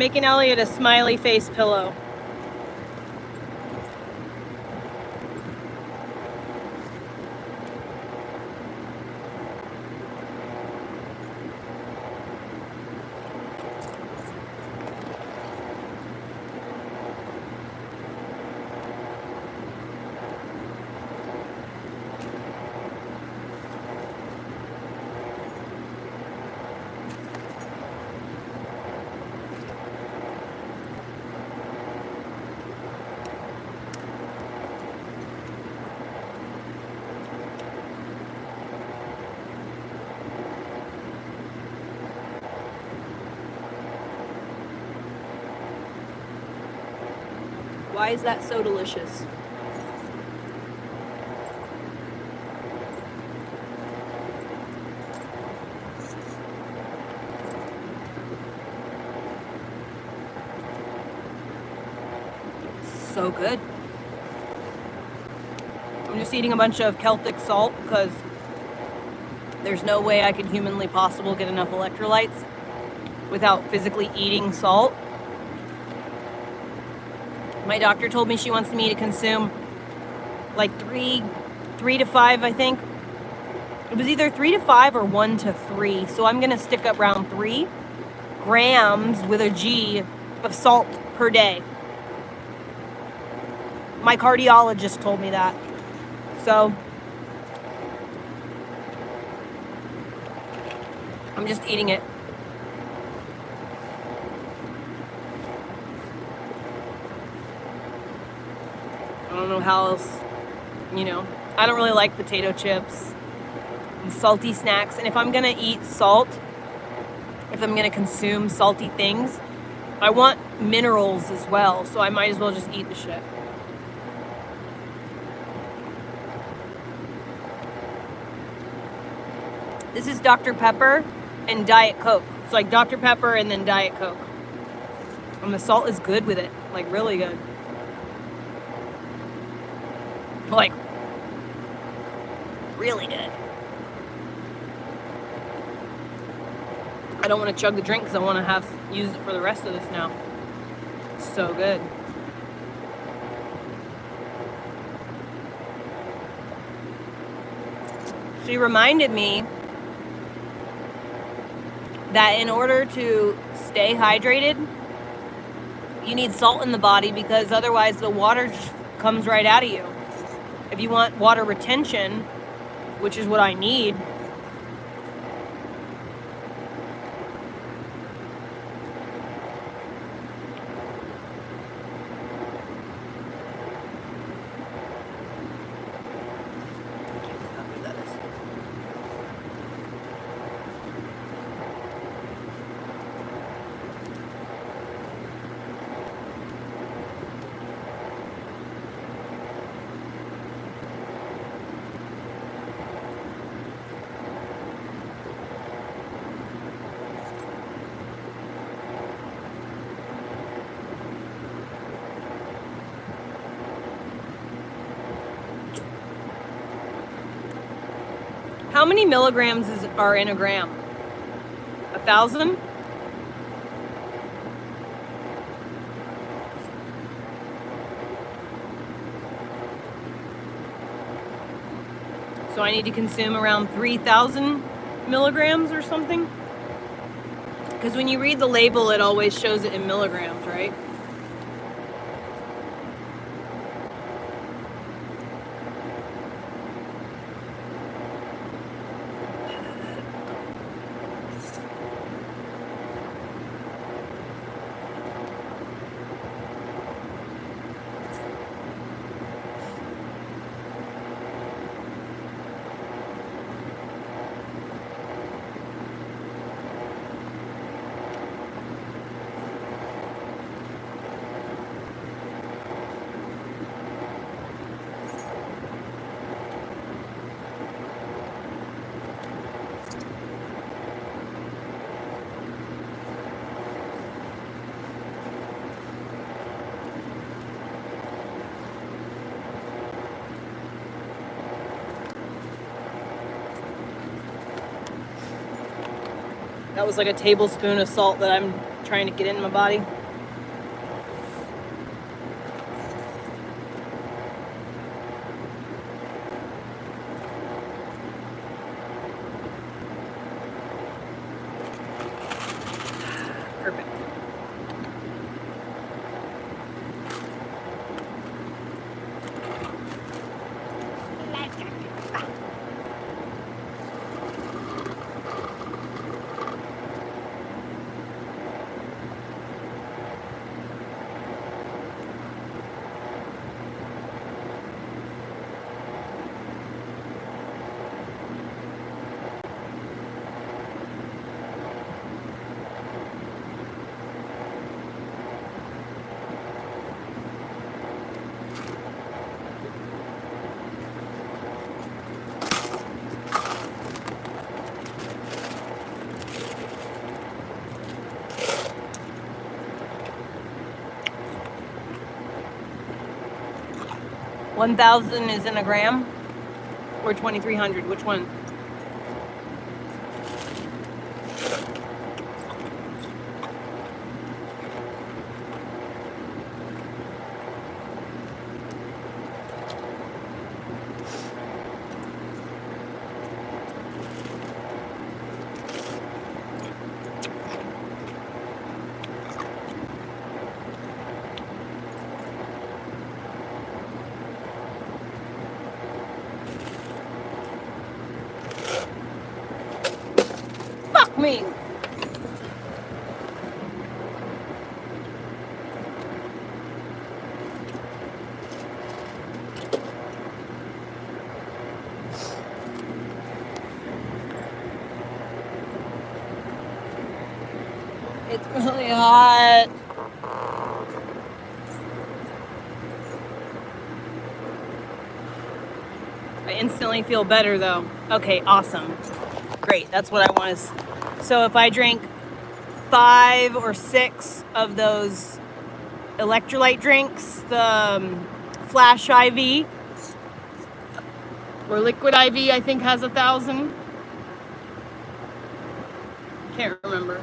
making Elliot a smiley face pillow. Why is that so delicious? So good. I'm just eating a bunch of Celtic salt because there's no way I could humanly possible get enough electrolytes without physically eating salt. My doctor told me she wants me to consume like three to five, I think. It was either 3 to 5 or 1 to 3. So I'm going to stick up around 3 grams with a G of salt per day. My cardiologist told me that. So I'm just eating it. I don't know how else, I don't really like potato chips and salty snacks. And if I'm going to eat salt, if I'm going to consume salty things, I want minerals as well. So I might as well just eat the shit. This is Dr. Pepper and Diet Coke. It's like Dr. Pepper and then Diet Coke. And the salt is good with it. Like, really good. Like, really good. I don't want to chug the drink because I want to use it for the rest of this now. So good. She reminded me that in order to stay hydrated, you need salt in the body because otherwise the water just comes right out of you. If you want water retention, which is what I need, how many milligrams are in a gram? 1,000? So I need to consume around 3,000 milligrams or something? Because when you read the label, it always shows it in milligrams, right? That was like a tablespoon of salt that I'm trying to get into my body. Perfect. $1,000 is in a gram, or 2,300. Which one? Fuck me! It's really hot. I instantly feel better though. Okay, awesome. Great, that's what I want to. So if I drink 5 or 6 of those electrolyte drinks, the Flash IV or Liquid IV, I think has 1,000. Can't remember.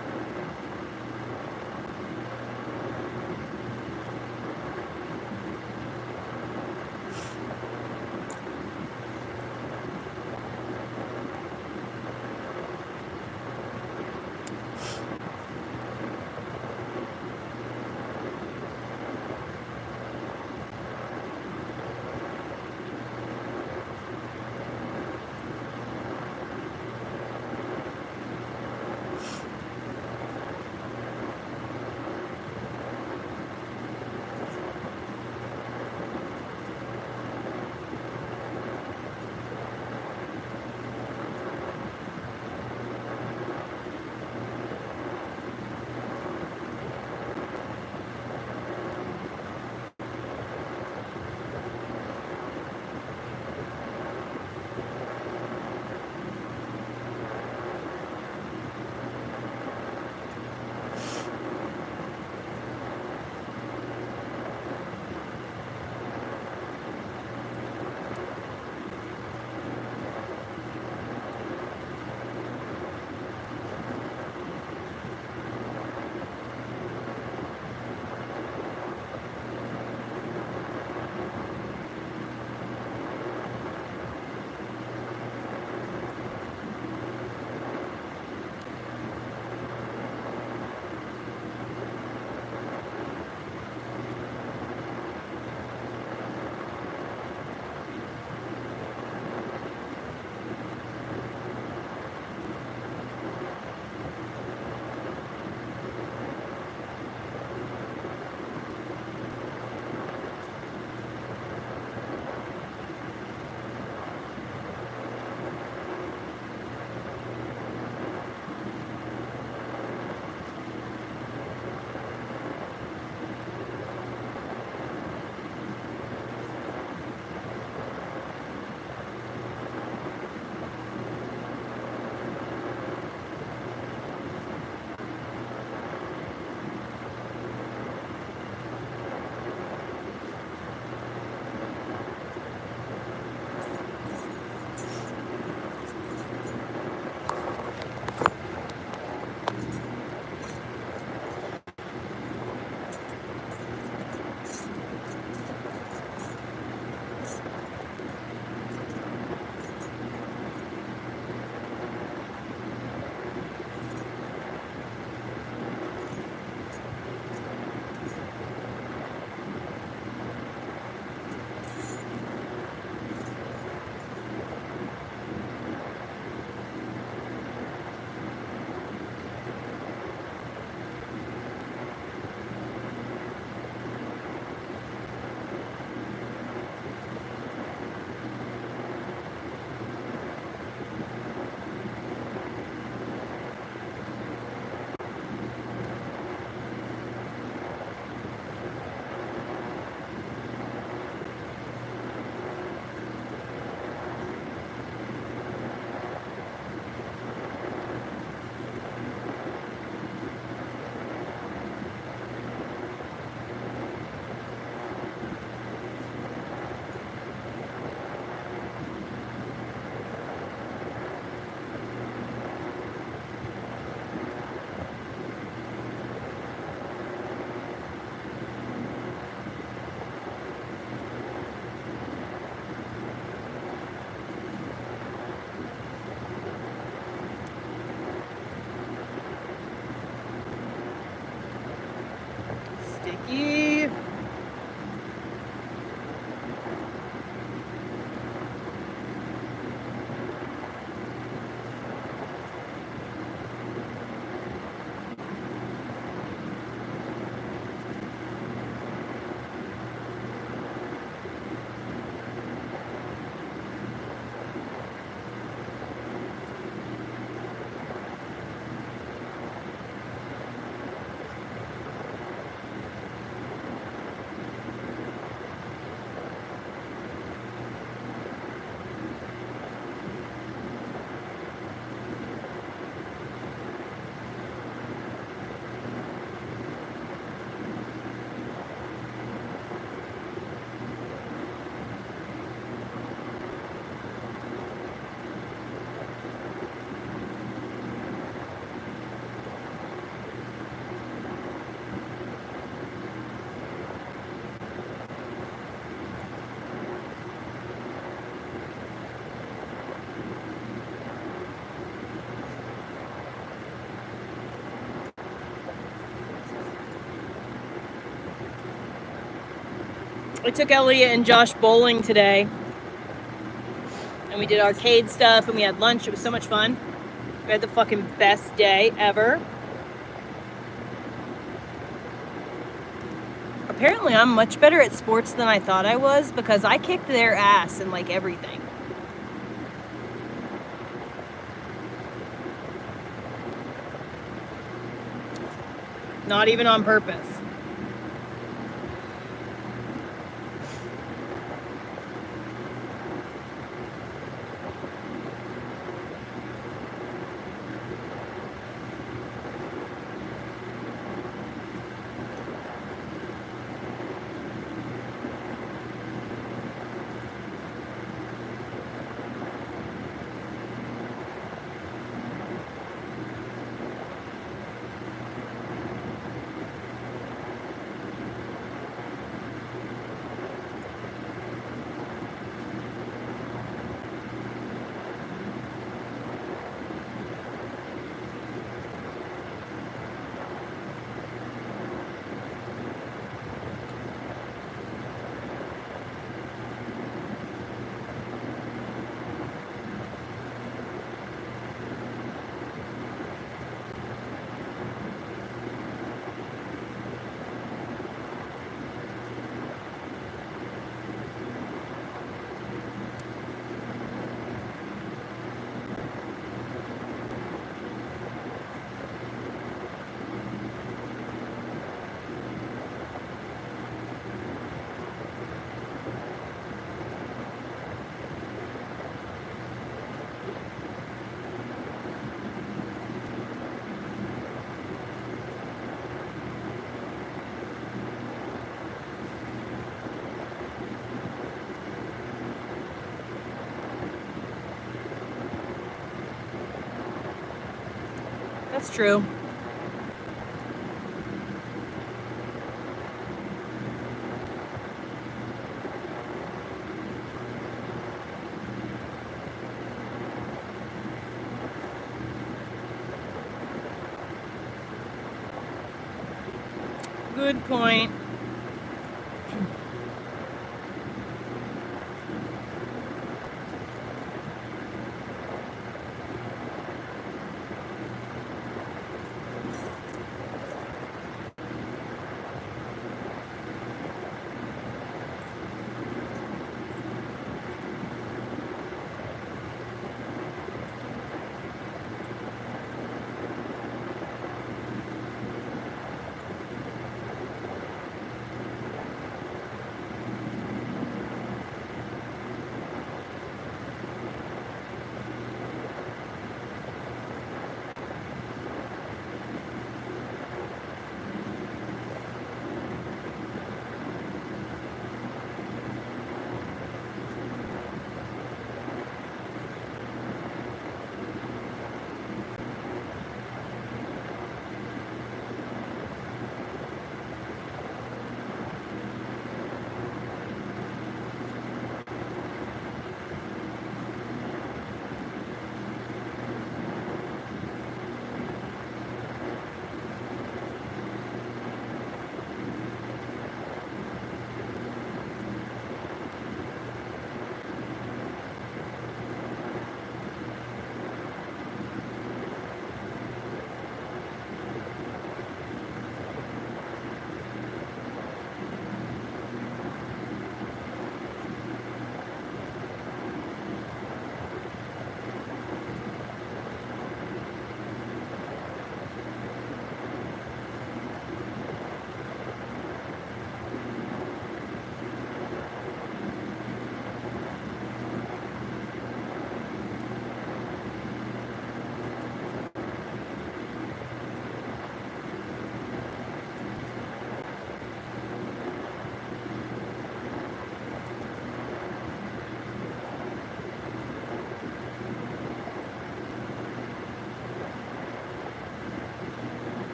I took Elliot and Josh bowling today. And we did arcade stuff and we had lunch. It was so much fun. We had the fucking best day ever. Apparently I'm much better at sports than I thought I was because I kicked their ass in like everything. Not even on purpose. That's true. Good point.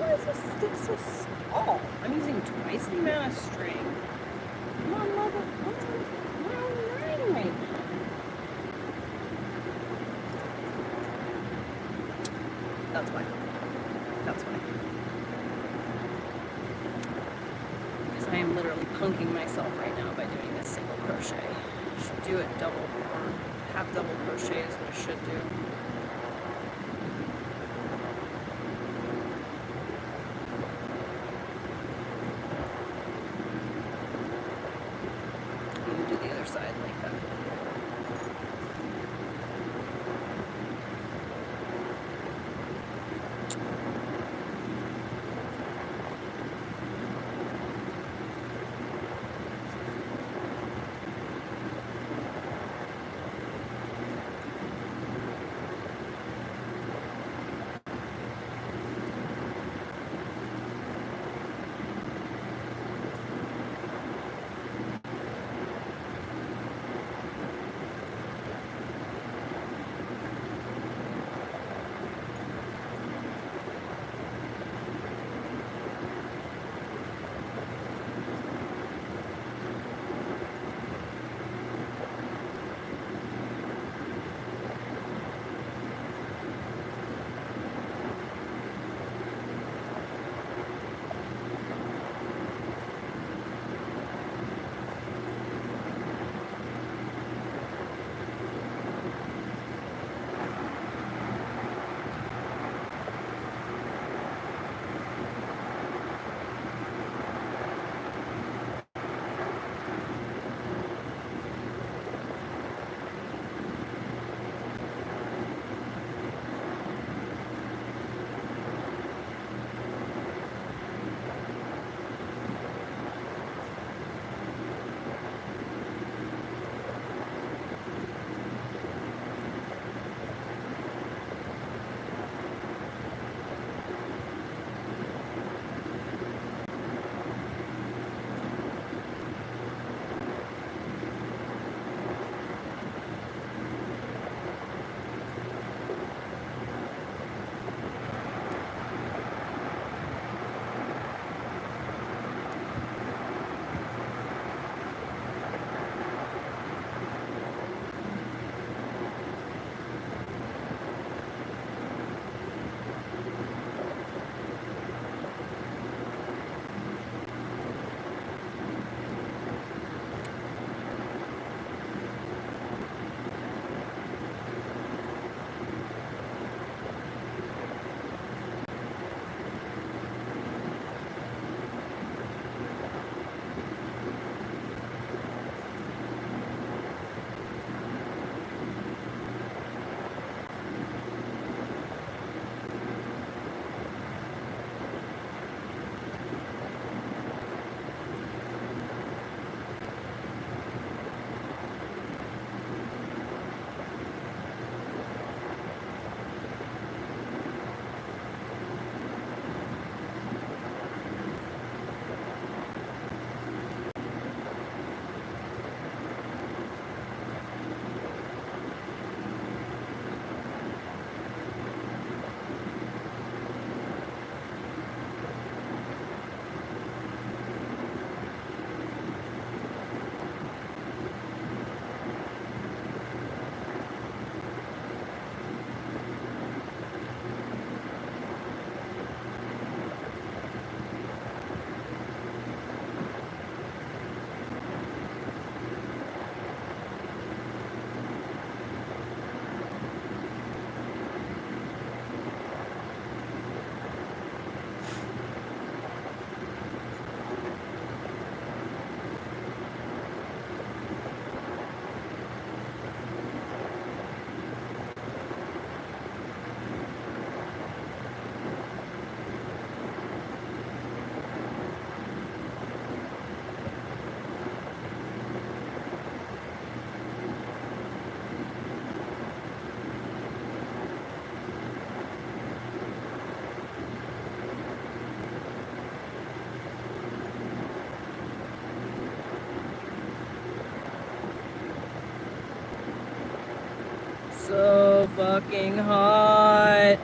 How is this stick so small? I'm using twice the amount of string. Come on, mother. Come on. Where are we riding right now? That's why. That's why. Because I am literally punking myself right now by doing this single crochet. I should do it double or half double crochet is what I should do. Side like that. so fucking hot.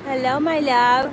Hello, my love.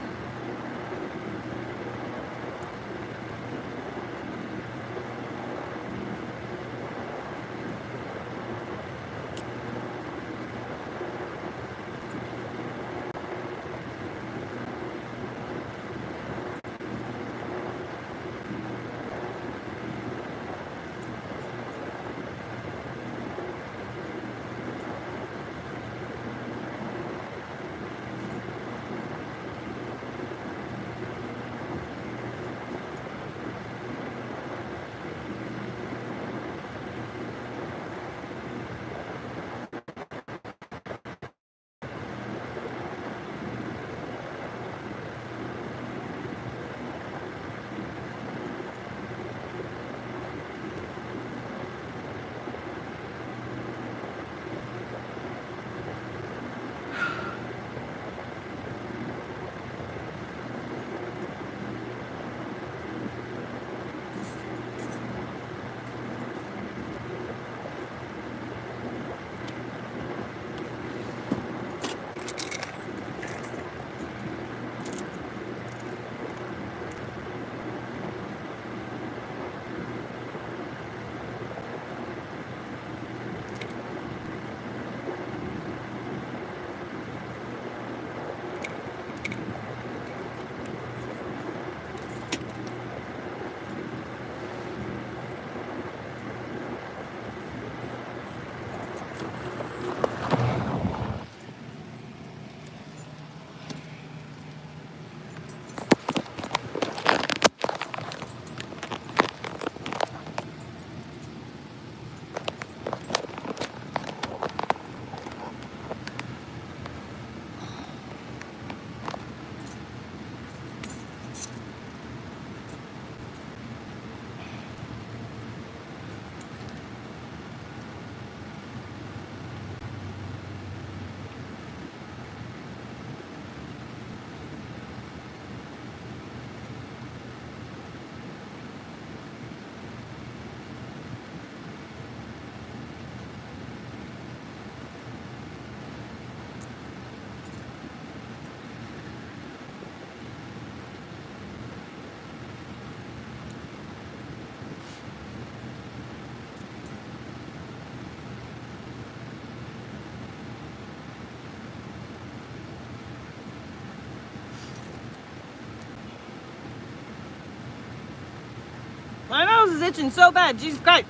My nose is itching so bad. Jesus Christ.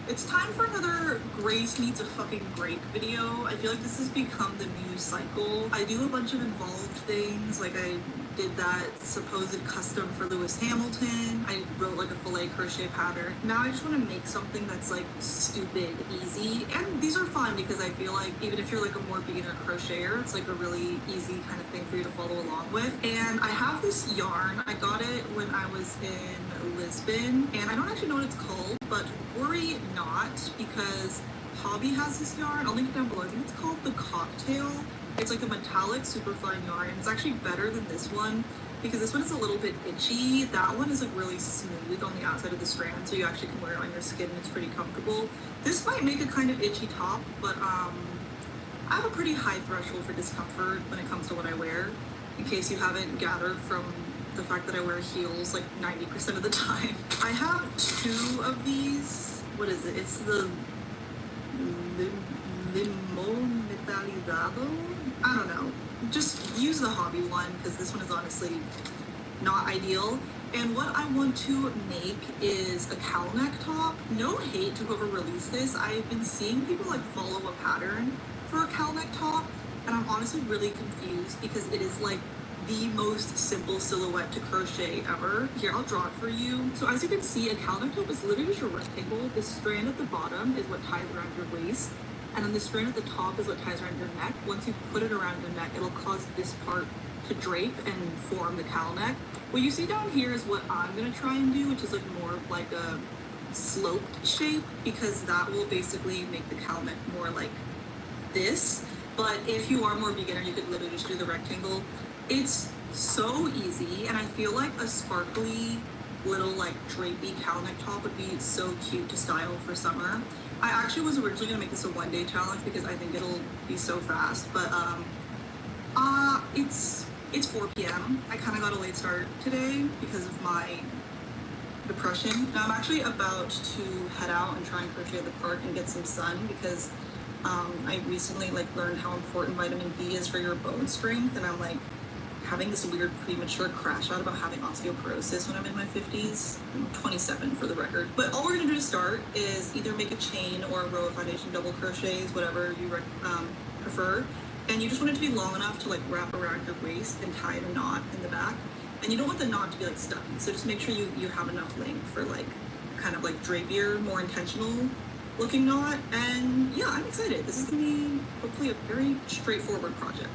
It's time for another Grace Needs a Fucking Break video. I feel like this has become the news cycle. I do a bunch of involved things, like I did that supposed custom for Lewis Hamilton. I wrote like a filet crochet pattern. Now I just want to make something that's like stupid easy. And these are fun because I feel like even if you're like a more beginner crocheter, it's like a really easy kind of thing for you to follow along with. And I have this yarn. I got it when I was in Lisbon, and I don't actually know what it's called, but worry not, because Hobby has this yarn. I'll link it down below. I think it's called the Cocktail. It's like a metallic super fine yarn. It's actually better than this one because this one is a little bit itchy. That one is like really smooth on the outside of the strand, so you actually can wear it on your skin and it's pretty comfortable. This might make a kind of itchy top, but I have a pretty high threshold for discomfort when it comes to what I wear, in case you haven't gathered from the fact that I wear heels like 90% of the time. I have two of these. What is it? It's the Limon Metalizado? I don't know. Just use the Hobby one because this one is honestly not ideal. And what I want to make is a cowl neck top. No hate to whoever released this. I've been seeing people like follow a pattern for a cowl neck top, and I'm honestly really confused because it is like the most simple silhouette to crochet ever. Here, I'll draw it for you. So as you can see, a cowl neck top is literally just a rectangle. The strand at the bottom is what ties around your waist, and then the strand at the top is what ties around your neck. Once you put it around your neck, it'll cause this part to drape and form the cowl neck. What you see down here is what I'm gonna try and do, which is like more of like a sloped shape, because that will basically make the cowl neck more like this. But if you are more beginner, you could literally just do the rectangle. It's so easy, and I feel like a sparkly little like drapey cowl neck top would be so cute to style for summer. I actually was originally gonna make this a one-day challenge because I think it'll be so fast, but it's 4 p.m. I kind of got a late start today because of my depression. Now I'm actually about to head out and try and crochet at the park and get some sun because I recently like learned how important vitamin D is for your bone strength, and I'm like having this weird premature crash out about having osteoporosis when I'm in my 50s. I'm 27 for the record. But all we're gonna do to start is either make a chain or a row of foundation double crochets, whatever you prefer. And you just want it to be long enough to like wrap around your waist and tie a knot in the back. And you don't want the knot to be like stuck. So just make sure you have enough length for like kind of like drapier, more intentional looking knot. And yeah, I'm excited. This is gonna be hopefully a very straightforward project.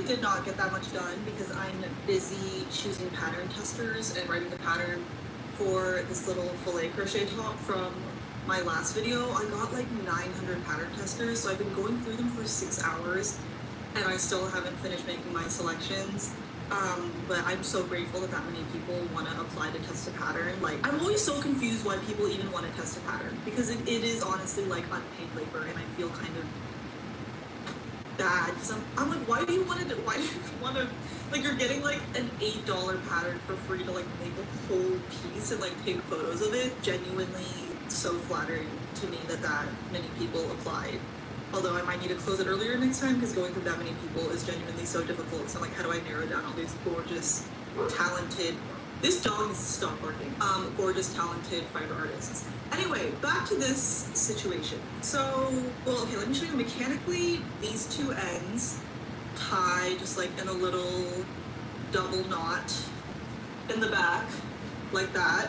Did not get that much done because I'm busy choosing pattern testers and writing the pattern for this little filet crochet top from my last video. I got like 900 pattern testers, so I've been going through them for 6 hours and I still haven't finished making my selections. But I'm so grateful that many people want to apply to test a pattern. Like, I'm always so confused why people even want to test a pattern because it is honestly like unpaid labor, and I feel kind of bad because I'm like, why do you want to like, you're getting like an $8 pattern for free to like make a whole piece and like take photos of it. Genuinely so flattering to me that many people applied. Although I might need to close it earlier next time because going through that many people is genuinely so difficult. So like, how do I narrow down all these gorgeous, talented This dog needs to stop barking. Gorgeous, talented fighter artists. Anyway, back to this situation. So, well, okay, let me show you mechanically. These two ends tie just like in a little double knot in the back, like that.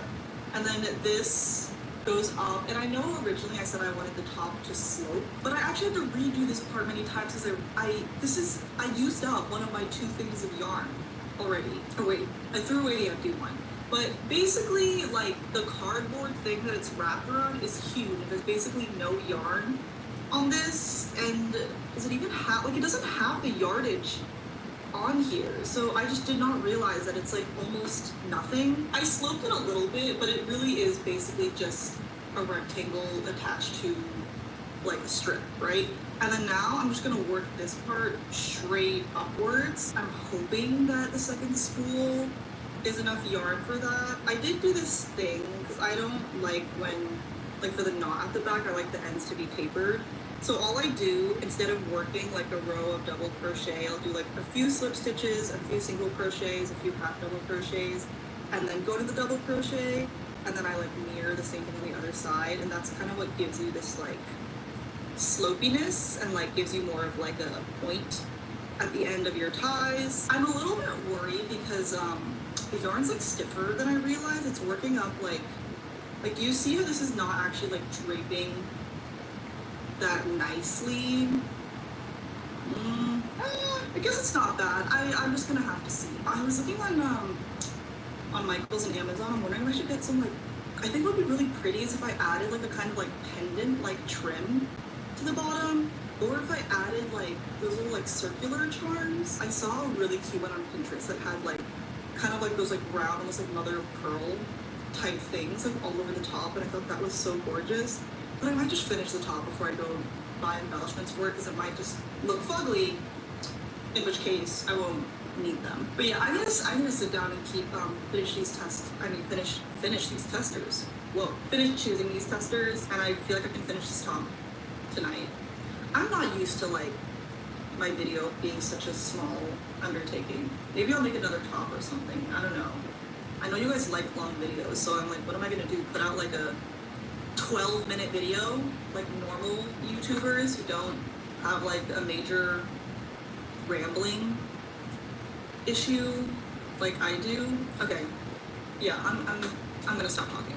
And then this goes up, and I know originally I said I wanted the top to slope, but I actually had to redo this part many times because I used up one of my 2 things of yarn already. Oh wait, I threw away the empty one. But basically, like, the cardboard thing that it's wrapped around is huge. There's basically no yarn on this, and does it even have, like, it doesn't have the yardage on here, so I just did not realize that it's like almost nothing. I sloped it a little bit, but it really is basically just a rectangle attached to like a strip, right? And then now I'm just gonna work this part straight upwards. I'm hoping that the second spool is enough yarn for that. I did do this thing because I don't like when, like for the knot at the back, I like the ends to be tapered. So all I do, instead of working like a row of double crochet, I'll do like a few slip stitches, a few single crochets, a few half double crochets, and then go to the double crochet, and then I like mirror the same thing on the other side, and that's kind of what gives you this like slopiness and like gives you more of like a point at the end of your ties. I'm a little bit worried because the yarn's like stiffer than I realized. It's working up like do you see how this is not actually like draping that nicely? I guess it's not bad. I'm just gonna have to see. I was looking on Michael's and Amazon. I'm wondering if I should get some like, I think what would be really pretty is if I added like a kind of like pendant like trim to the bottom, or if I added like those little like circular charms. I saw a really cute one on Pinterest that had like kind of like those like round, almost like mother of pearl type things like all over the top, and I thought that was so gorgeous. But I might just finish the top before I go buy embellishments for it, because it might just look fugly, in which case I won't need them. But yeah, I'm gonna sit down and keep finish these testers. Whoa, finish choosing these testers, and I feel like I can finish this top tonight. I'm not used to like my video being such a small undertaking. Maybe I'll make another top or something. I don't know. I know you guys like long videos, so I'm like, what am I gonna do? Put out like a 12-minute video like normal YouTubers who don't have like a major rambling issue like I do? Okay, yeah, I'm gonna stop talking.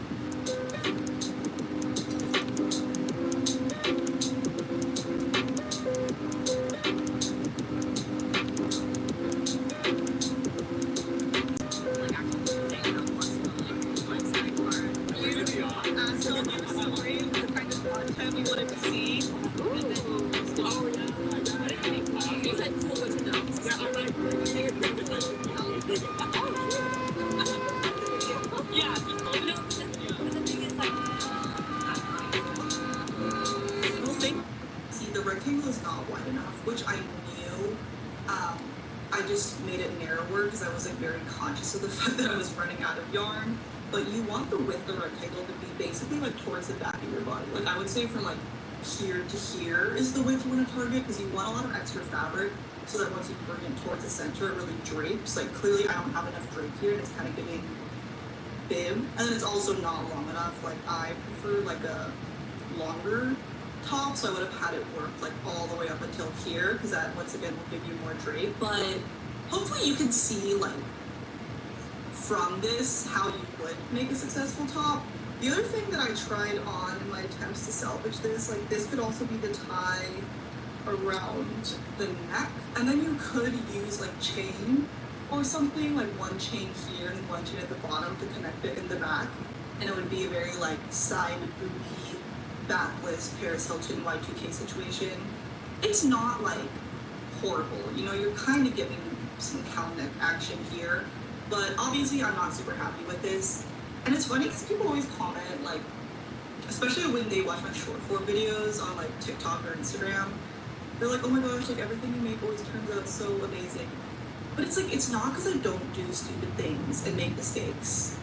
Rectangle is not wide enough, which I knew. I just made it narrower because I wasn't very conscious of the fact that I was running out of yarn. But you want the width of the rectangle to be basically like towards the back of your body. Like I would say from like here to here is the width you want to target, because you want a lot of extra fabric so that once you bring it towards the center, it really drapes. Like clearly I don't have enough drape here, and it's kind of giving bib. And then it's also not long enough. Like I prefer like a longer top, so I would have had it work like all the way up until here, because that once again will give you more drape. But hopefully you can see like from this how you would make a successful top. The other thing that I tried on in my attempts to salvage this, like this could also be the tie around the neck, and then you could use like chain or something, like one chain here and one chain at the bottom to connect it in the back, and it would be a very like side booty backless Paris Hilton Y2K situation. It's not like horrible, you know, you're kind of getting some cow neck action here, but obviously I'm not super happy with this. And it's funny because people always comment, like, especially when they watch my short form videos on like TikTok or Instagram, they're like, oh my gosh, like everything you make always turns out so amazing. But it's like, it's not because I don't do stupid things and make mistakes.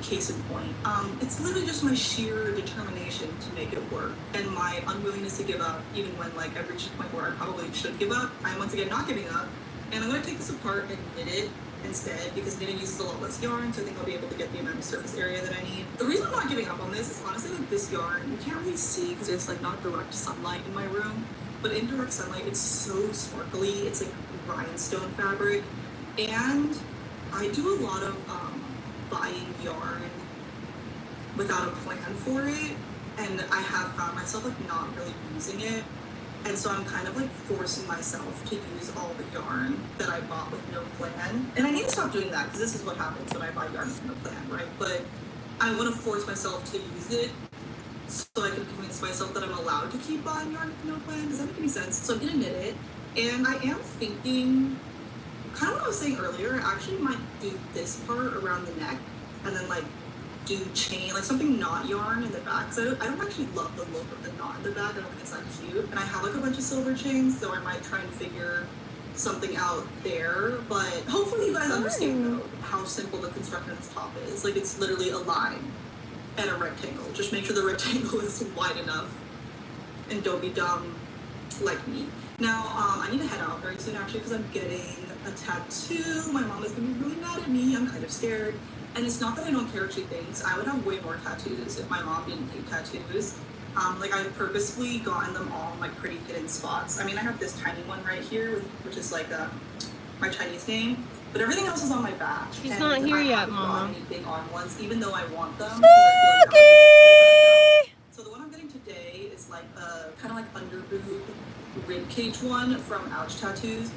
Case in point. It's literally just my sheer determination to make it work, and my unwillingness to give up, even when like I've reached a point where I probably should give up. I'm once again not giving up, and I'm going to take this apart and knit it instead because knitting uses a lot less yarn, so I think I'll be able to get the amount of surface area that I need. The reason I'm not giving up on this is honestly like this yarn, you can't really see because there's like not direct sunlight in my room, but in direct sunlight it's so sparkly. It's like rhinestone fabric, and I do a lot of buying yarn without a plan for it, and I have found myself like not really using it. And so I'm kind of like forcing myself to use all the yarn that I bought with no plan. And I need to stop doing that because this is what happens when I buy yarn with no plan, right? But I want to force myself to use it so I can convince myself that I'm allowed to keep buying yarn with no plan. Does that make any sense? So I'm gonna knit it, and I am thinking, kind of what I was saying earlier, I actually might do this part around the neck and then like do chain, like something not yarn in the back. So I don't actually love the look of the knot in the back. I don't think it's that cute. And I have like a bunch of silver chains, so I might try and figure something out there. But hopefully you guys understand though how simple the construction of this top is. Like it's literally a line and a rectangle. Just make sure the rectangle is wide enough and don't be dumb like me. Now, I need to head out very soon actually because I'm getting a tattoo. My mom is gonna be really mad at me. I'm kind of scared. And it's not that I don't care what she thinks. I would have way more tattoos if my mom didn't do tattoos. Like I've purposefully gotten them all in like pretty hidden spots. I mean, I have this tiny one right here, which is like my Chinese name, but everything else is on my back. She's not here yet, Mama. Any big arm ones, even though I want them. So the one I'm getting today is like a kind of like under boob rib cage one from Ouch Tattoos.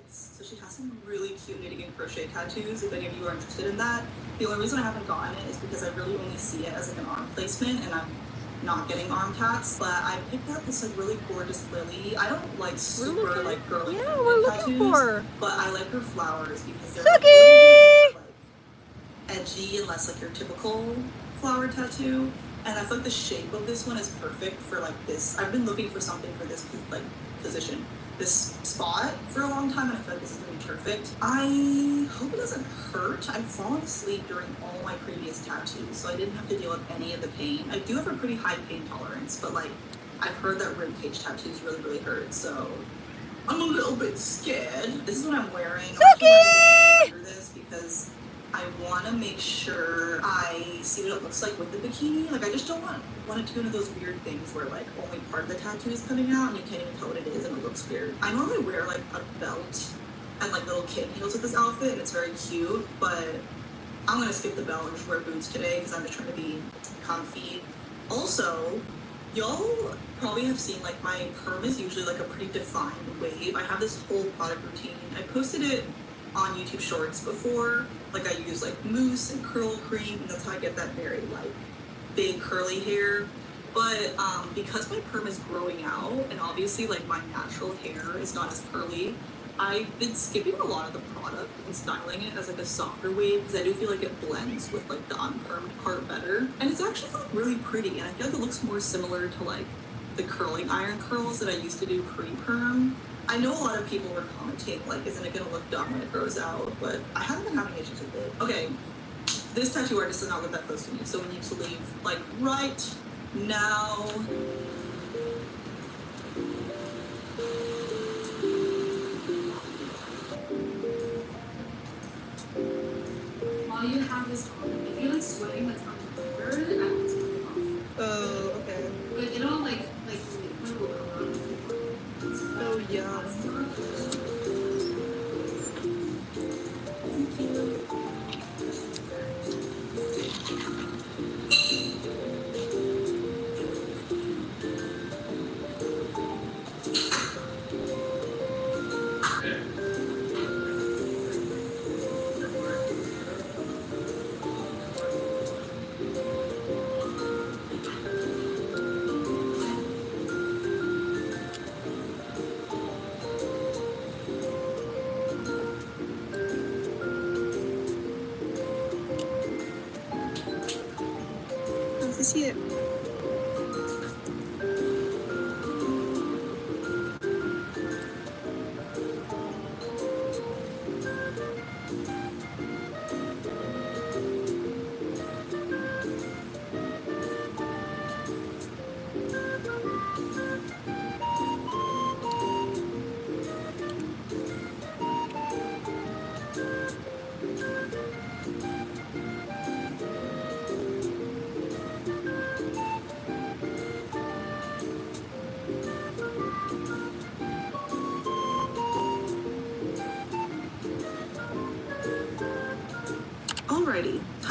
So she has some really cute knitting and crochet tattoos if any of you are interested in that. The only reason I haven't gotten it is because I really only see it as like an arm placement and I'm not getting arm tats. But I picked up this like really gorgeous lily. I don't like super like girly tattoos, but I like her flowers because they're like, really, like edgy and less like your typical flower tattoo. And I feel like the shape of this one is perfect for like this. I've been looking for something for this like position, this spot for a long time, and I feel like this is gonna be perfect. I hope it doesn't hurt. I've fallen asleep during all my previous tattoos, so I didn't have to deal with any of the pain. I do have a pretty high pain tolerance, but like I've heard that ribcage tattoos really hurt, so I'm a little bit scared. This is what I'm wearing. I'm under this because I want to make sure I see what it looks like with the bikini. Like I just don't want it to be one of those weird things where like only part of the tattoo is coming out and you can't even tell what it is and it looks weird. I normally wear like a belt and like little kitten heels with this outfit and it's very cute, but I'm gonna skip the belt and just wear boots today because I'm just trying to be comfy. Also, y'all probably have seen like my perm is usually like a pretty defined wave. I have this whole product routine. I posted it on YouTube Shorts before. Like I use like mousse and curl cream, and that's how I get that very like big curly hair. But because my perm is growing out, and obviously like my natural hair is not as curly, I've been skipping a lot of the product and styling it as like a softer wave because I do feel like it blends with like the unpermed part better. And it's actually like really pretty, and I feel like it looks more similar to like the curling iron curls that I used to do pre-perm. I know a lot of people were commenting, like, isn't it gonna look dumb when it grows out? But I haven't been having issues with it. Okay, this tattoo artist does not live that close to me, so we need to leave, like, right now. While you have this on, if you're, like, sweating that's uncovered, I want to take it off. Oh, okay. But it'll, like liquid will come out. Oh, yeah. Nice to see it.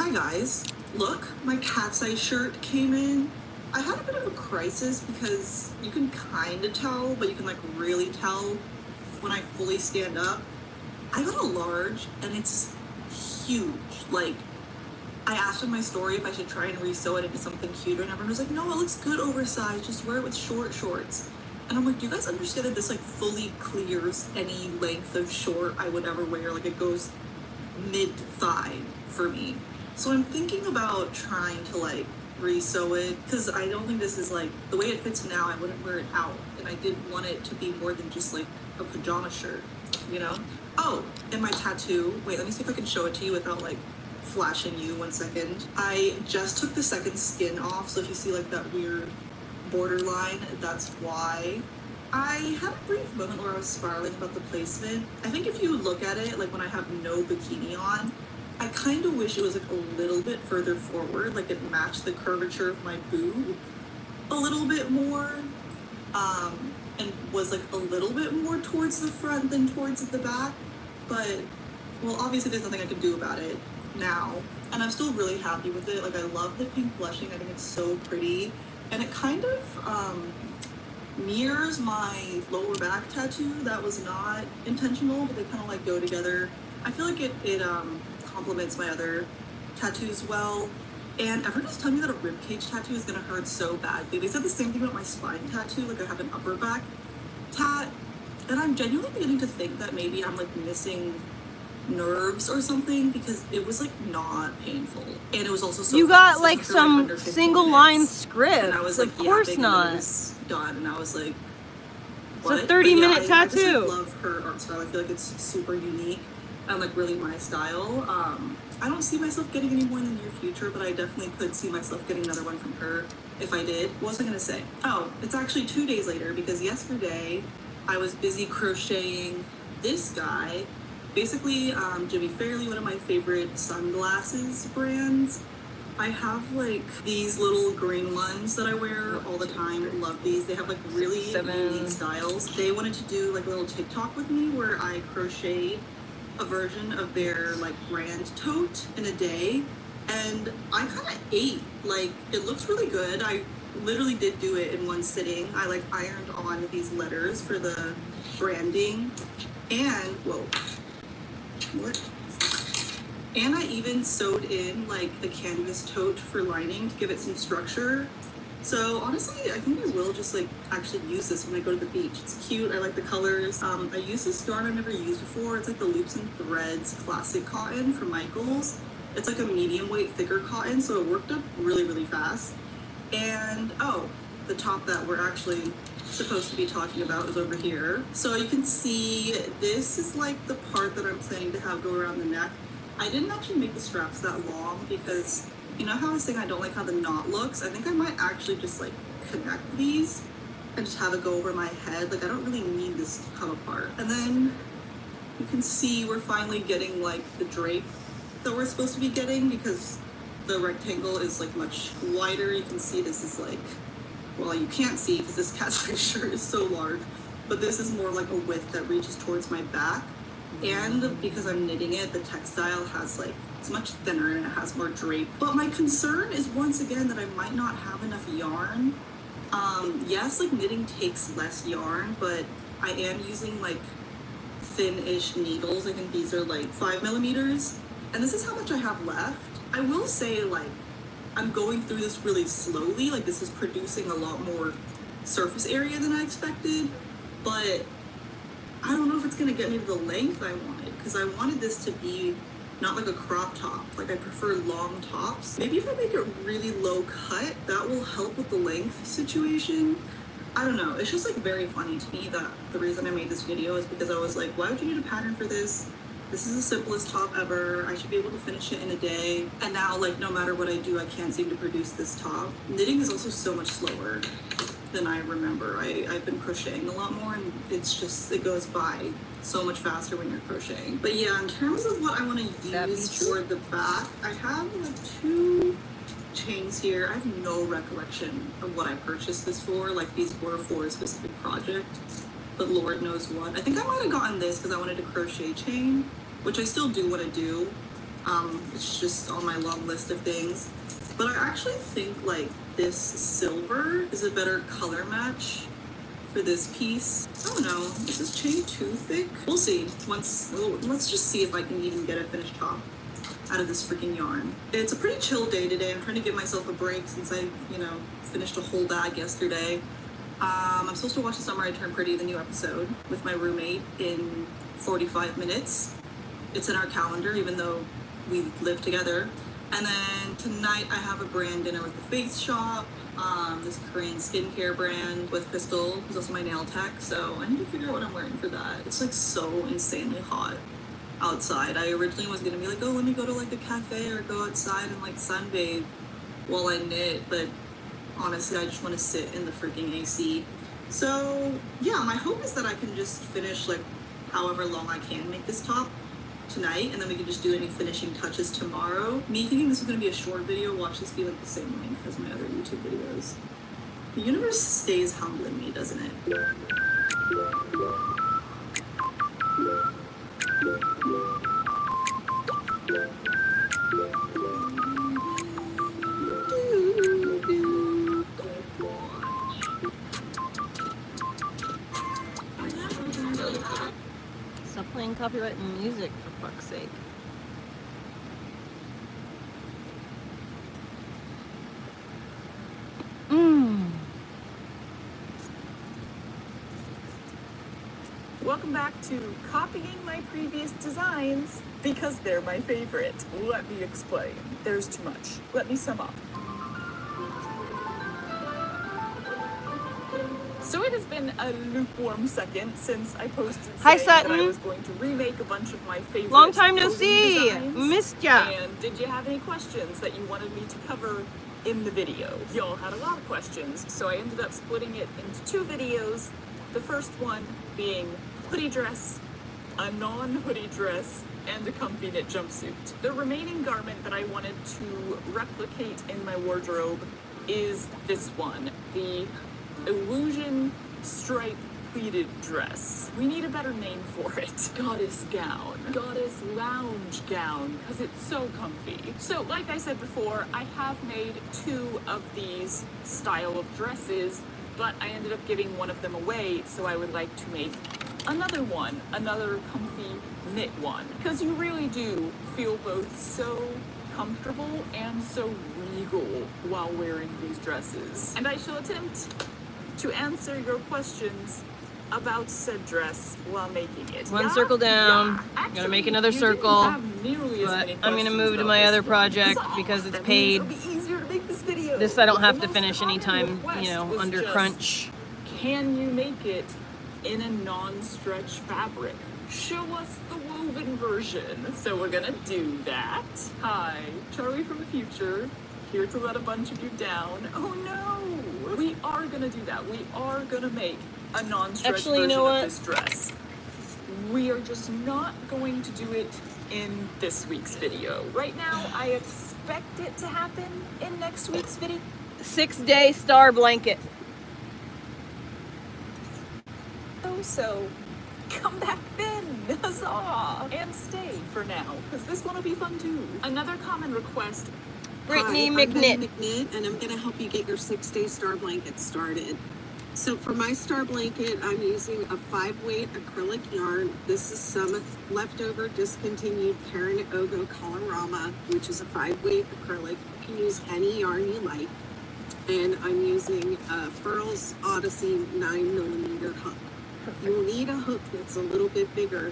Hi guys, look, my cat's eye shirt came in. I had a bit of a crisis because you can kind of tell, but you can like really tell when I fully stand up. I got a large and it's huge. Like, I asked in my story if I should try and re-sew it into something cuter, and everyone was like, no, it looks good oversized, just wear it with short shorts. And I'm like, do you guys understand that this like fully clears any length of short I would ever wear? Like, it goes mid-thigh for me. So I'm thinking about trying to like re-sew it, because I don't think this is like, the way it fits now, I wouldn't wear it out. And I did want it to be more than just like a pajama shirt, you know? Oh, and my tattoo. Wait, let me see if I can show it to you without like flashing you. 1 second. I just took the second skin off, so if you see like that weird borderline, that's why. I had a brief moment where I was spiraling about the placement. I think if you look at it, like when I have no bikini on, I kind of wish it was like a little bit further forward, like it matched the curvature of my boob a little bit more, and was like a little bit more towards the front than towards the back. But, well, obviously there's nothing I can do about it now, and I'm still really happy with it. Like, I love the pink blushing. I think it's so pretty, and it kind of mirrors my lower back tattoo. That was not intentional, but they kind of like go together. I feel like it complements my other tattoos well. And everyone was telling me that a ribcage tattoo is gonna hurt so badly. They said the same thing about my spine tattoo. Like, I have an upper back tat, and I'm genuinely beginning to think that maybe I'm like missing nerves or something, because it was like not painful, and it was also so you fast. got like After, some under 15 single line minutes, script. and I was like, of course yapping, and then it not. was done, and I was like, It's what? a 30-minute I just like, tattoo. love her art style. I feel like it's super unique and like really my style. I don't see myself getting any more in the near future, but I definitely could see myself getting another one from her if I did. What was I gonna say? Oh, it's actually 2 days later, because yesterday I was busy crocheting this guy. Basically, Jimmy Fairley, one of my favorite sunglasses brands. I have like these little green ones that I wear all the time. Love these. They have like really unique styles. They wanted to do like a little TikTok with me where I crochet a version of their like brand tote in a day, and I kind of ate. Like, it looks really good. I literally did do it in one sitting. I like ironed on these letters for the branding, and what? And I even sewed in like a canvas tote for lining to give it some structure. So honestly, I think I will just like actually use this when I go to the beach. It's cute. I like the colors. I use this yarn I've never used before. It's like the Loops and Threads Classic Cotton from Michaels. It's like a medium weight, thicker cotton, so it worked up really, really fast. And oh, the top that we're actually supposed to be talking about is over here. So you can see this is like the part that I'm planning to have go around the neck. I didn't actually make the straps that long because, you know how I was saying I don't like how the knot looks? I think I might actually just like connect these and just have it go over my head. Like, I don't really need this to come apart. And then you can see we're finally getting like the drape that we're supposed to be getting, because the rectangle is like much wider. You can see this is like, well, you can't see because this cat's eye shirt is so large, but this is more like a width that reaches towards my back. And because I'm knitting it, the textile has like, it's much thinner and it has more drape. But my concern is once again that I might not have enough yarn. Yes, like knitting takes less yarn, but I am using like thin-ish needles. I think these are like 5mm, and this is how much I have left. I will say, like, I'm going through this really slowly. Like, this is producing a lot more surface area than I expected, but I don't know if it's gonna get me to the length I wanted, because I wanted this to be not like a crop top. Like, I prefer long tops. Maybe if I make it really low cut, that will help with the length situation. I don't know. It's just like very funny to me that the reason I made this video is because I was like, why would you need a pattern for this? This is the simplest top ever. I should be able to finish it in a day. And now, like, no matter what I do, I can't seem to produce this top. Knitting is also so much slower than I remember. I've been crocheting a lot more, and it's just, it goes by so much faster when you're crocheting. But yeah, in terms of what I want to use for the back, I have like 2 chains here. I have no recollection of what I purchased this for. Like, these were for a specific project, but Lord knows what. I think I might have gotten this because I wanted a crochet chain, which I still do want to do. It's just on my long list of things. But I actually think like this silver is a better color match for this piece. I don't know, is this chain too thick? We'll see. Let's just see if I can even get a finished top out of this freaking yarn. It's a pretty chill day today. I'm trying to give myself a break since I, finished a whole bag yesterday. I'm supposed to watch The Summer I Turned Pretty, the new episode, with my roommate in 45 minutes. It's in our calendar, even though we live together. And then tonight I have a brand dinner with the Face Shop, this Korean skincare brand with Crystal, who's also my nail tech. So I need to figure out what I'm wearing for that. It's like so insanely hot outside. I originally was gonna be like, oh, let me go to like a cafe or go outside and like sunbathe while I knit, but honestly, I just want to sit in the freaking AC. So yeah, my hope is that I can just finish like however long I can make this top tonight, and then we can just do any finishing touches tomorrow. Me thinking this is going to be a short video, watch this be like the same length as my other YouTube videos. The universe stays humbling me, doesn't it? Stop playing copyright music, for fuck's sake. Welcome back to copying my previous designs because they're my favorite. Let me explain. There's too much. Let me sum up. So it has been a lukewarm second since I posted Hi, saying that I Sutton. was going to remake a bunch of my favorite Long time no clothing see. designs. Missed ya. And did you have any questions that you wanted me to cover in the video? Y'all had a lot of questions, so I ended up splitting it into two videos. The first one being hoodie dress, a non-hoodie dress, and a comfy knit jumpsuit. The remaining garment that I wanted to replicate in my wardrobe is this one, the illusion stripe pleated dress. We need a better name for it. Goddess gown. Goddess lounge gown, because it's so comfy. So like I said before, I have made two of these style of dresses, but I ended up giving one of them away, so I would like to make another one, another comfy knit one, because you really do feel both so comfortable and so regal while wearing these dresses. And I shall attempt to answer your questions about said dress while making it. One circle down. I'm gonna make another circle, but I'm gonna move to my other project because it's paid. This I don't have to finish anytime, under crunch. Can you make it in a non-stretch fabric? Show us the woven version. So we're gonna do that. Hi, Charlie from the future, here to let a bunch of you down. Oh no! We are gonna do that. We are gonna make a non-stretch version of this dress. We are just not going to do it in this week's video. Right now, I expect it to happen in next week's video. 6-day star blanket. So come back then, huzzah! And stay for now, because this one will be fun too. Another common request. Brittany Hi, I'm McNitt. Brittany McNitt, and I'm going to help you get your 6-day star blanket started. So for my star blanket, I'm using a 5-weight acrylic yarn. This is some leftover discontinued Karen Ogo Colorama, which is a 5-weight acrylic. You can use any yarn you like. And I'm using Furls Odyssey 9mm hook. You'll need a hook that's a little bit bigger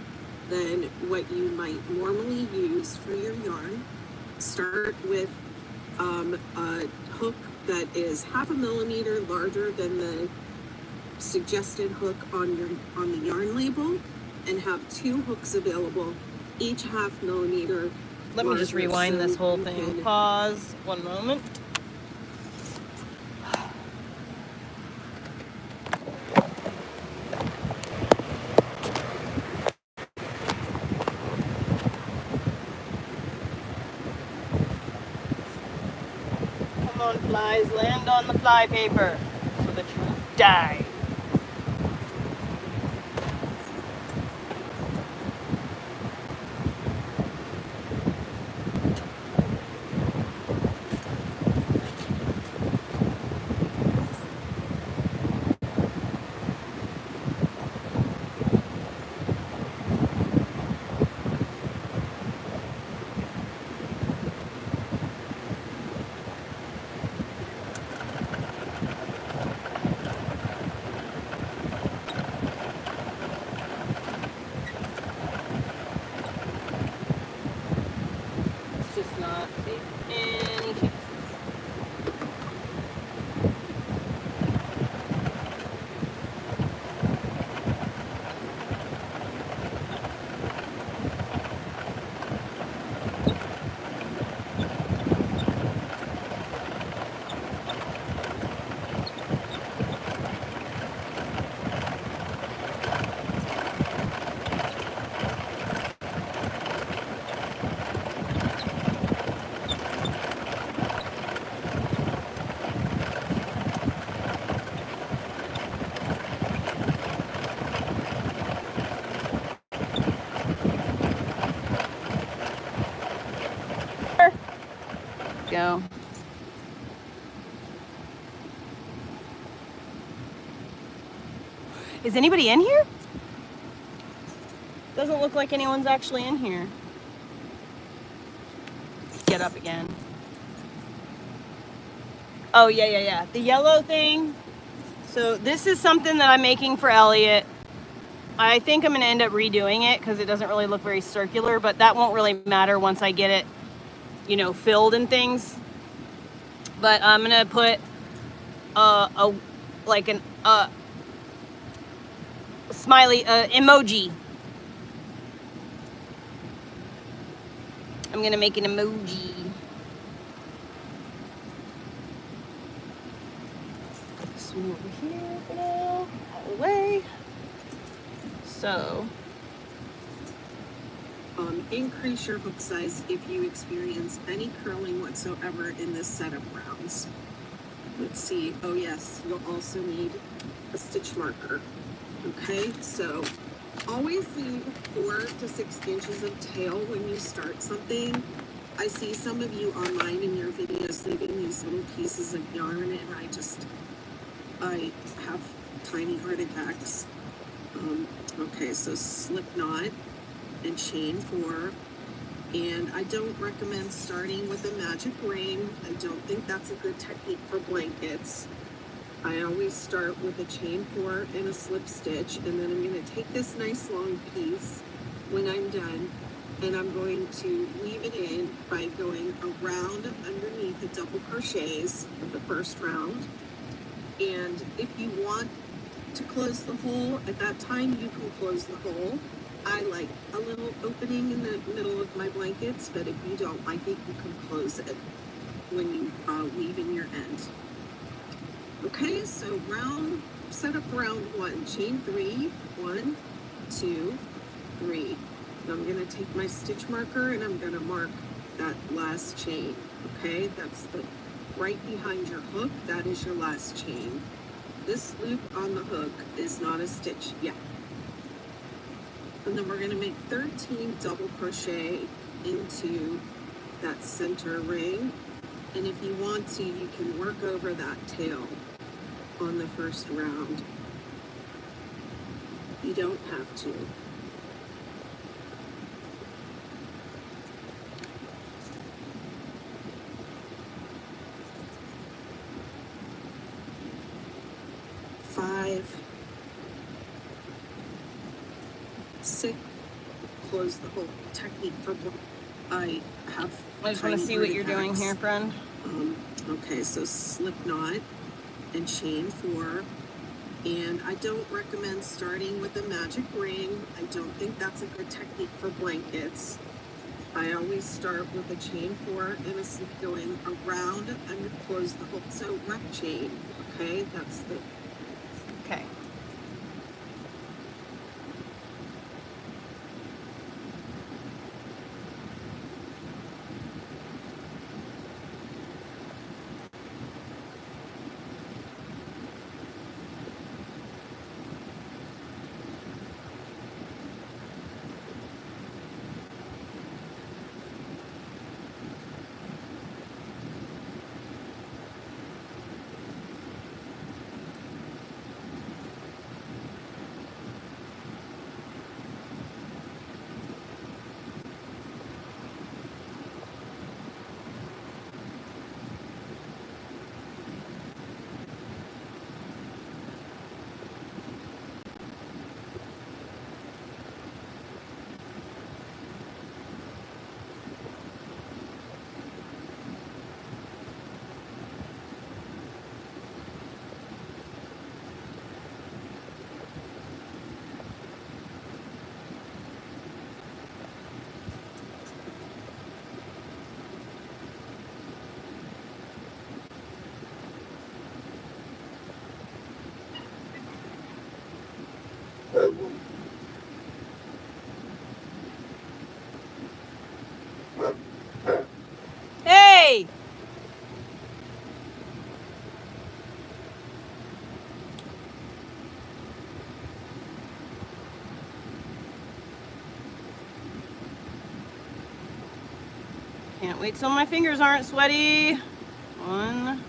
than what you might normally use for your yarn. Start with a hook that is 0.5 millimeter larger than the suggested hook on the yarn label, and have 2 hooks available, each 0.5 millimeter. Let me just larger, rewind so this whole you thing. can- Pause. 1 moment. Come on, flies, land on the fly paper so that you die. So. Is anybody in here? Doesn't look like anyone's actually in here. Get up again. Oh, yeah. The yellow thing. So this is something that I'm making for Elliot. I think I'm going to end up redoing it because it doesn't really look very circular, but that won't really matter once I get it, you know, filled and things. But I'm going to put like an smiley emoji. I'm going to make an emoji. This one over here for now. Out of the way. So. Increase your hook size if you experience any curling whatsoever in this set of rounds. Let's see. Oh yes, you'll also need a stitch marker. Okay, so always leave 4 to 6 inches of tail when you start something. I see some of you online in your videos leaving these little pieces of yarn, and I have tiny heart attacks. Okay, so slip knot and chain 4. And I don't recommend starting with a magic ring. I don't think that's a good technique for blankets. I always start with a chain 4 and a slip stitch, and then I'm going to take this nice long piece when I'm done, and I'm going to weave it in by going around underneath the double crochets of the first round. And if you want to close the hole at that time, you can close the hole. I like a little opening in the middle of my blankets, but if you don't like it, you can close it when you weave in your end. Okay, so set up round 1, chain 3, 1, 2, 3. And I'm going to take my stitch marker and I'm going to mark that last chain. Okay, that's the right behind your hook. That is your last chain. This loop on the hook is not a stitch yet. And then we're going to make 13 double crochet into that center ring. And if you want to, you can work over that tail on the first round. You don't have to. Five, 6, close the whole technique for I just want to see what you're doing here, friend. Okay, so slip knot and chain 4. And I don't recommend starting with a magic ring. I don't think that's a good technique for blankets. I always start with a chain 4 and a slip going around and close the whole. So rep chain, okay? That's the. Okay. Wait till my fingers aren't sweaty. 1,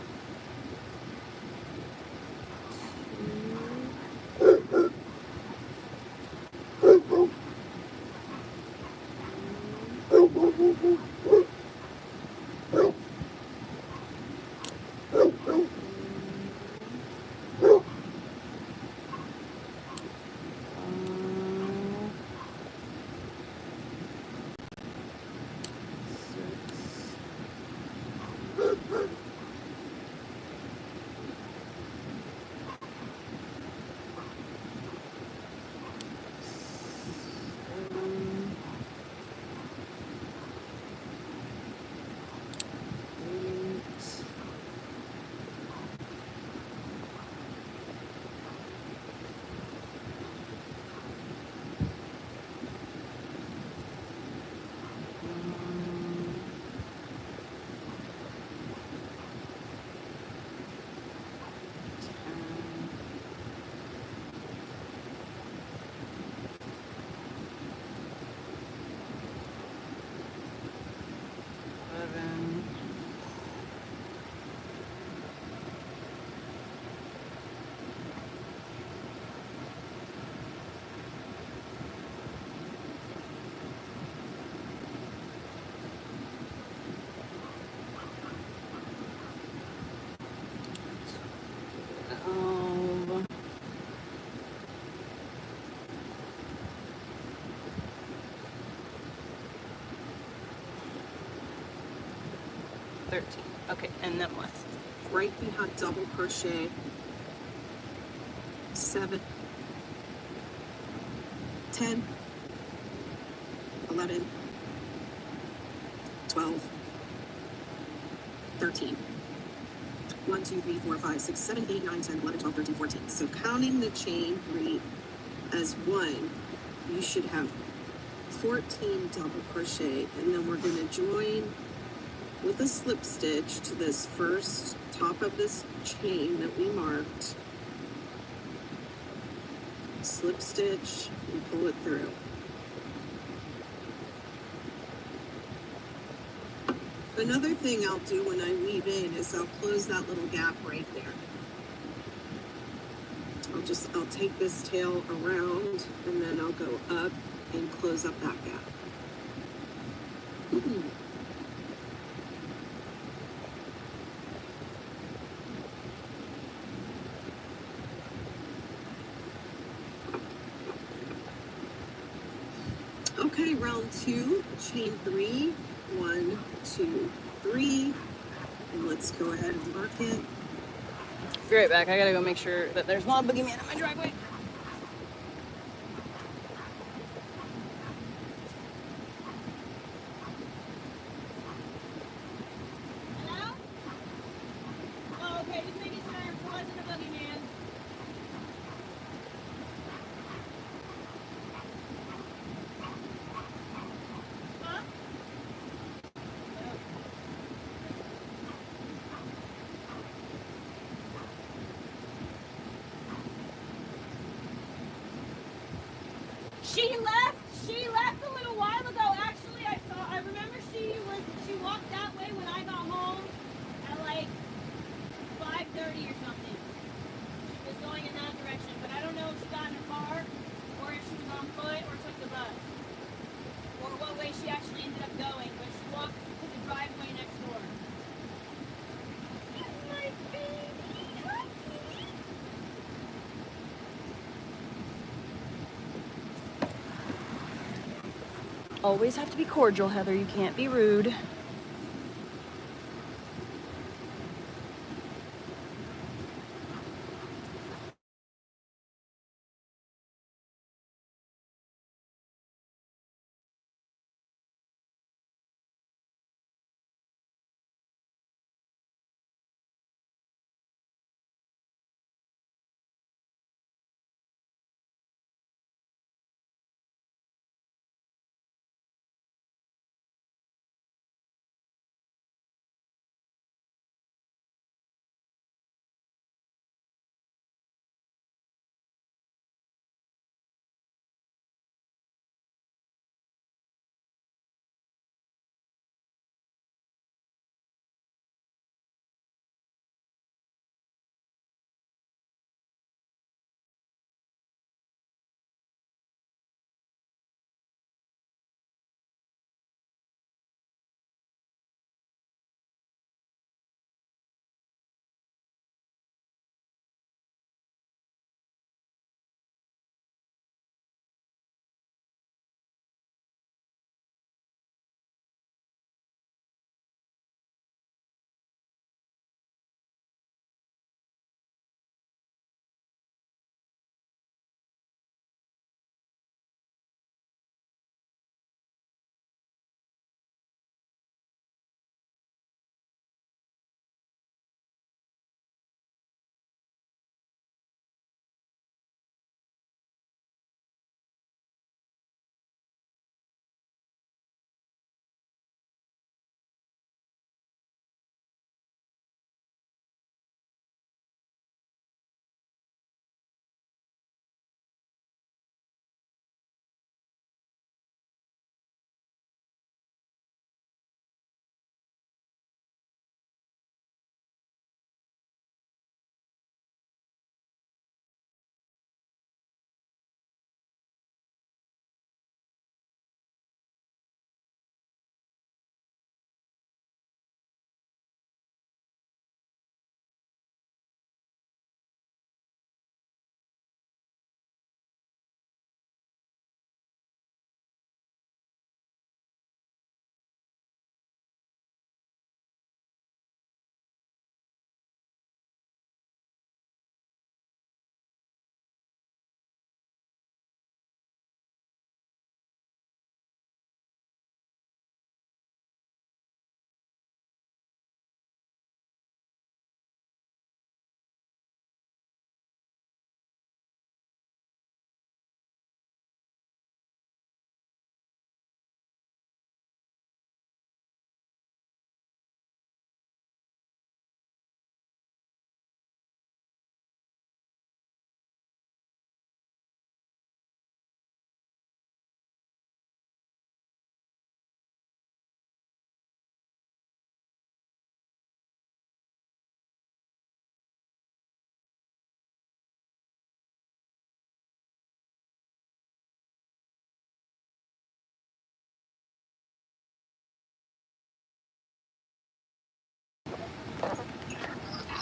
11. Um, 13. Okay, and then what? Right behind double crochet, 7, 10, 11, 12, 13. 1, 2, 3, 4, 5, 6, 7, 8, 9, 10, 11, 12, 13, 14. So counting the chain 3 as 1, you should have 14 double crochet, and then we're going to join with a slip stitch to this first top of this chain that we marked. Slip stitch and pull it through. Another thing I'll do when I weave in is I'll close that little gap right there. I'll take this tail around and then I'll go up and close up that gap. Okay, round 2, chain 3, 1, 2, 3, and let's go ahead and mark it. Be right back. I gotta go make sure that there's not a boogeyman in my driveway. Hello? Oh, okay, just making sure there wasn't a boogeyman. Huh? She left. She left a little while ago. Actually, I remember she walked that way when I got home at like 5:30 or something. She was going in that direction, but I don't know if she got in her car or if she was on foot or took the bus or what way she actually ended up going. But she walked to the driveway next door. My baby. Always have to be cordial, Heather. You can't be rude.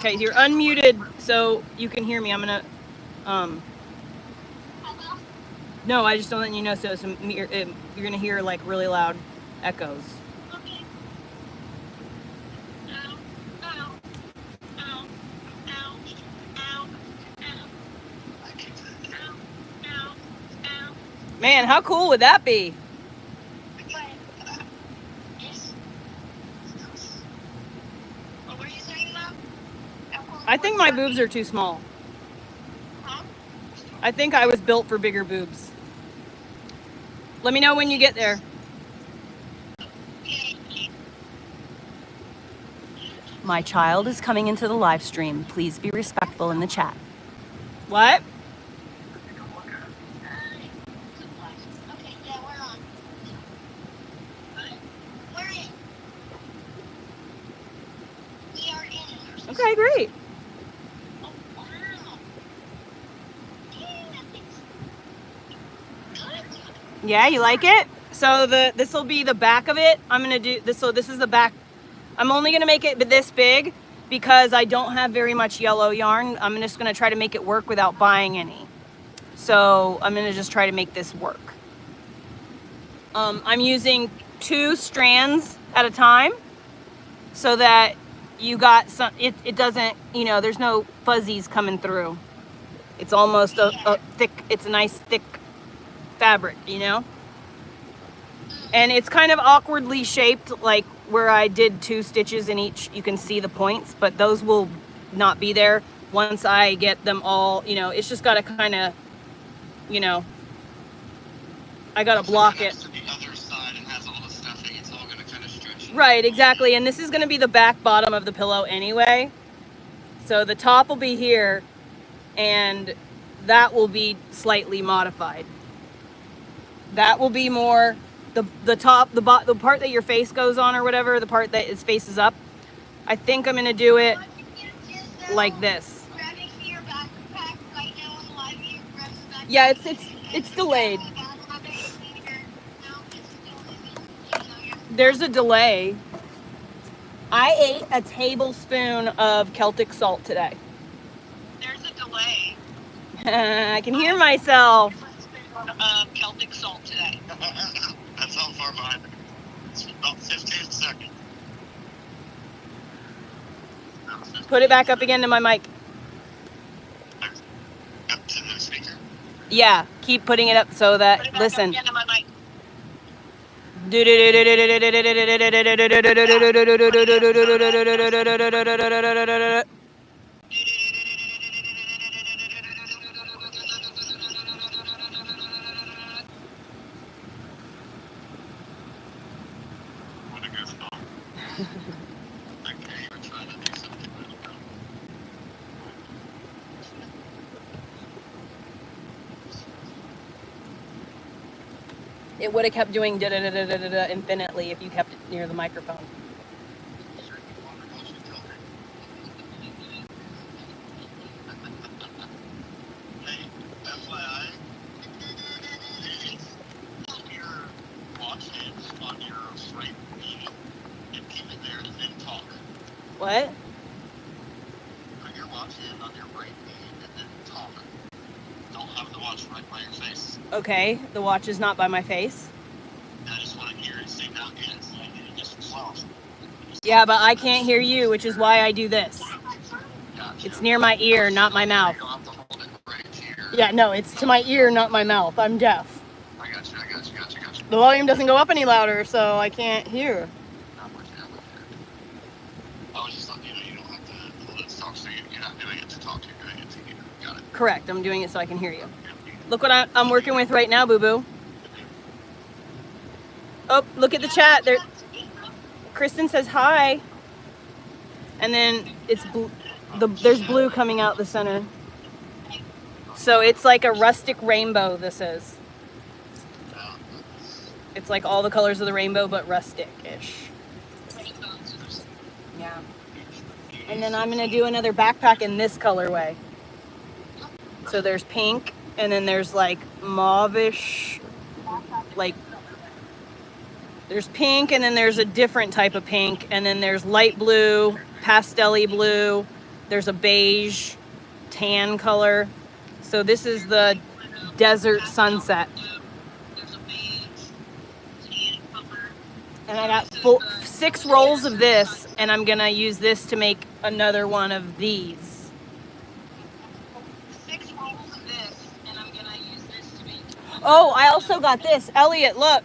Okay, you're unmuted, so you can hear me. I'm gonna, no, I just don't let you know, so you're gonna hear like really loud echoes. Man, how cool would that be? I think my boobs are too small. I think I was built for bigger boobs. Let me know when you get there. My child is coming into the live stream. Please be respectful in the chat. What? Okay, yeah, we're on. We're in. We are in. Okay, great. Oh, wow. Dang, that thing's good. Yeah, you like it? So this will be the back of it. I'm gonna do this. So this is the back. I'm only gonna make it this big because I don't have very much yellow yarn. I'm just gonna try to make it work without buying any. So I'm gonna just try to make this work. I'm using 2 strands at a time so that you got some, it doesn't, you know, there's no fuzzies coming through. It's almost a thick, it's a nice thick fabric, you know? And it's kind of awkwardly shaped, like where I did 2 stitches in each, you can see the points, but those will not be there once I get them all, you know, it's just got to kind of, you know, I got to block it. To the other side and has all the stuffing, it's all going to kind of stretch. Right, exactly. And this is going to be the back bottom of the pillow anyway. So the top will be here and that will be slightly modified. That will be more the top, the part that your face goes on or whatever, the part that is faces up. I think I'm going to do it like this. Yeah, it's delayed. There's a delay. I ate a tablespoon of Celtic salt today. There's a delay. I can hear myself. Celtic salt today. That's how far behind. It's about 15 seconds. Put it back up again to my mic. Up to the speaker. Yeah, keep putting it up so that, listen. What a good song. Okay, you were trying to do something. It would have kept doing da-da-da-da-da-da infinitely if you kept it near the microphone. Hey, FYI, keep your watch hands on your right knee and keep it there and then talk. What? Put your watch hand on your right knee and then talk. Don't have the watch right by your face. Okay, the watch is not by my face. I just want to hear it say now yes. And just slow. Yeah, but I can't hear you, which is why I do this. Gotcha. It's near my ear, not my mouth. You'll have to hold it right here. Yeah, no, it's to my ear, not my mouth. I'm deaf. I got you. The volume doesn't go up any louder, so I can't hear. I'm with you. I was just letting you know you don't have to hold it to talk to you. You're not doing it to talk to you. You're doing it to you. Got it. Correct, I'm doing it so I can hear you. Look what I'm working with right now, boo-boo. Oh, look at the chat. There, Kristen says hi. And then it's there's blue coming out the center. So it's like a rustic rainbow, this is. It's like all the colors of the rainbow, but rustic-ish. Yeah. And then I'm gonna do another backpack in this colorway. So there's pink, and then there's like mauve-ish, like, there's pink, and then there's a different type of pink, and then there's light blue, pastel-y blue, There's a beige, tan color. So this is the desert sunset. There's a beige, tan color. And I got 6 rolls of this, and I'm gonna use this to make another one of these. 6 rolls of this, and I'm gonna use this to make. Oh, I also got this. Elliot, look.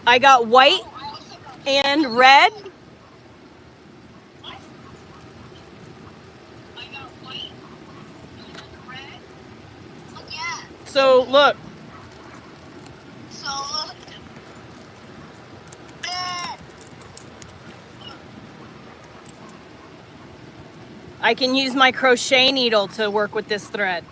I got white and red. I got white and red. Oh, yeah. So look, So look. There. I can use my crochet needle to work with this thread.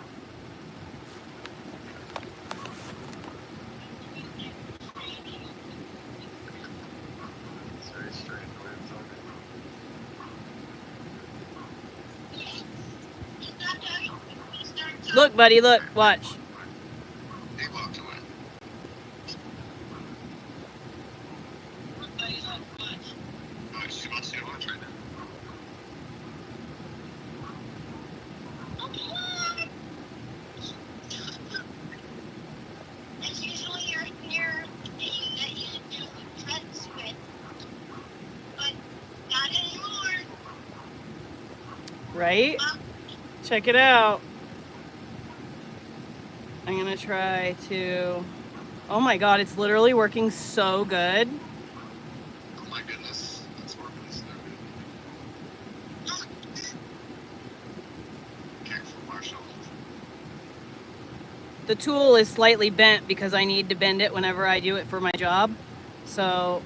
It's very strange the way it's talking. Look, buddy, look, watch. He walked away. Oh, she wants you to watch right now. It's usually your thing that you do threads with, but not anymore. Right? Check it out. I'm gonna try to, oh my God, it's literally working so good. Oh my goodness, that's working so good. Careful, Marshall. The tool is slightly bent because I need to bend it whenever I do it for my job. So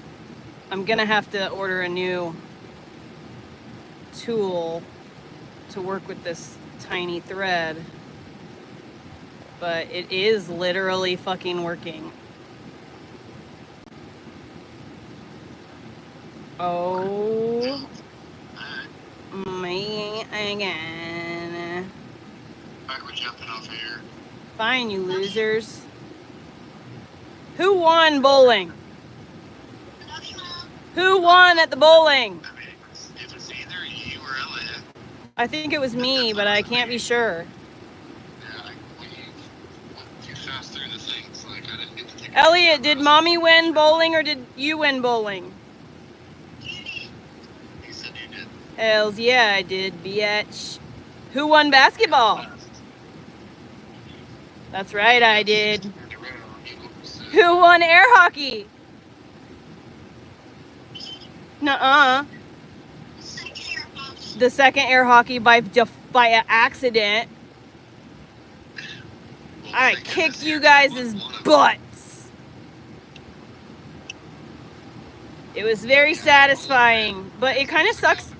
I'm gonna have to order a new tool to work with this tiny thread. But it is literally fucking working. Oh my again. Alright, we're jumping off here. Fine, you losers. Who won bowling? Who won at the bowling? I mean, if it's either you or Elliot, I think it was me, but I can't be sure. yeah, we went too fast through the things. Like, I didn't get to take a Elliot, did picture. mommy win bowling or did you win bowling? He said you did. Hells yeah, I did, bitch. Who won basketball? That's right, I did. Who won air hockey? Nuh-uh. The second air hockey by accident. I kicked you guys' butts. It was very satisfying, but it kind of sucks.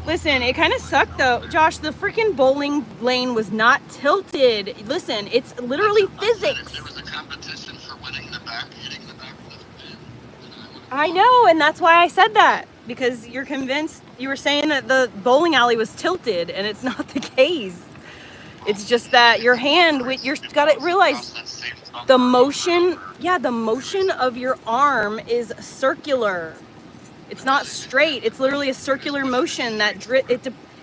Listen, it kind of sucked though. Josh, the freaking bowling lane was not tilted. Listen, it's literally physics. There was a competition for winning the back, hitting the back left pin. I know, and that's why I said that. Because you're convinced, you were saying that the bowling alley was tilted, and it's not the case. It's just that your hand, you're gotta realize the motion, the motion of your arm is circular. It's not straight. It's literally a circular motion that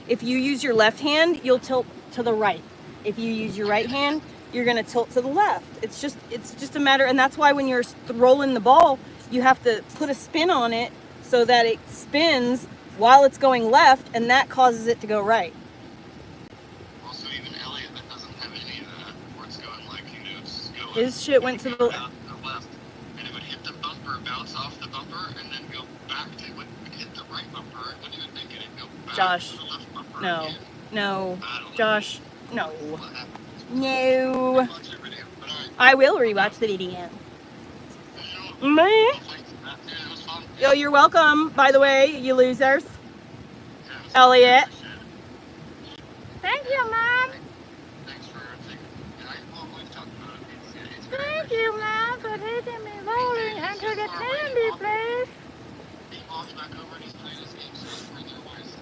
if you use your left hand, you'll tilt to the right. If you use your right hand, you're gonna tilt to the left. It's just a matter, and that's why when you're rolling the ball, you have to put a spin on it so that it spins while it's going left, and that causes it to go right. Also, even Elliot that doesn't have any of that, where it's going like, it's going. His shit went to the left, and it would hit the bumper, bounce off the bumper, and then go back to it. Would hit the right bumper, and then it would make it go back Josh, to the left bumper. no, again. no, I don't know Josh, no, what happened. no. Watch your video, but alright. I will rewatch the video. Me? Yeah, it was fun. Yo, you're welcome, by the way, you losers. Yeah, it was Elliot. fun. Thank you, Mom. Thanks for taking. Well, we've talked about it. It's Thank you, Mom, for taking me bowling and to the candy place. He walks back over and he's playing his game, so he's further away. So,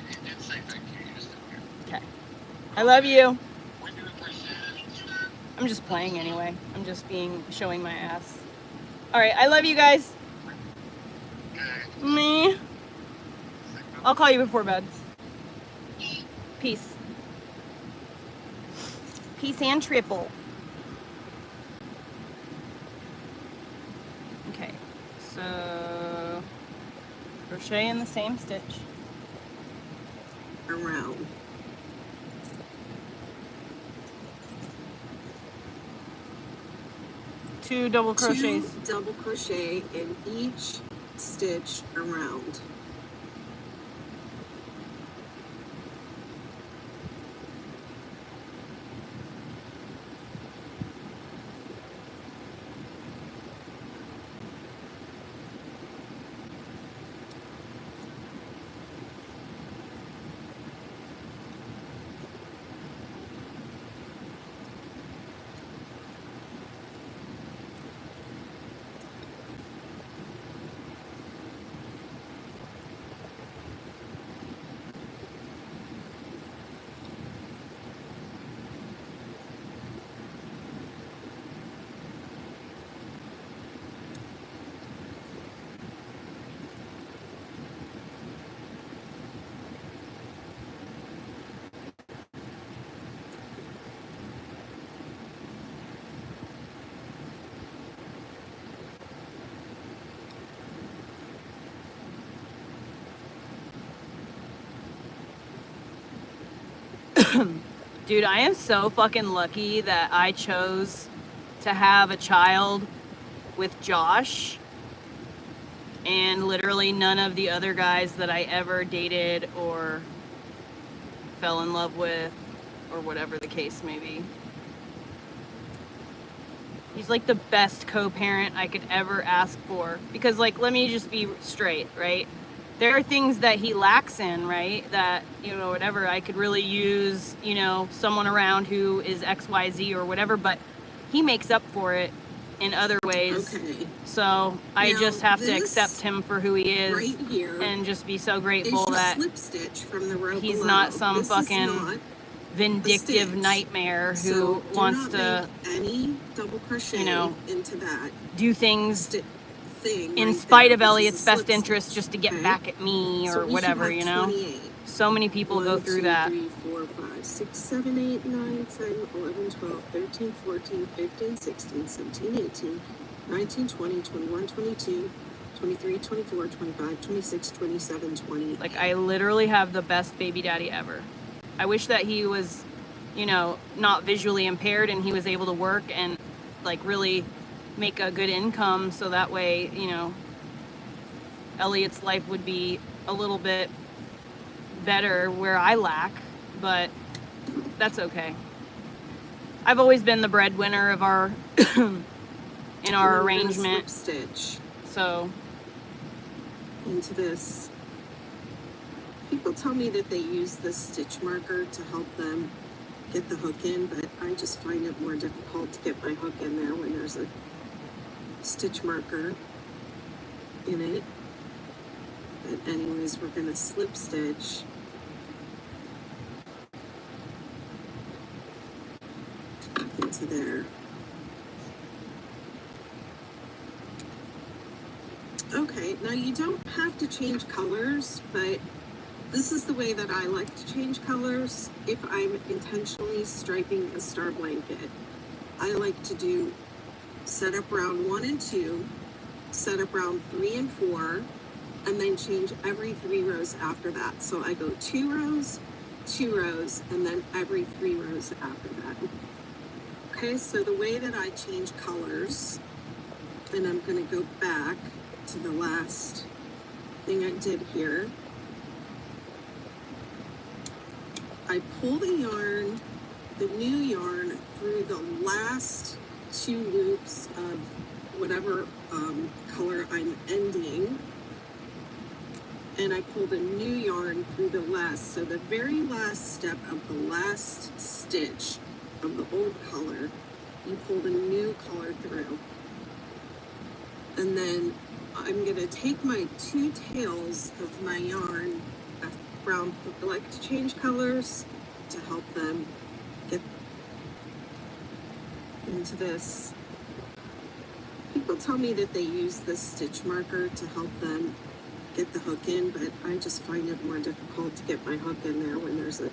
he did say thank you. You just didn't hear. Okay. I love you. We do appreciate it. I'm just playing anyway. I'm just showing my ass. All right, I love you guys. We Me. I'll call you before bed. Peace. Peace and triple. Okay, so crochet in the same stitch. Around. 2 double crochets. 2 double crochet in each stitch around. Dude, I am so fucking lucky that I chose to have a child with Josh and literally none of the other guys that I ever dated or fell in love with or whatever the case may be. He's like the best co-parent I could ever ask for. Because, like, let me just be straight, right? There are things that he lacks in, right? That, you know, whatever, I could really use, you know, someone around who is XYZ or whatever, but he makes up for it in other ways. Okay. So I Now, just have to this accept him for who he is right here and just be so is grateful your that slip stitch from the row he's below. not some This is fucking not vindictive stitch. nightmare who So do wants not to, make any double crochet, you know, into that do things thing in right spite there, of which is Elliot's a best slip interest stitch, just to get okay? back at me So or we should whatever, have you know? 28. So many people go 1, through 2, that. 3, 4, 5, 6, 7, 8, 9, 10, 11, 12, 13, 14, 15, 16, 17, 18, 19, 20, 21, 22, 23, 24, 25, 26, 27, 28. Like, I literally have the best baby daddy ever. I wish that he was, you know, not visually impaired and he was able to work and, like, really make a good income so that way, you know, Elliot's life would be a little bit better where I lack, but that's okay. I've always been the breadwinner of our in our And then we're gonna arrangement, slip stitch so into this. People tell me that they use this stitch marker to help them get the hook in, but I just find it more difficult to get my hook in there when there's a stitch marker in it. But anyways, we're gonna slip stitch into there. Okay, now you don't have to change colors, but this is the way that I like to change colors if I'm intentionally striping a star blanket. I like to do set up round 1 and 2, set up round 3 and 4, and then change every 3 rows after that. So I go 2 rows, 2 rows, and then every 3 rows after that. Okay, so the way that I change colors, and I'm going to go back to the last thing I did here. I pull the yarn, the new yarn, through the last 2 loops of whatever color I'm ending, and I pull the new yarn through the last, so the very last step of the last stitch of the old color, you pull the new color through. And then I'm gonna take my 2 tails of my yarn around. I like to change colors to help them get into this. People tell me that they use this stitch marker to help them get the hook in, but I just find it more difficult to get my hook in there when there's a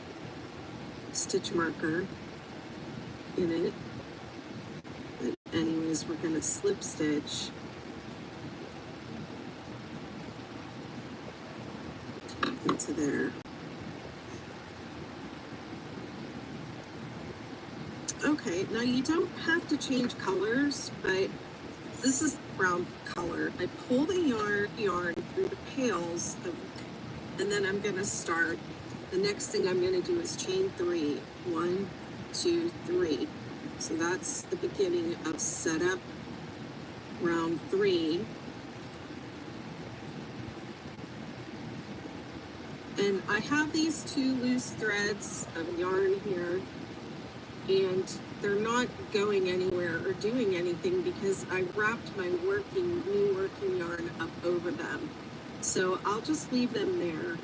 stitch marker in it. But anyways, we're going to slip stitch. Into there. Okay, now you don't have to change colors, but this is brown color. I pull the yarn through the pails and then I'm going to start. The next thing I'm going to do is chain 3. 1, 2, 3. So that's the beginning of setup round 3. And I have these 2 loose threads of yarn here, and they're not going anywhere or doing anything because I wrapped my new working yarn up over them. So I'll just leave them there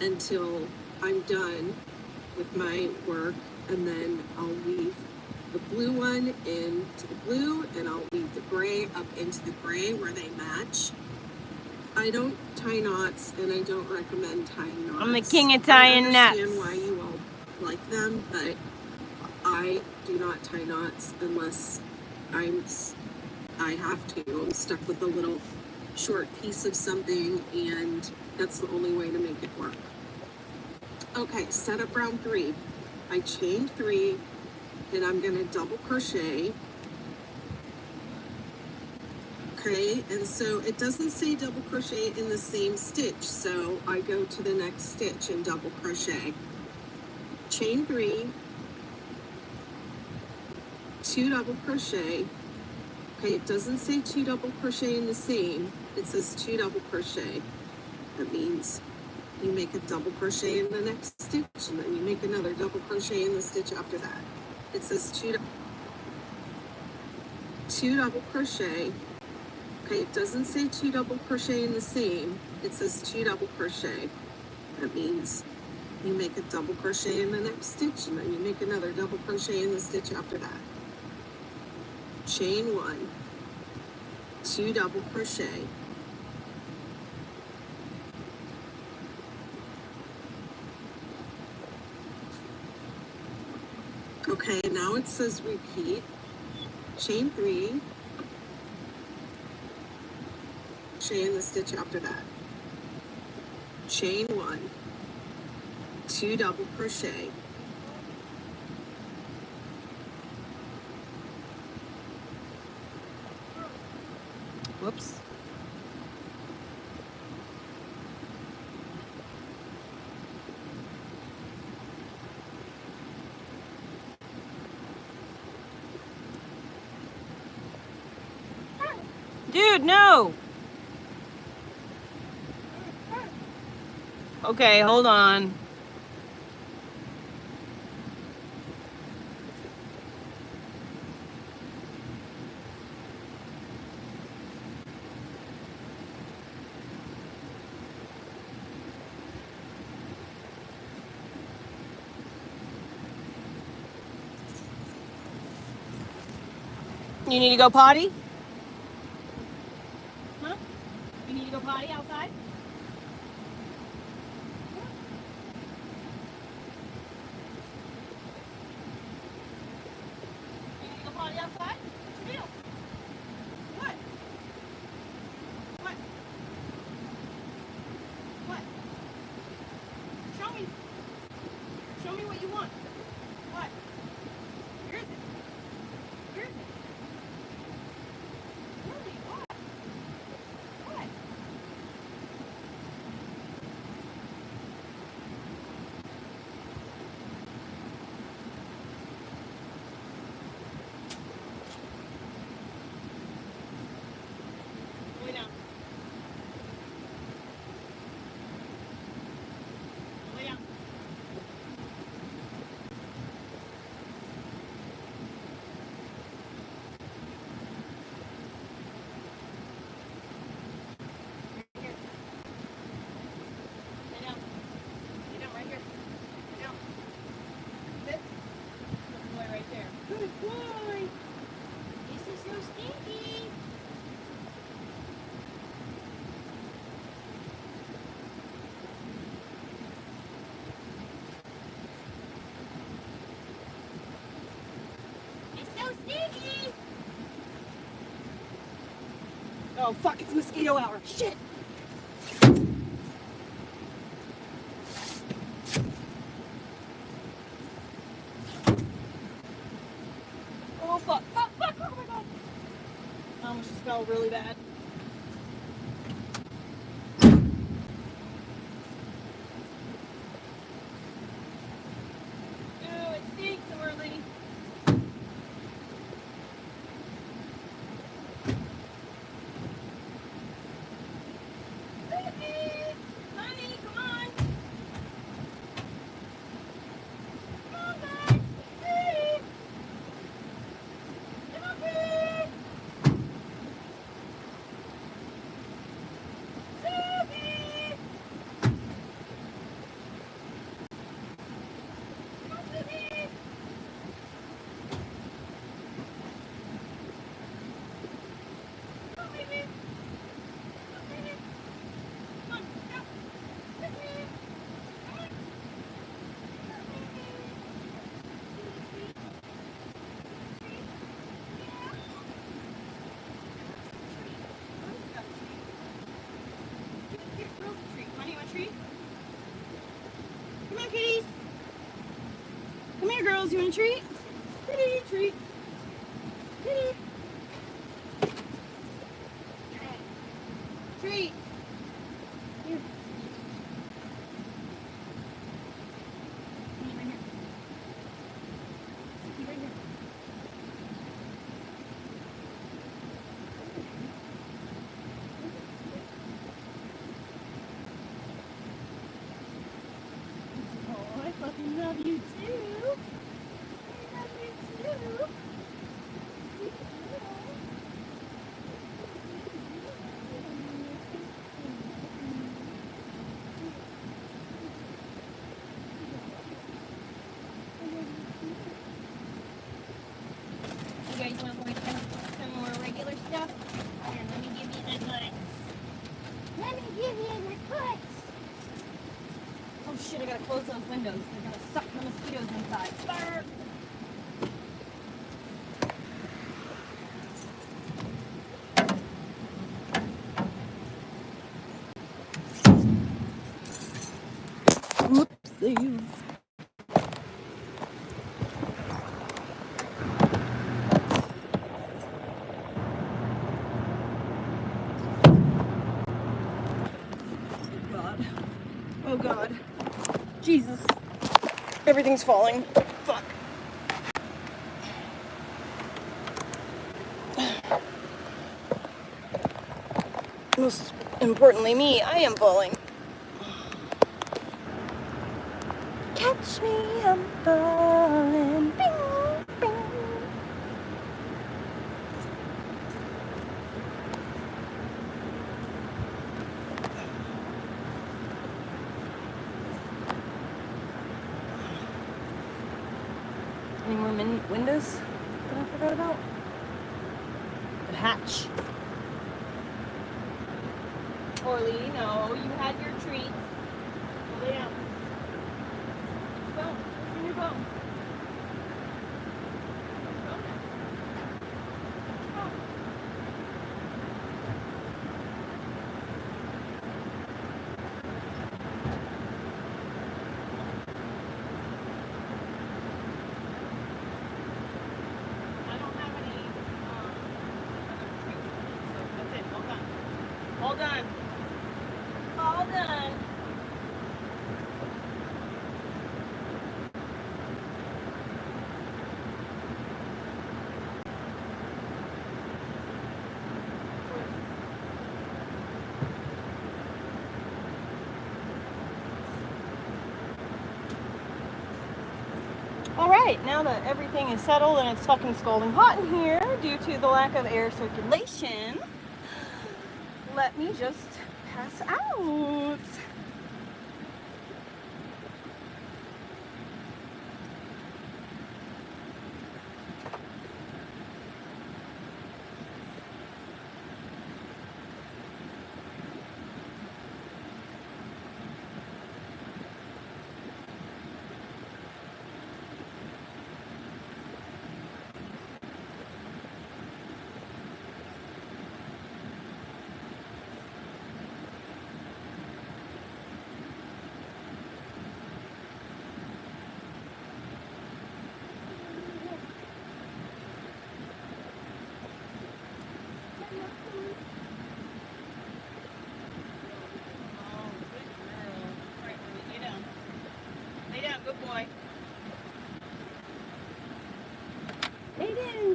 until I'm done with my work, and then I'll weave the blue one into the blue, and I'll weave the gray up into the gray where they match. I don't tie knots, and I don't recommend tying knots. I'm the king of tying knots. I understand why you all like them, but I do not tie knots unless I have to. I'm stuck with a little short piece of something, and that's the only way to make it work. Okay, set up round 3. I chained 3, and I'm going to double crochet. Okay, and so it doesn't say double crochet in the same stitch, so I go to the next stitch and double crochet. Chain 3, 2 double crochet. Okay, it doesn't say 2 double crochet in the same, it says 2 double crochet. That means you make a double crochet in the next stitch, and then you make another double crochet in the stitch after that. It says 2 double crochet. Okay, it doesn't say 2 double crochet in the same, it says 2 double crochet. That means you make a double crochet in the next stitch, and then you make another double crochet in the stitch after that. Chain 1, 2 double crochet. Okay, now it says repeat. Chain 3, crochet in the stitch after that. Chain 1, 2 double crochet. Whoops. Dude, no! Okay, hold on. You need to go potty? Huh? You need to go potty outside? You need to go potty outside? What's your deal? What? What? What? Show me. Show me what you want. What? Where is it? Where is it? Really? What? What? Oh fuck, it's mosquito hour. Shit. Oh fuck, fuck, fuck, oh my god. I almost just fell really bad. Ooh, it stinks so early. Baby! Honey, come on! Come on, babe! Hey! Come on, babe! Susie! Come on, Susie! Come on, baby! Come on, baby! Come on, go! Susie! Come on! Come on, baby! Give girls a treat. Honey, you want a treat? Come on, kitties. Come here, girls. You want a treat? Kitty, treat. Kitty. Treat. Here. Honey, right here. Suki, right here. Oh, I fucking love you too. I love you too. You guys want some more regular stuff? Here, let me give you the goods. Let me give you the goods. Oh shit, I gotta close those windows. They're gonna suck the mosquitoes inside. Burp. Whoopsies. Oh god. Oh god. Jesus. Everything's falling. Fuck. Most importantly, me, I am falling. Catch me, I'm falling. Bing, bing. Any more windows that I forgot about? The hatch. Orly, no, you had your treats. Lay down. Bone. Where's your new bone? Bone. Bone. I don't have any other treats, so that's it. All done. All done. All done. All right, now that everything is settled and it's fucking scalding hot in here due to the lack of air circulation, let me just pass out.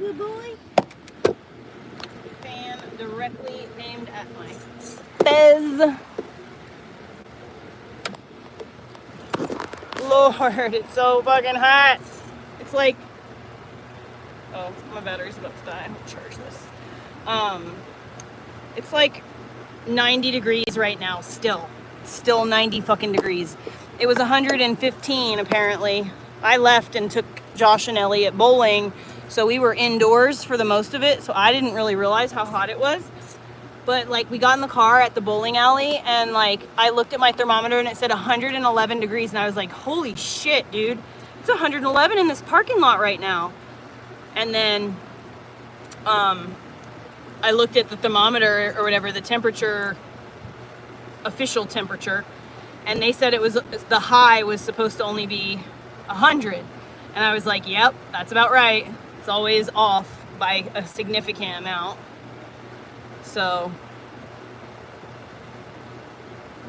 good boy. Fan directly aimed at my fez. Lord, it's so fucking hot. It's like, oh, my battery's about to die. I'm gonna charge this. It's like 90 degrees right now, still 90 fucking degrees. It was 115 apparently. I left and took Josh and Elliot bowling, so we were indoors for the most of it, so I didn't really realize how hot it was. But like, we got in the car at the bowling alley and like, I looked at my thermometer and it said 111 degrees and I was like, holy shit, dude, it's 111 in this parking lot right now. And then I looked at the thermometer or whatever, the temperature, official temperature, and they said it was, the high was supposed to only be 100. And I was like, yep, that's about right. It's always off by a significant amount. So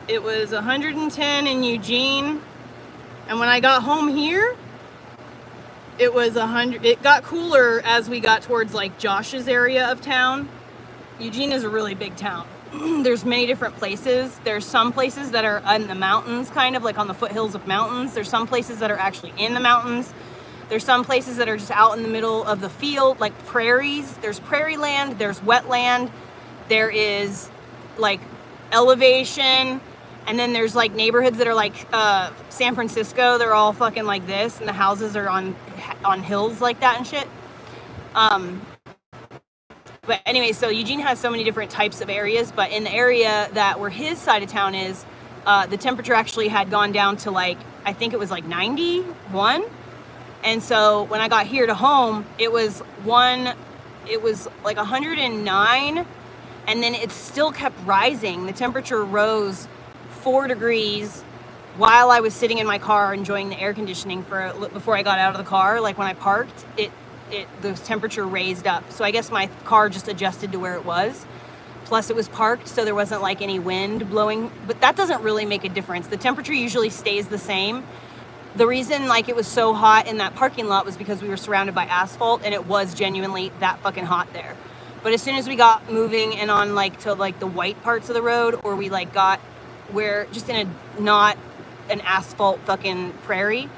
it was 110 in Eugene. And when I got home here, it was 100. It got cooler as we got towards like Josh's area of town. Eugene is a really big town. There's many different places. There's some places that are in the mountains, kind of like on the foothills of mountains. There's some places that are actually in the mountains. There's some places that are just out in the middle of the field, like prairies. There's prairie land, there's wetland, there is like elevation, and then there's like neighborhoods that are like San Francisco. They're all fucking like this, and the houses are on hills like that and shit. But anyway, so Eugene has so many different types of areas, but in the area that where his side of town is, the temperature actually had gone down to like, I think it was like 91. And so when I got here to home, it was like 109, and then it still kept rising. The temperature rose 4 degrees while I was sitting in my car enjoying the air conditioning before I got out of the car. Like when I parked, the temperature raised up. So I guess my car just adjusted to where it was. Plus it was parked, so there wasn't like any wind blowing, but that doesn't really make a difference. The temperature usually stays the same. The reason like it was so hot in that parking lot was because we were surrounded by asphalt, and it was genuinely that fucking hot there. But as soon as we got moving and on like to like the white parts of the road, or we like got where just in a not an asphalt fucking prairie,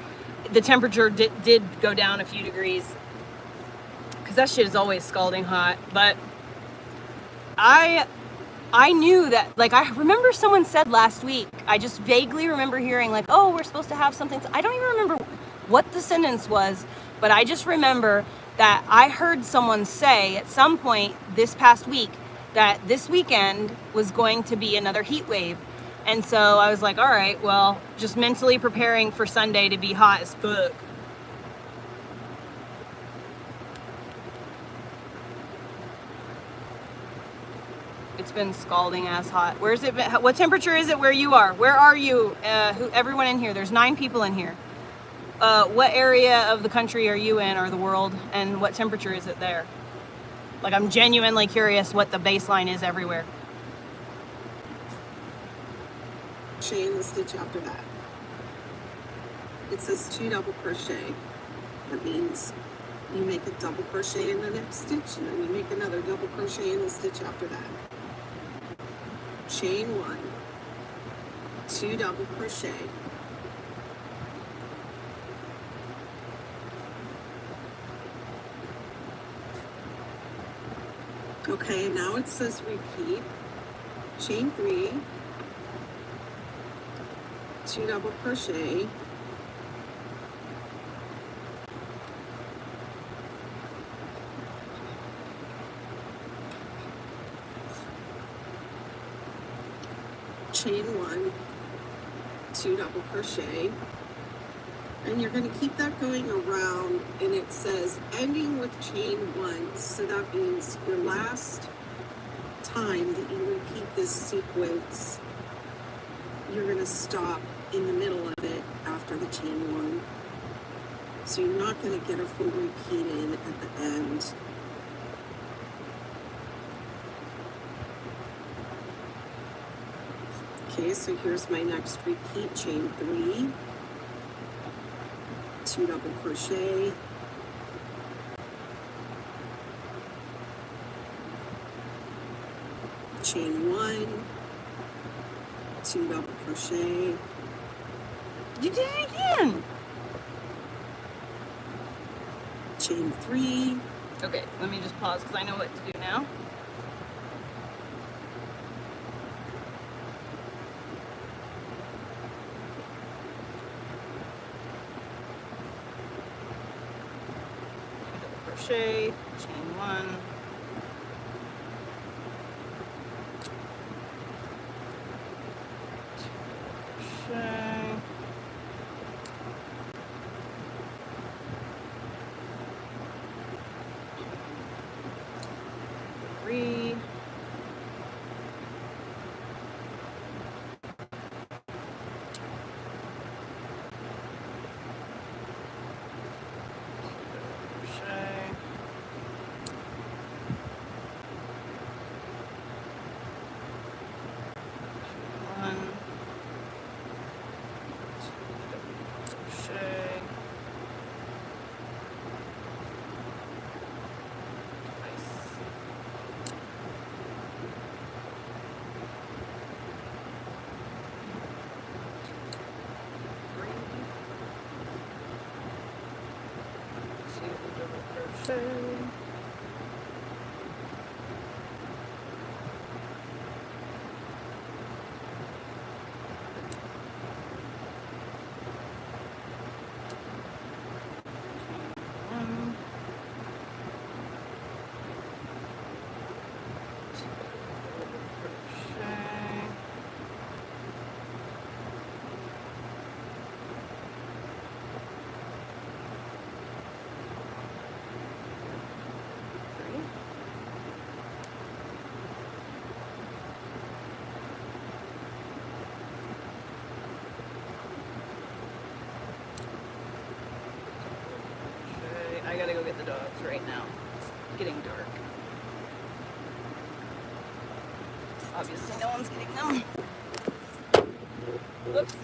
the temperature did go down a few degrees, because that shit is always scalding hot. But I knew that, like, I remember someone said last week, I just vaguely remember hearing like, oh, we're supposed to have something. I don't even remember what the sentence was, but I just remember that I heard someone say at some point this past week that this weekend was going to be another heat wave. And so I was like, all right, well, just mentally preparing for Sunday to be hot as fuck. It's been scalding ass hot. Where's it been? What temperature is it where you are? Where are you? Everyone in here. There's 9 people in here. What area of the country are you in, or the world, and what temperature is it there? Like, I'm genuinely curious what the baseline is everywhere. Chain the stitch after that. It says 2 double crochet. That means you make a double crochet in the next stitch, and then you make another double crochet in the stitch after that. Chain 1, 2 double crochet, okay, now it says repeat. Chain 3, 2 double crochet, chain 1, 2 double crochet, and you're going to keep that going around, and it says ending with chain 1, so that means your last time that you repeat this sequence, you're going to stop in the middle of it after the chain 1, so you're not going to get a full repeat in at the end. Okay, so here's my next repeat. Chain 3, 2 double crochet, chain 1, 2 double crochet, You did it again. chain 3, Okay, let me just pause because I know what to do now. Double crochet, chain 1. Crochet. 3. Crochet. One. Crochet. Twice. Three. 2 double crochet. One. 2 double crochet. Three. Crochet. I gotta go get the dogs right now. It's getting dark. Obviously, no one's getting them. Whoops.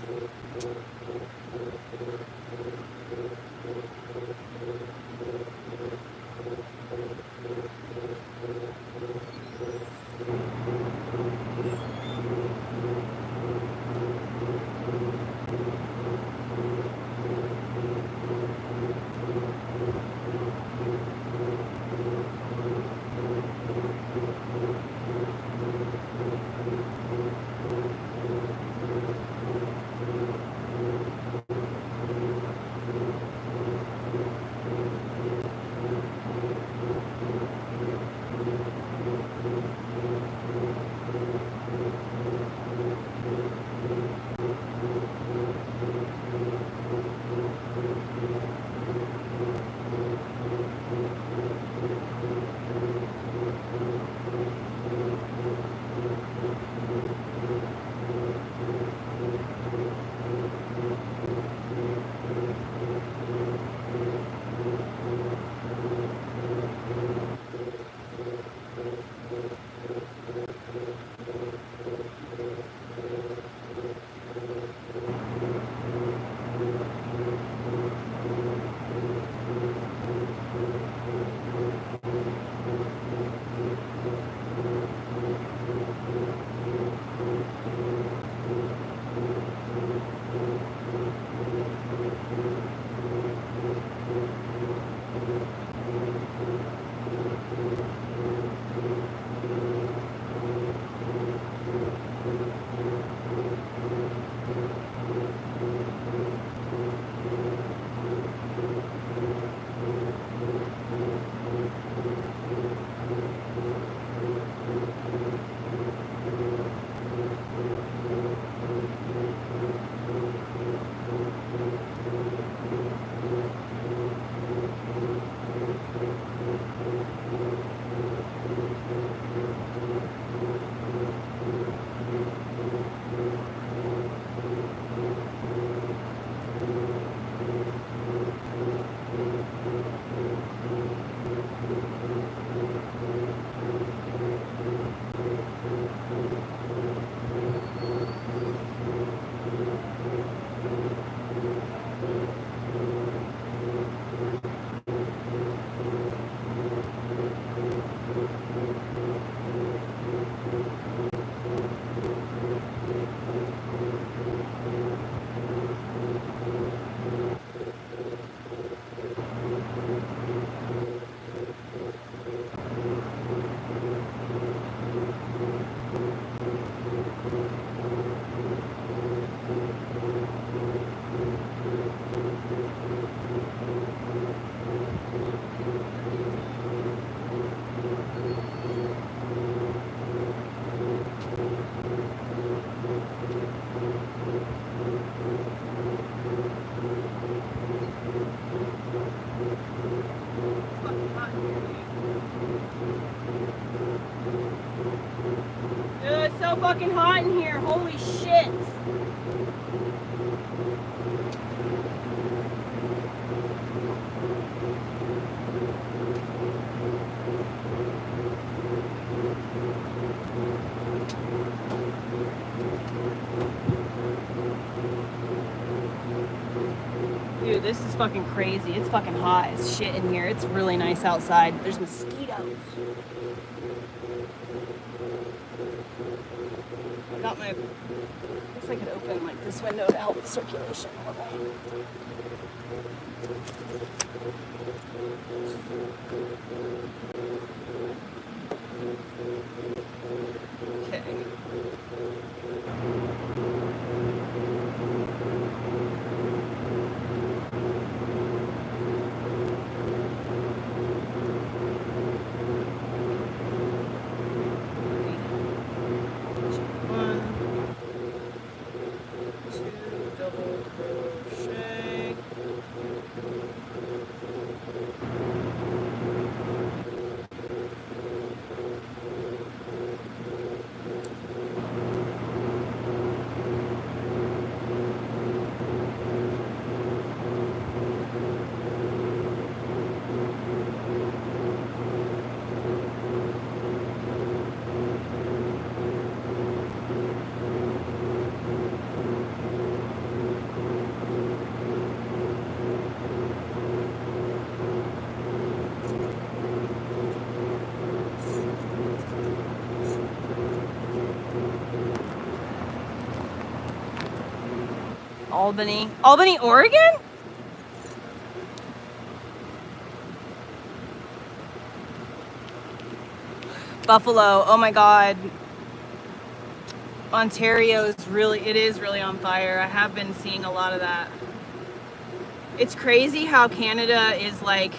It's so fucking hot in here. Holy shit. Dude, this is fucking crazy. It's fucking hot as shit in here. It's really nice outside. There's mosquitoes. I got my, I guess I could open like this window to help the circulation a little. Okay. Albany, Oregon? Buffalo, oh my God. Ontario is really on fire. I have been seeing a lot of that. It's crazy how Canada is like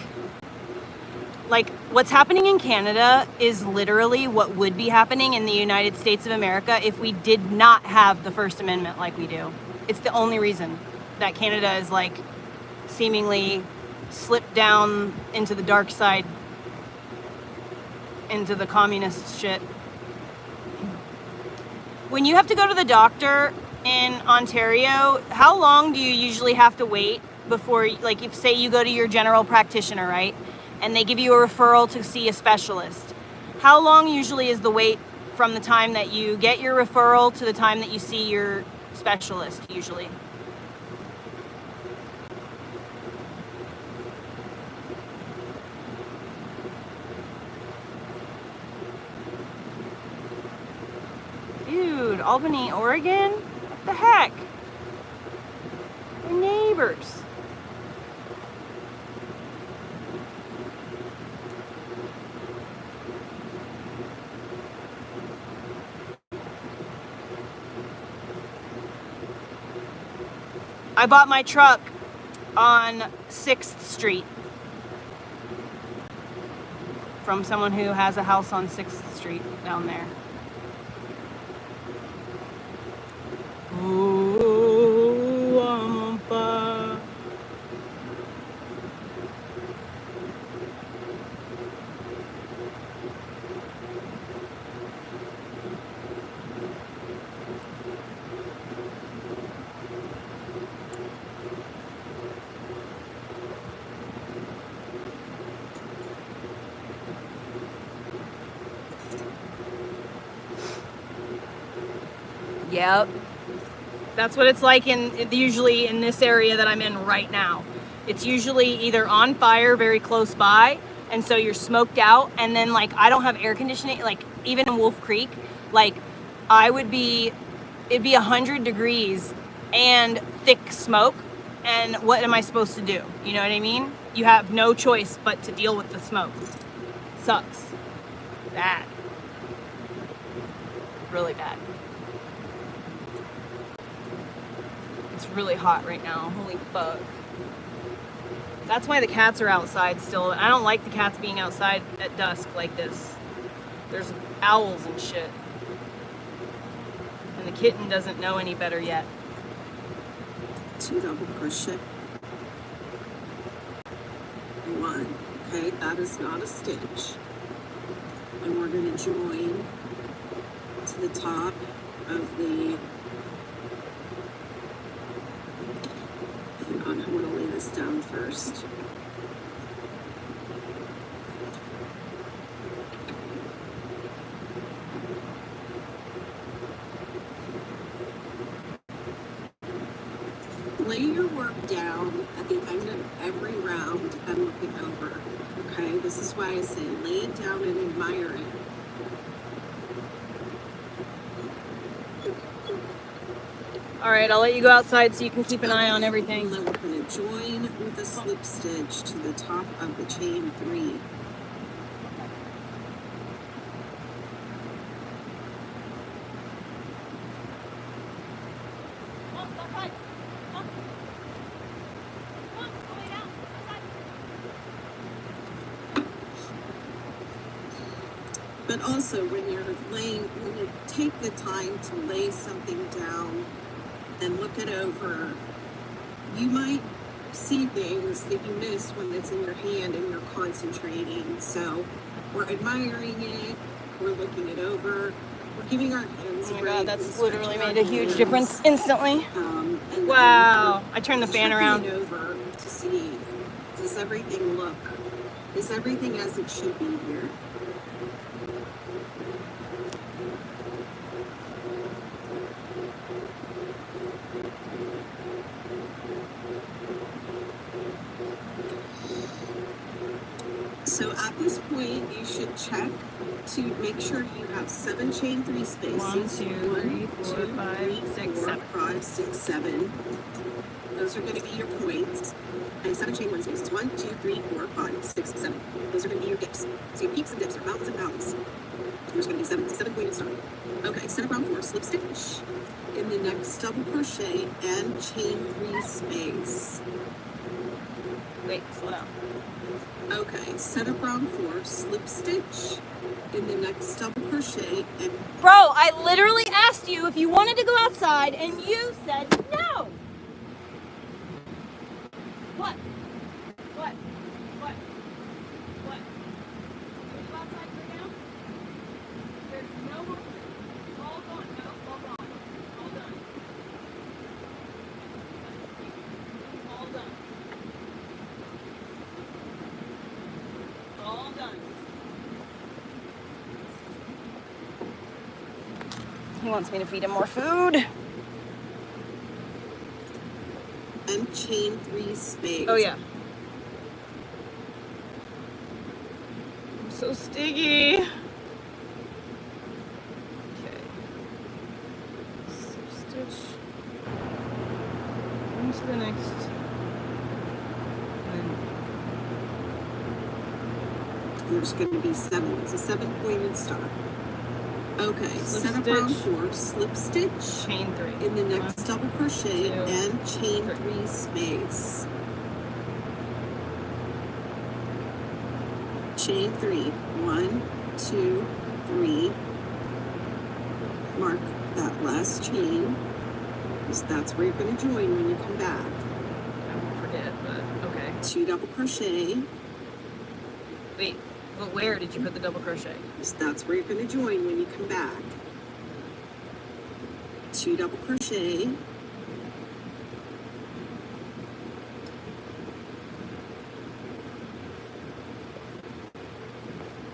what's happening in Canada is literally what would be happening in the United States of America if we did not have the First Amendment like we do. It's the only reason that Canada is like seemingly slipped down into the dark side, into the communist shit. When you have to go to the doctor in Ontario, how long do you usually have to wait before, like if say you go to your general practitioner, right? And they give you a referral to see a specialist. How long usually is the wait from the time that you get your referral to the time that you see your specialist usually? Dude, Albany, Oregon? What the heck? We're neighbors. I bought my truck on 6th Street from someone who has a house on 6th Street down there. Ooh, I'm on fire. Yep. That's what it's like usually in this area that I'm in right now. It's usually either on fire very close by, and so you're smoked out, and then like I don't have air conditioning, like even in Wolf Creek, like it'd be 100 degrees and thick smoke, and what am I supposed to do? You know what I mean? You have no choice but to deal with the smoke. Sucks. Bad. Really bad. It's really hot right now. Holy fuck. That's why the cats are outside still. I don't like the cats being outside at dusk like this. There's owls and shit. And the kitten doesn't know any better yet. 2 double crochet. 1. Okay, that is not a stitch. And we're going to join to the top of the, hang on, I want to lay this down first. Lay your work down at the end of every round and look it over. Okay, this is why I say lay it down and admire it. All right, I'll let you go outside so you can keep an eye on everything. And then we're going to join with a slip stitch to the top of the chain 3. But also when you take the time to lay something down and look it over, you might see things that you miss when it's in your hand and you're concentrating. So we're admiring it, we're looking it over, we're giving our hands a break. Oh my god, that's and literally stretching made a our huge hands. difference instantly. And then Wow. I turned the fan checking around. it over to see, does everything look, is everything as it should be here? So at this point, you should check to make sure you have 7 chain 3 spaces. 1, 2, 3, 4, 5, 6, 7. 5, 6, 7. Those are going to be your points. And 7 chain 1 spaces. 1, 2, 3, 4, 5, 6, 7. Those are going to be your dips. So your peaks and dips, or mountains and valleys. There's going to be 7 pointed start. Okay, center round 4, slip stitch in the next double crochet and chain 3 space. Wait, slow down. Okay, set up round 4, slip stitch in the next double crochet and Bro, I literally asked you if you wanted to go outside and you said no. What? What? What? What? Can you go outside right now? There's no more. All gone. No, all gone. All done. All done. All done. He wants me to feed him more food. and chain 3 space. Oh yeah. I'm so sticky. Okay. Slip stitch. Into the next. There's going to be 7. It's a 7-pointed star. Okay, Slip set up stitch. round 4, slip stitch Chain 3. in the next double crochet 2, and chain 3. 3 space. Chain 3. 1, 2, 3. Mark that last chain, because that's where you're going to join when you come back. I won't forget, but okay. 2 double crochet, Wait, but where did you put the double crochet? because that's where you're going to join when you come back. 2 double crochet,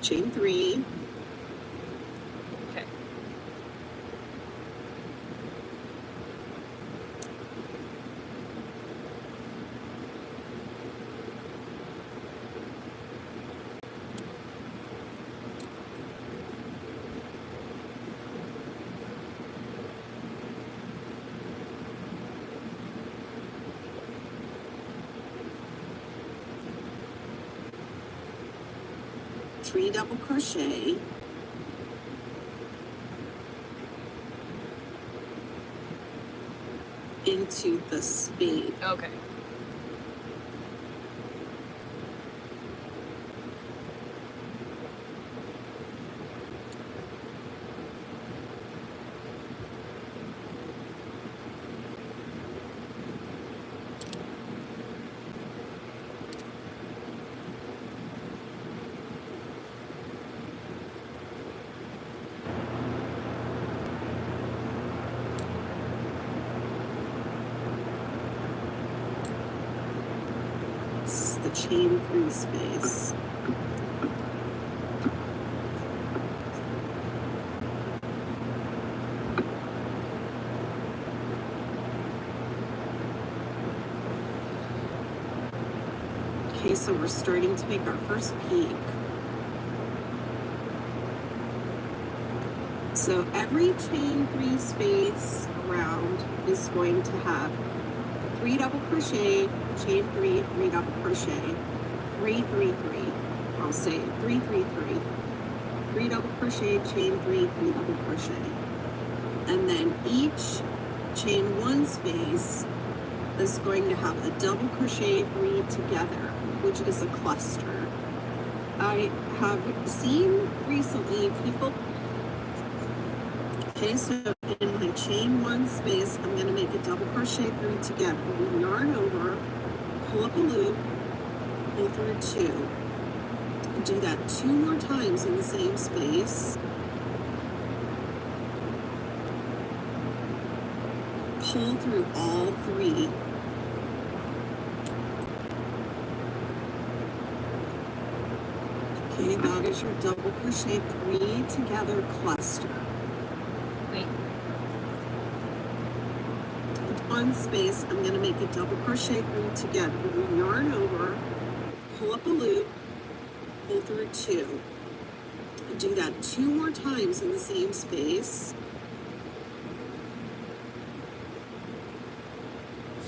chain 3, Okay. three double crochet, into the space. Okay. This is the chain 3 space. Okay, so we're starting to make our first peak. So every chain 3 space around is going to have 3 double crochet, chain 3, 3 double crochet, 3, 3, 3. I'll say it, 3, 3, 3. 3 double crochet, chain 3, 3 double crochet. And then each chain 1 space is going to have a double crochet 3 together, which is a cluster. I have seen recently people. Okay, so in my chain 1 space, I'm going to make a double crochet 3 together. Yarn over, pull up a loop, pull through 2. Do that 2 more times in the same space. Pull through all 3. Okay, that is your double crochet 3 together cluster. Wait. One space, I'm going to make a double crochet 3 together. Yarn over, pull up a loop, pull through 2. Do that 2 more times in the same space.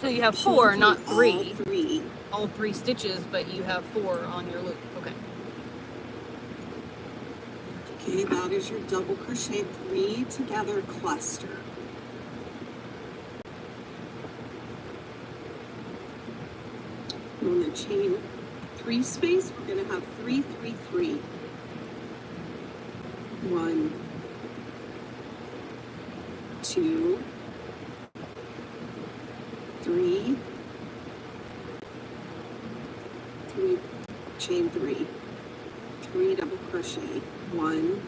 So you have Pull 4, through not 3. All 3. All 3 stitches, but you have 4 on your loop. Okay. Okay, that is your double crochet 3 together cluster. On the chain 3 space, we're going to have 3, 3, 3. 1, 2, 3, 3, chain 3, 3 double crochet. 1,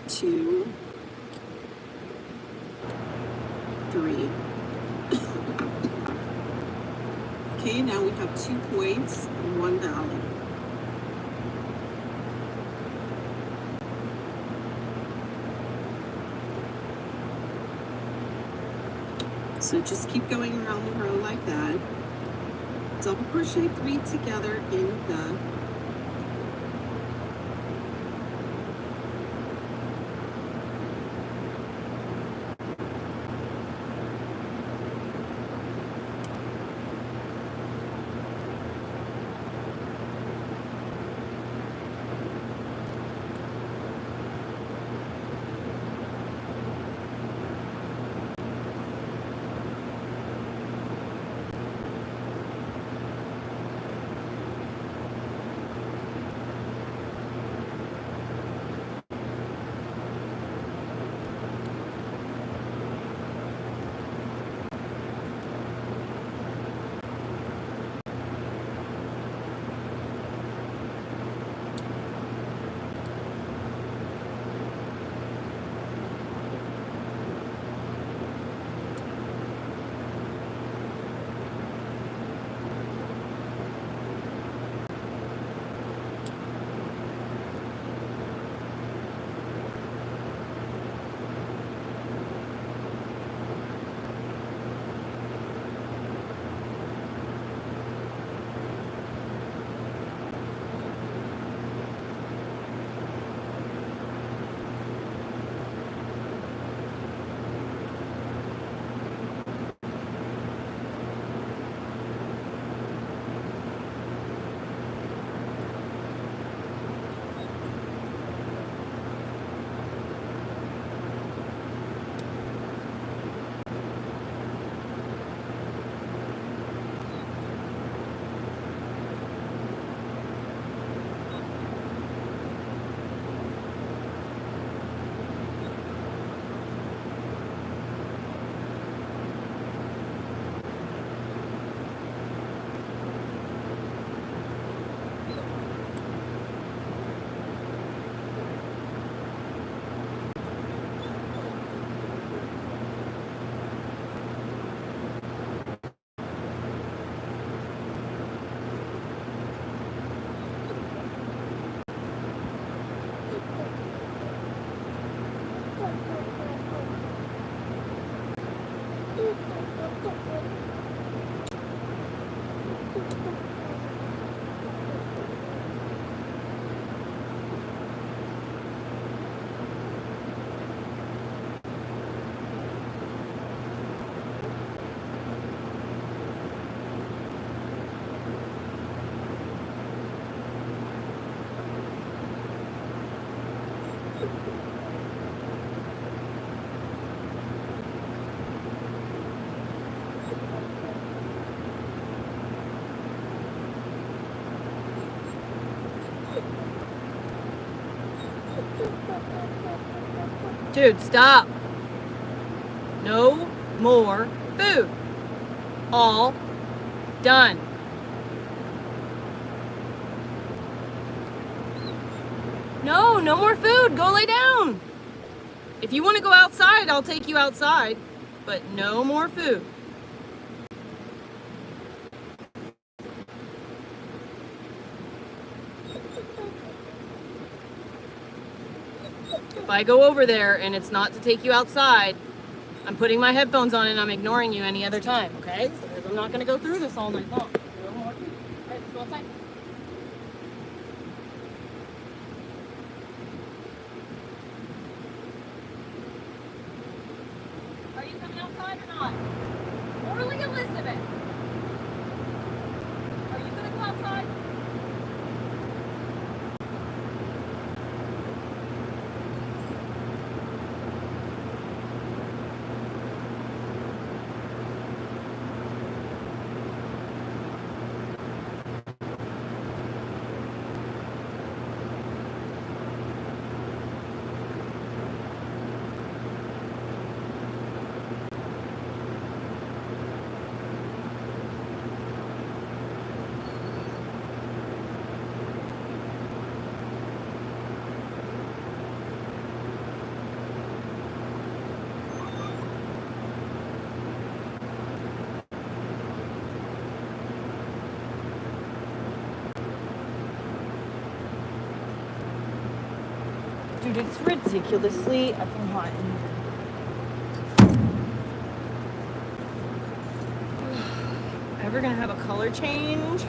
2, 3. Okay, now we have 2 points and 1 valley. So just keep going around the row like that. Double crochet 3 together in the Dude, stop. No more food. All done. No, no more food. Go lay down. If you want to go outside, I'll take you outside. But no more food. If I go over there and it's not to take you outside, I'm putting my headphones on and I'm ignoring you any other time, okay? Because I'm not going to go through this all night long. No more food. All right, let's go outside. Are you coming outside or not? Orderly Elizabeth. Are you going to go outside? Dude, it's ridiculously effing hot in here. Ever gonna have a color change?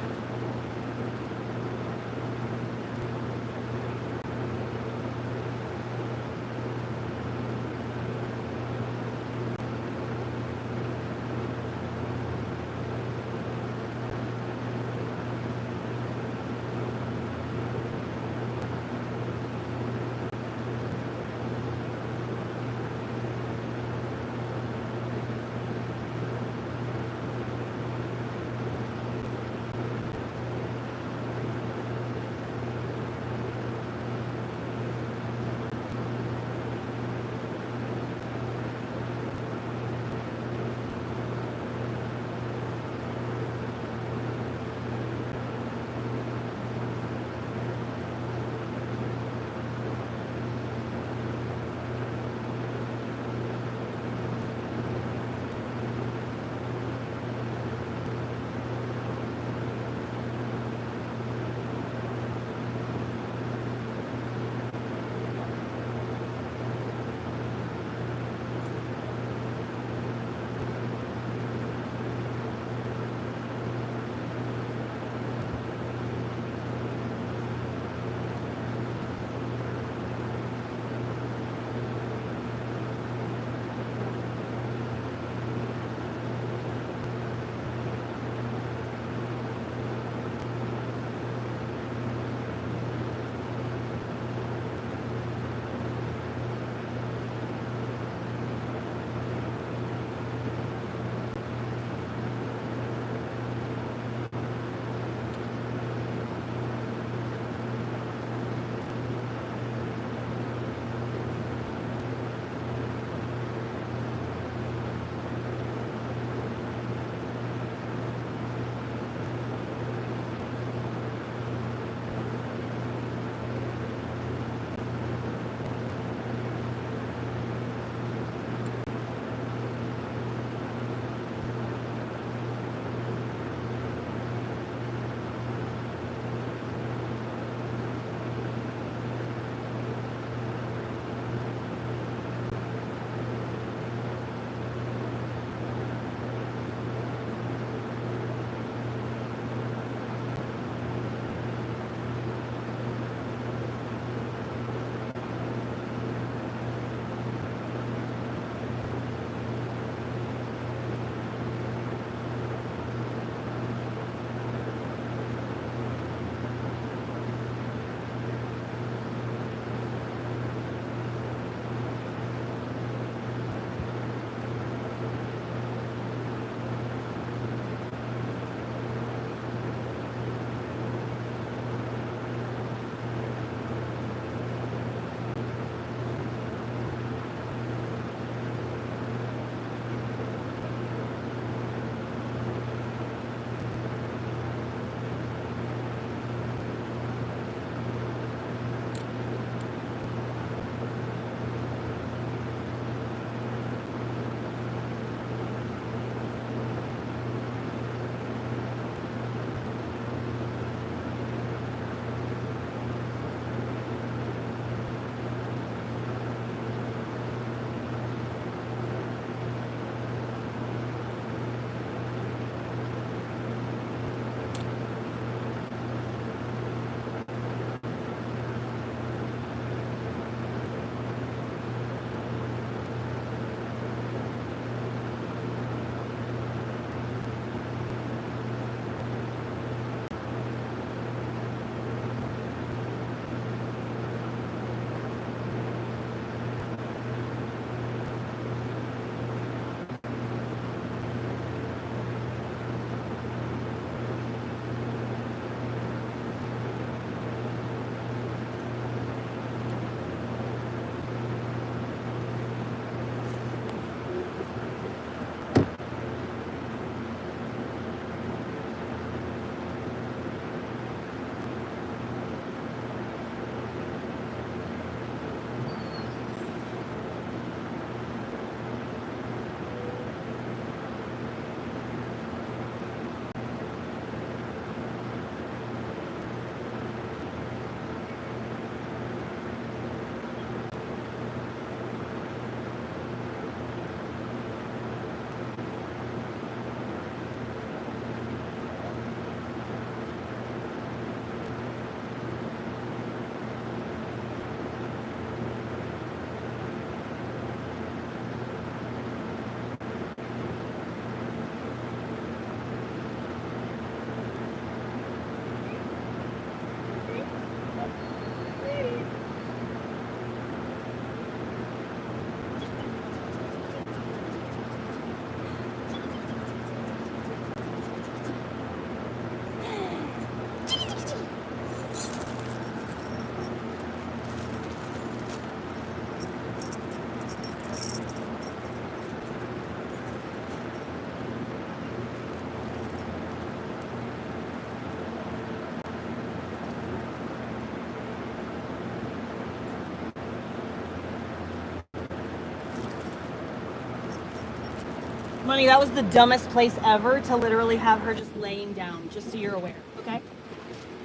Money, that was the dumbest place ever to literally have her just laying down, just so you're aware, okay?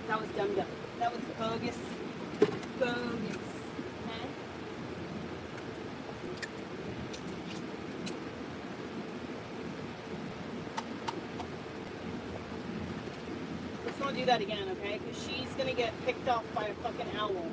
That was dumb. That was bogus. Bogus. Okay? Let's not do that again, okay? Because she's gonna get picked off by a fucking owl, dude.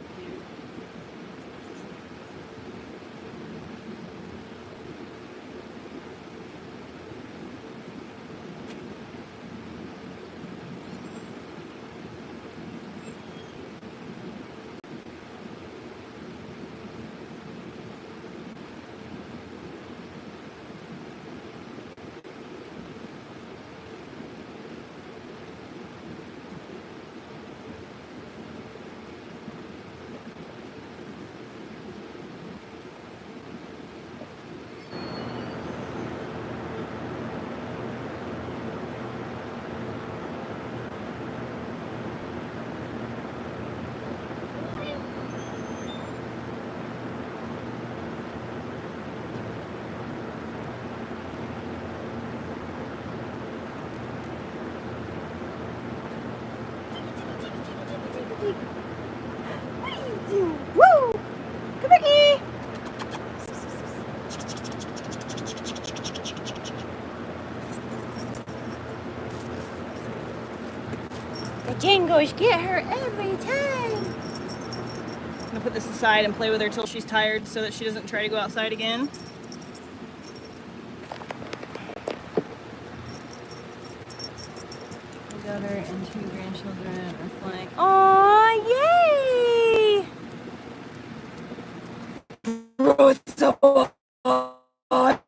What are you doing? Woo! Come back here! The jingles get her every time. I'm gonna put this aside and play with her till she's tired so that she doesn't try to go outside again. My daughter and 2 grandchildren are flying. Aw, yay! Bro, it's so hot.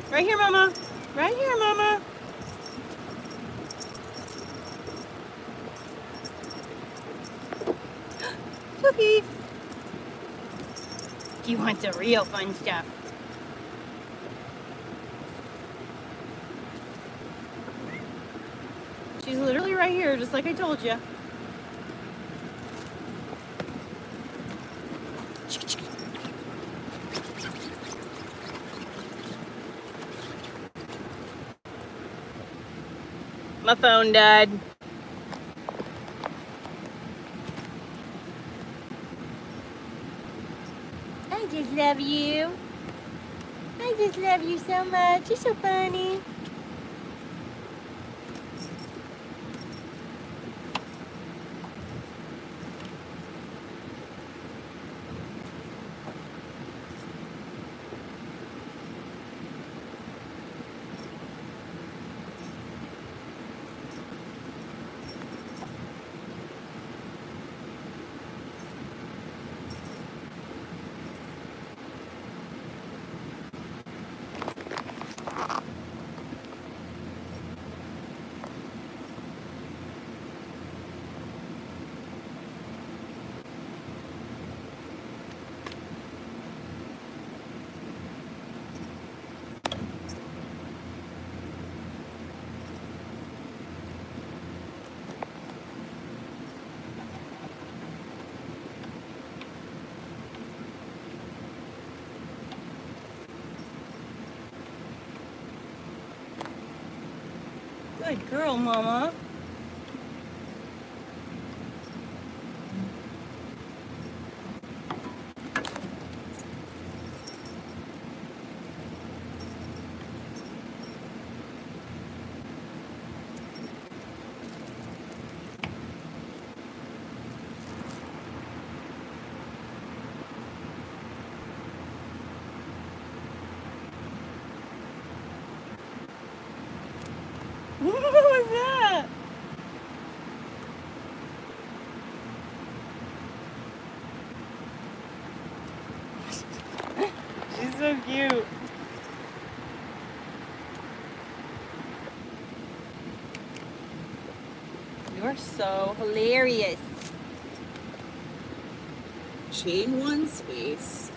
Right here, Mama. Right here, Mama. Cookie. She wants the real fun stuff. She's literally right here, just like I told you. My phone died. I just love you. I just love you so much. You're so funny. Good girl, Mama. What was that? She's so cute. You are so hilarious. Chain 1 space.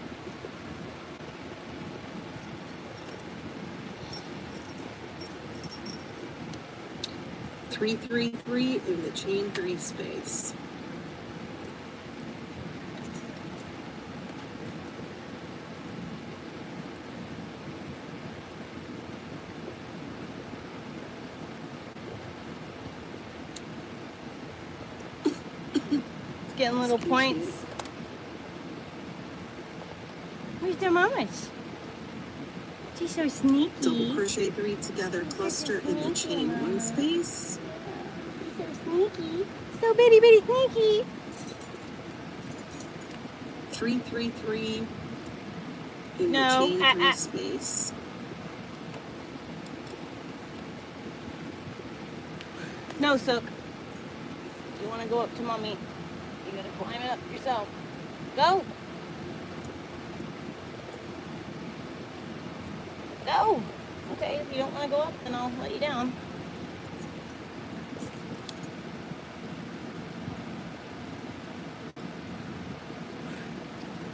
333 in the chain 3 space. getting little points. Where's their mamas? She's so sneaky. Double crochet 3 together, cluster in the chain 1 space. She's so sneaky. So bitty bitty sneaky. 3, 3, 3 in No, the chain 3 space. No, Sook. You want to go up to mommy? You gotta climb it up yourself. Go. Go. Okay, if you don't want to go up, then I'll let you down.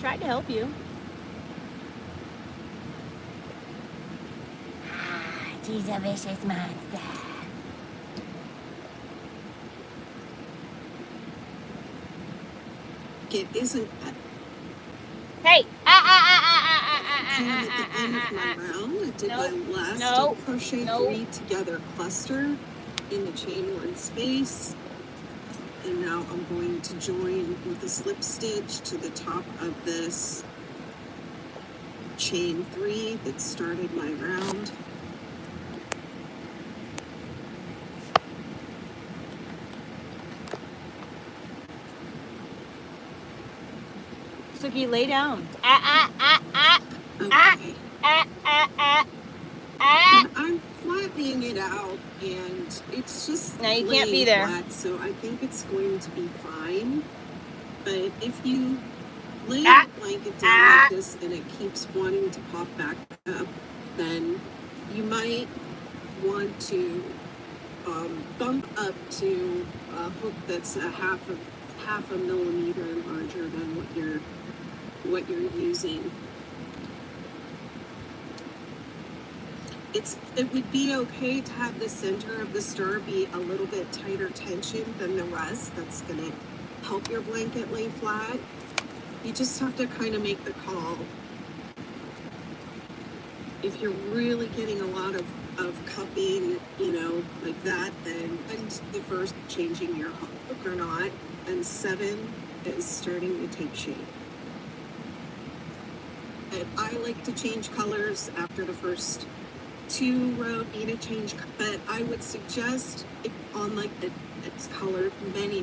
Tried to help you. She's a vicious monster. It isn't Hey! came at the end of my round. I did my last no, double crochet no. 3 together cluster in the chain 1 space. And now I'm going to join with a slip stitch to the top of this chain 3 that started my round. Suki, lay down. Okay. And I'm flattening it out, and it's just No, you can't be laying there. flat, so I think it's going to be fine. But if you lay the blanket down like this and it keeps wanting to pop back up, then you might want to bump up to a hook that's a half a millimeter larger than what you're using. It would be okay to have the center of the star be a little bit tighter tension than the rest. That's going to help your blanket lay flat. You just have to kind of make the call. If you're really getting a lot of cupping, like that, then and the first changing your hook or not, and 7 is starting to take shape. And I like to change colors after the first 2 row need a change, but I would suggest if on like it's colored many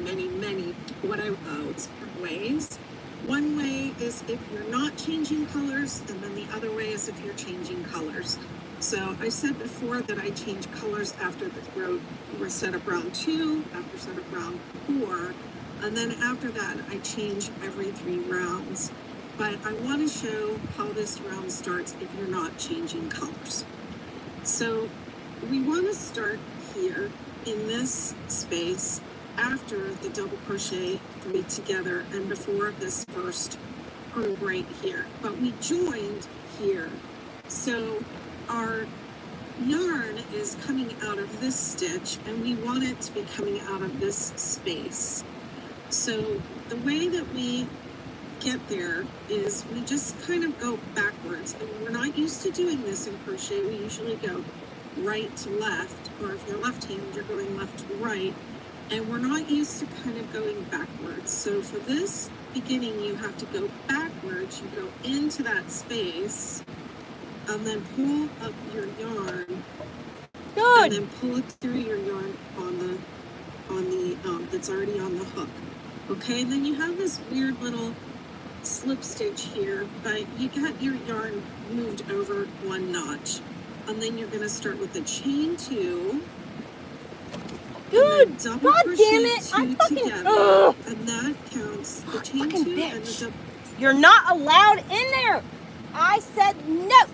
ways. One way is if you're not changing colors, and then the other way is if you're changing colors. So I said before that I change colors after the row setup round 2, after setup round 4, and then after that I change every 3 rounds. But I want to show how this round starts if you're not changing colors. So we want to start here in this space after the double crochet 3 together and before this first group right here. But we joined here. So our yarn is coming out of this stitch and we want it to be coming out of this space. So the way that we get there is we just kind of go backwards, and we're not used to doing this in crochet. We usually go right to left, or if you're left-handed, you're going left to right, and we're not used to kind of going backwards. So for this beginning, you have to go backwards. You go into that space and then pull up your yarn. Good. And then pull it through your yarn on the that's already on the hook. Okay, and then you have this weird little slip stitch here, but you got your yarn moved over 1 notch, and then you're going to start with the chain 2. Good. Double God crochet damn it! 2 I'm fucking. together, and that counts the chain 2 fucking and the bitch. double. You're not allowed in there. I said no.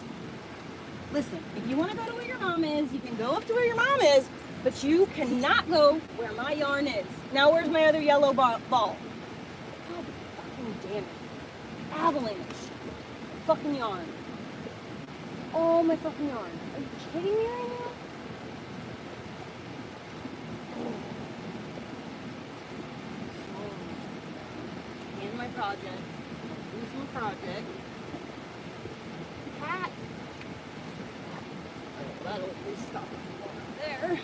Listen, if you want to go to where your mom is, you can go up to where your mom is, but you cannot go where my yarn is. Now, where's my other yellow ball? God fucking damn it. Avalanche. Fucking yarn. Oh, my fucking yarn. Are you kidding me right now? And my project. Here's my project. Cat. That'll stop there.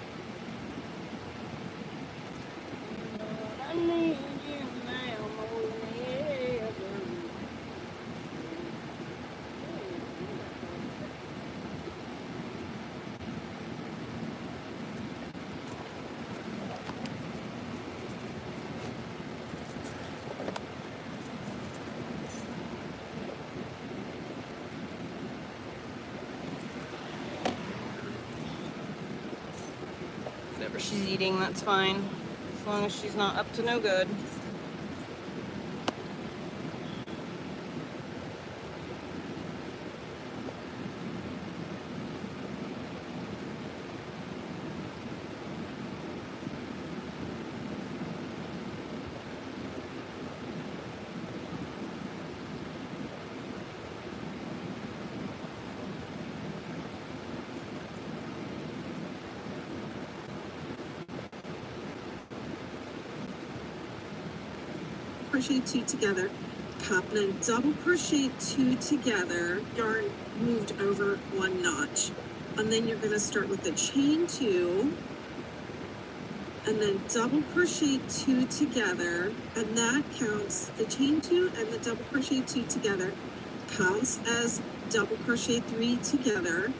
I need you now she's eating, that's fine. As long as she's not up to no good. Crochet 2 together, and then double crochet 2 together, yarn moved over 1 notch, and then you're going to start with the chain 2, and then double crochet 2 together, and that counts, the chain 2 and the double crochet 2 together counts as double crochet 3 together,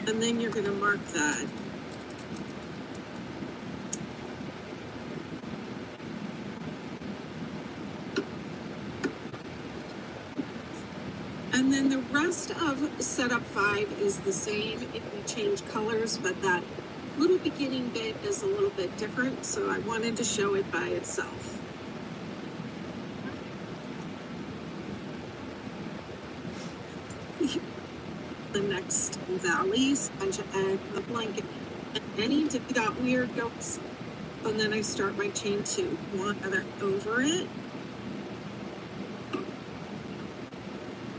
and then you're going to mark that. And then the rest of setup 5 is the same if you change colors, but that little beginning bit is a little bit different, so I wanted to show it by itself. The next valleys and the blanket. Any dip got weird goes, and then I start my chain 2, 1 other over it.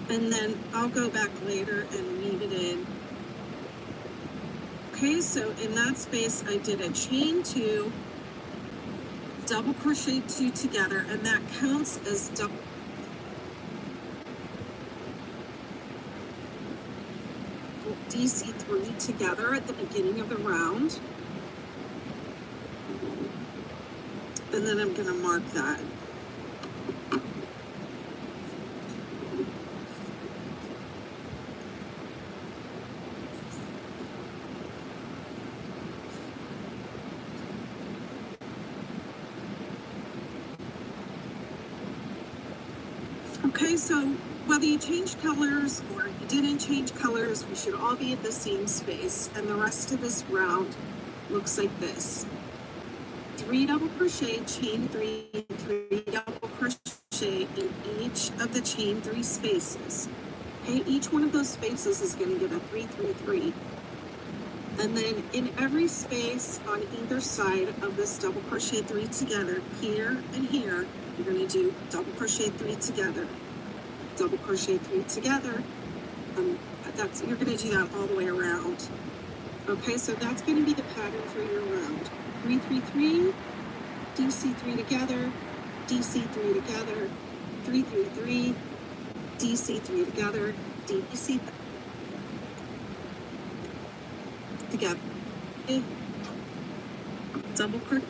And then I'll go back later and weave it in. Okay, so in that space, I did a chain 2, double crochet 2 together, and that counts as double. DC3 together at the beginning of the round. And then I'm going to mark that. Okay, so whether you changed colors or you didn't change colors, we should all be at the same space, and the rest of this round looks like this. 3 double crochet, chain 3, 3 double crochet in each of the chain 3 spaces. Okay, each one of those spaces is going to give a 3, 3, 3. And then in every space on either side of this double crochet 3 together, here and here, you're going to do double crochet 3 together, double crochet 3 together. You're going to do that all the way around. Okay, so that's going to be the pattern for your round. 3, 3, 3, DC 3 together, DC 3 together, 3, 3, 3, DC 3 together, DC together, double crochet.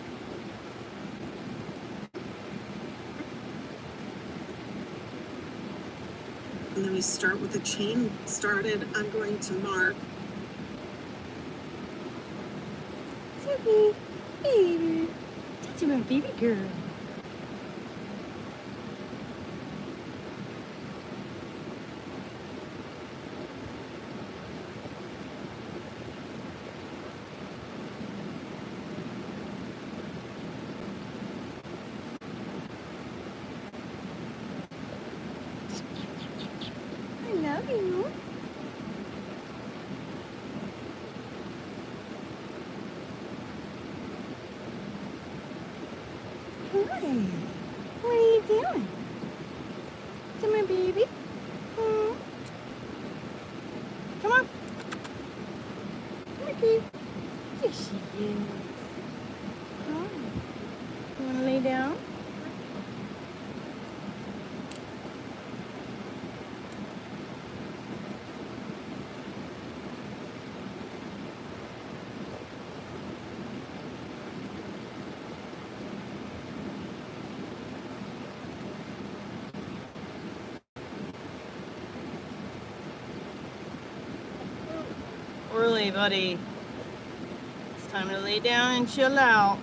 And then we start with the chain started. I'm going to mark. Suki, baby. That's my baby girl. I love you. Hi. What are you doing? To my baby? Come on. Come here. There she is. Hi. You want to lay down? Early, buddy. It's time to lay down and chill out.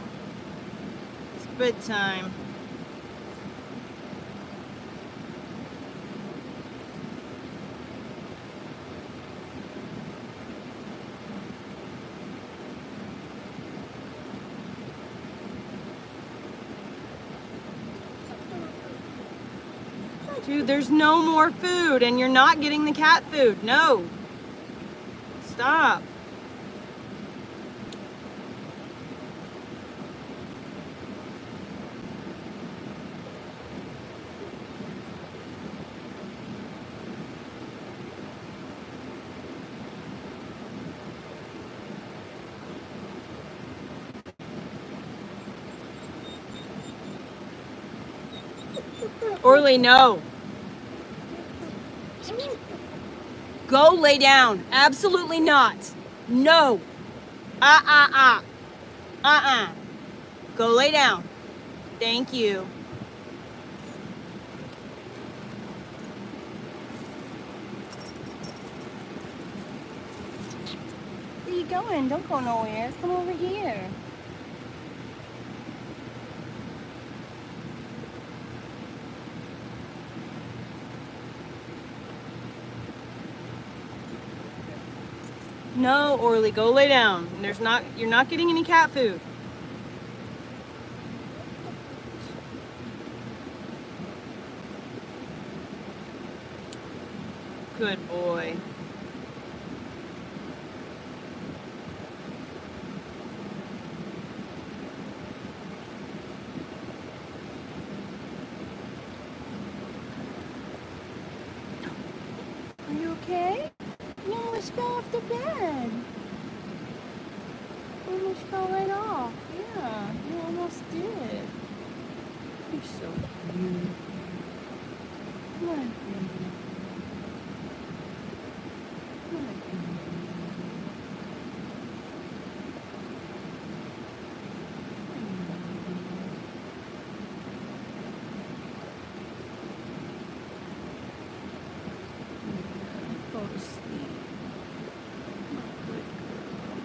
It's bedtime. Dude, there's no more food and you're not getting the cat food. No. Stop. Orly, no. Go lay down. Absolutely not. No. Go lay down. Thank you. Where you going? Don't go nowhere. Come over here. No, Orly, go lay down. You're not getting any cat food. Good boy. Are you okay? You almost fell off the bed. You almost fell right off. Yeah, you almost did. You're so beautiful. Come on, baby. Come on, baby. Go to sleep. My good girl.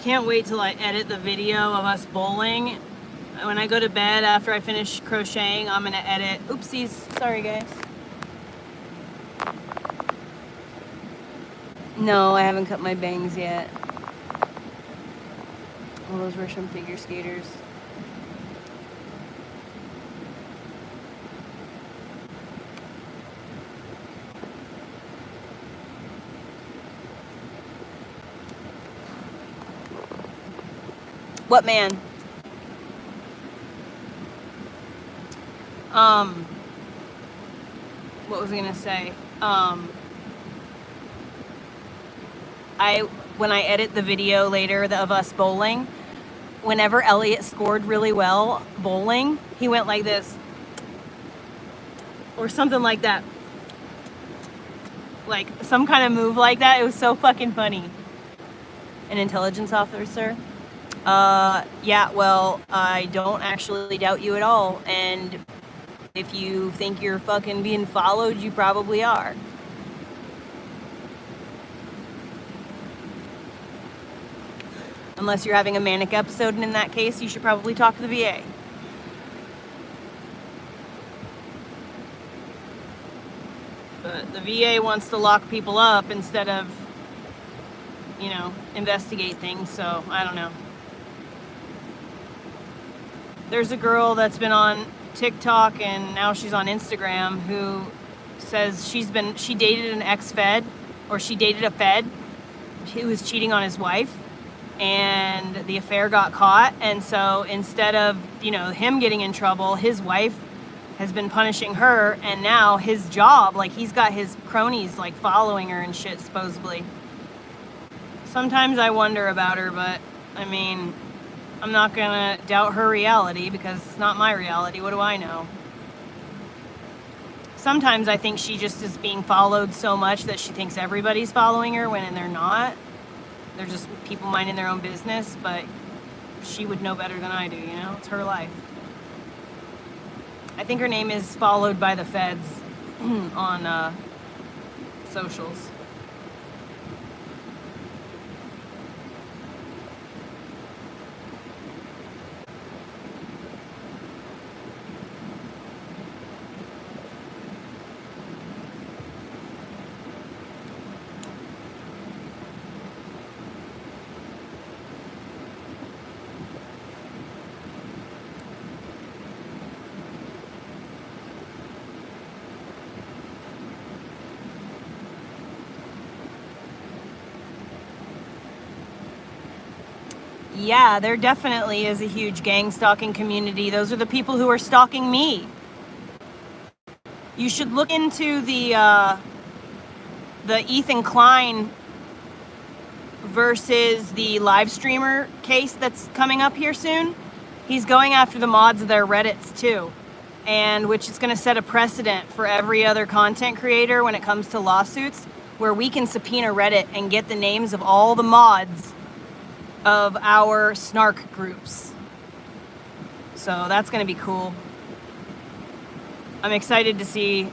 can't wait till I edit the video of us bowling. When I go to bed after I finish crocheting, I'm gonna edit. Oopsies, sorry guys. No, I haven't cut my bangs yet. Well, those were some figure skaters. What man? What was I gonna say? When I edit the video later of us bowling, whenever Elliot scored really well bowling, he went like this. Or something like that. Like some kind of move like that. It was so fucking funny. An intelligence officer? Yeah, well, I don't actually doubt you at all. And if you think you're fucking being followed, you probably are. Unless you're having a manic episode, and in that case, you should probably talk to the VA. But the VA wants to lock people up instead of, you know, investigate things, so I don't know. There's a girl that's been on TikTok and now she's on Instagram who says she dated an ex-fed, or she dated a fed who was cheating on his wife, and the affair got caught, and so instead of, you know, him getting in trouble, his wife has been punishing her, and now his job, like, he's got his cronies like following her and shit, supposedly. Sometimes I wonder about her, but I mean, I'm not gonna doubt her reality because it's not my reality. What do I know? Sometimes I think she just is being followed so much that she thinks everybody's following her when they're not. They're just people minding their own business, but she would know better than I do, you know? It's her life. I think her name is Followed by the Feds on socials. Yeah, there definitely is a huge gang stalking community. Those are the people who are stalking me. You should look into the Ethan Klein versus the live streamer case that's coming up here soon. He's going after the mods of their Reddits too, and which is going to set a precedent for every other content creator when it comes to lawsuits, where we can subpoena Reddit and get the names of all the mods of our snark groups. So that's going to be cool. I'm excited to see, you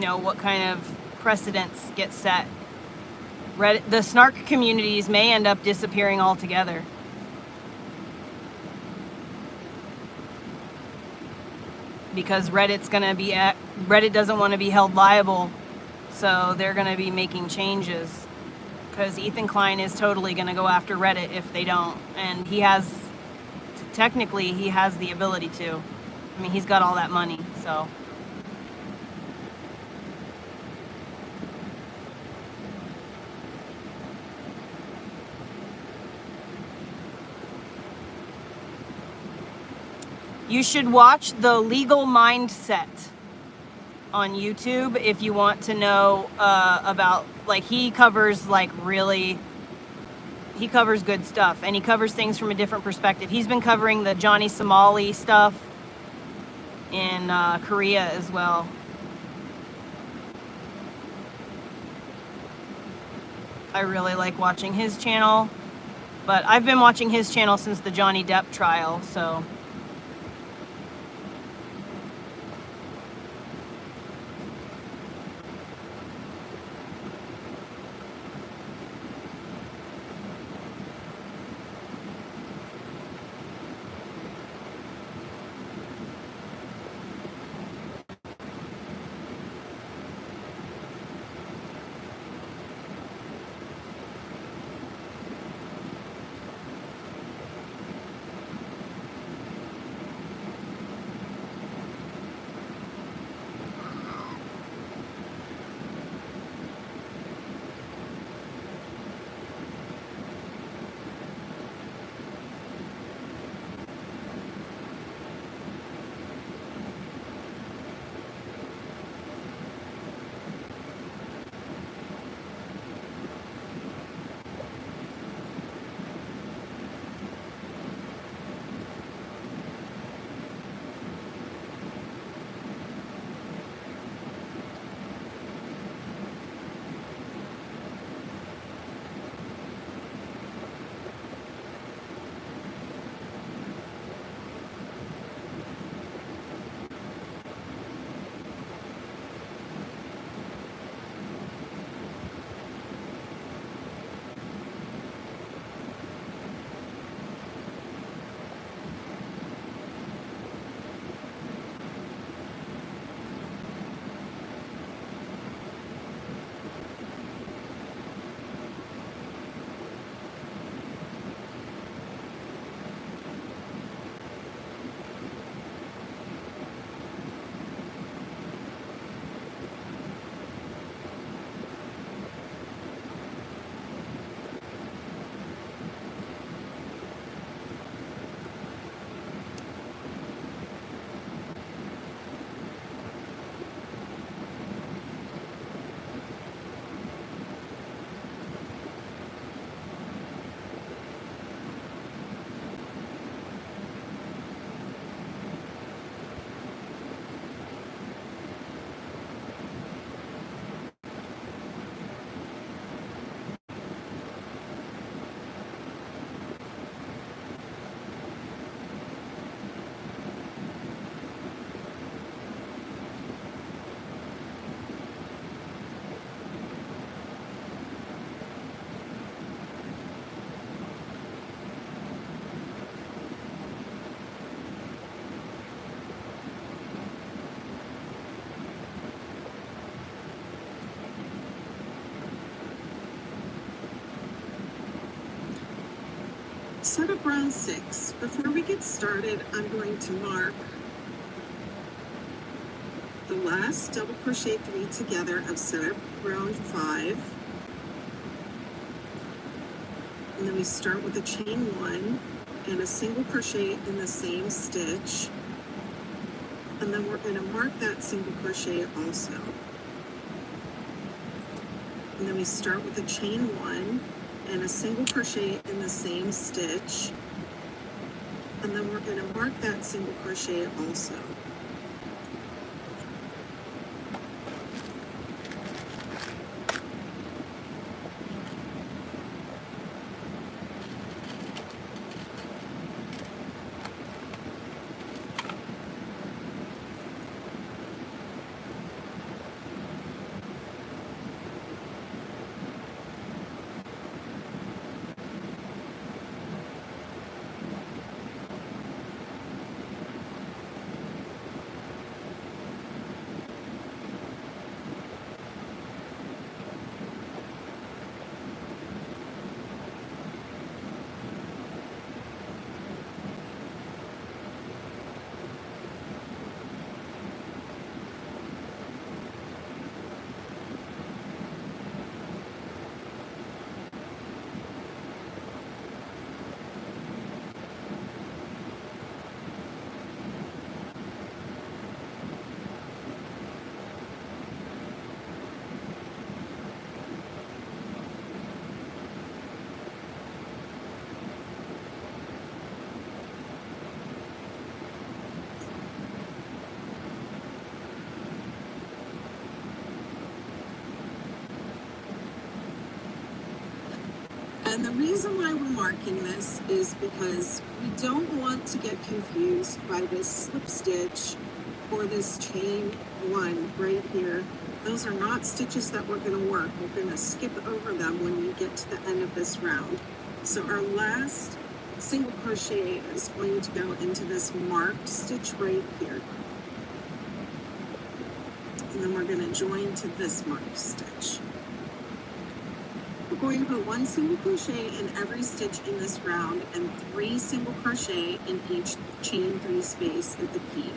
know, what kind of precedents get set. Reddit, the snark communities may end up disappearing altogether. Because Reddit doesn't want to be held liable, so they're going to be making changes. Because Ethan Klein is totally going to go after Reddit if they don't. And technically, he has the ability to. I mean, he's got all that money, so. You should watch The Legal Mindset on YouTube if you want to know about, like, he covers good stuff, and he covers things from a different perspective. He's been covering the Johnny Somali stuff in Korea as well. I really like watching his channel, but I've been watching his channel since the Johnny Depp trial, so. Set up round 6. Before we get started, I'm going to mark the last double crochet 3 together of set up round 5. And then we start with a chain 1 and a single crochet in the same stitch. And then we're going to mark that single crochet also. And then we start with a chain 1 and a single crochet in the same stitch. And then we're going to mark that single crochet also. And the reason why we're marking this is because we don't want to get confused by this slip stitch or this chain 1 right here. Those are not stitches that we're going to work. We're going to skip over them when we get to the end of this round. So our last single crochet is going to go into this marked stitch right here. And then we're going to join to this marked stitch. We're going to put 1 single crochet in every stitch in this round and 3 single crochet in each chain 3 space at the peak.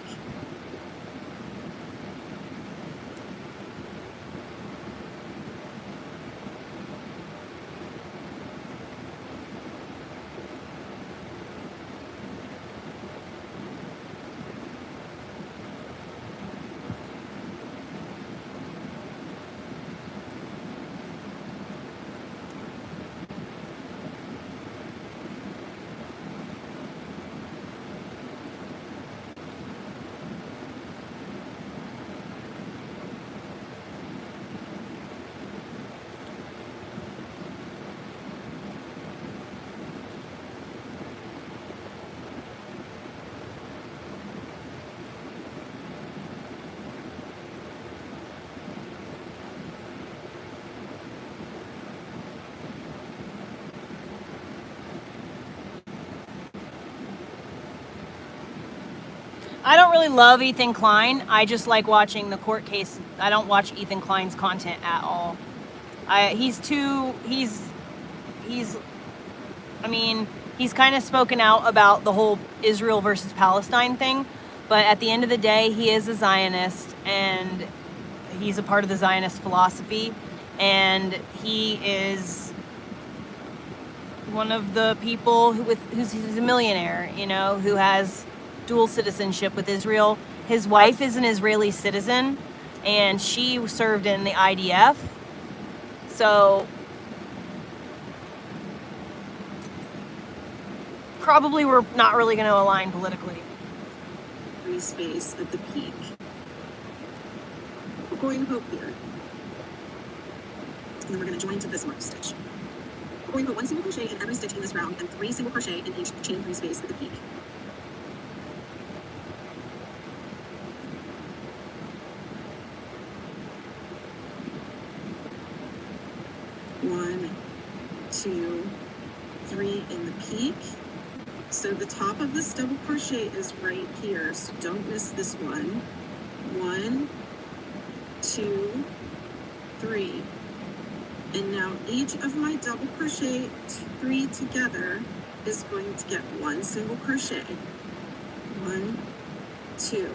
I don't really love Ethan Klein. I just like watching the court case. I don't watch Ethan Klein's content at all. He's kind of spoken out about the whole Israel versus Palestine thing, but at the end of the day, he is a Zionist and he's a part of the Zionist philosophy, and he is one of the people who's a millionaire, you know, who has dual citizenship with Israel. His wife is an Israeli citizen and she served in the IDF. So probably we're not really going to align politically. Free space at the peak. We're going to hope here. And then we're going to join to this marked stitch. We're going to put 1 single crochet in every stitch in this round and 3 single crochet in each chain 3 space at the peak. One, 2, 3 in the peak. So the top of this double crochet is right here, so don't miss this one. 1, 2, 3. And now each of my double crochet 3 together is going to get 1 single crochet. 1, 2.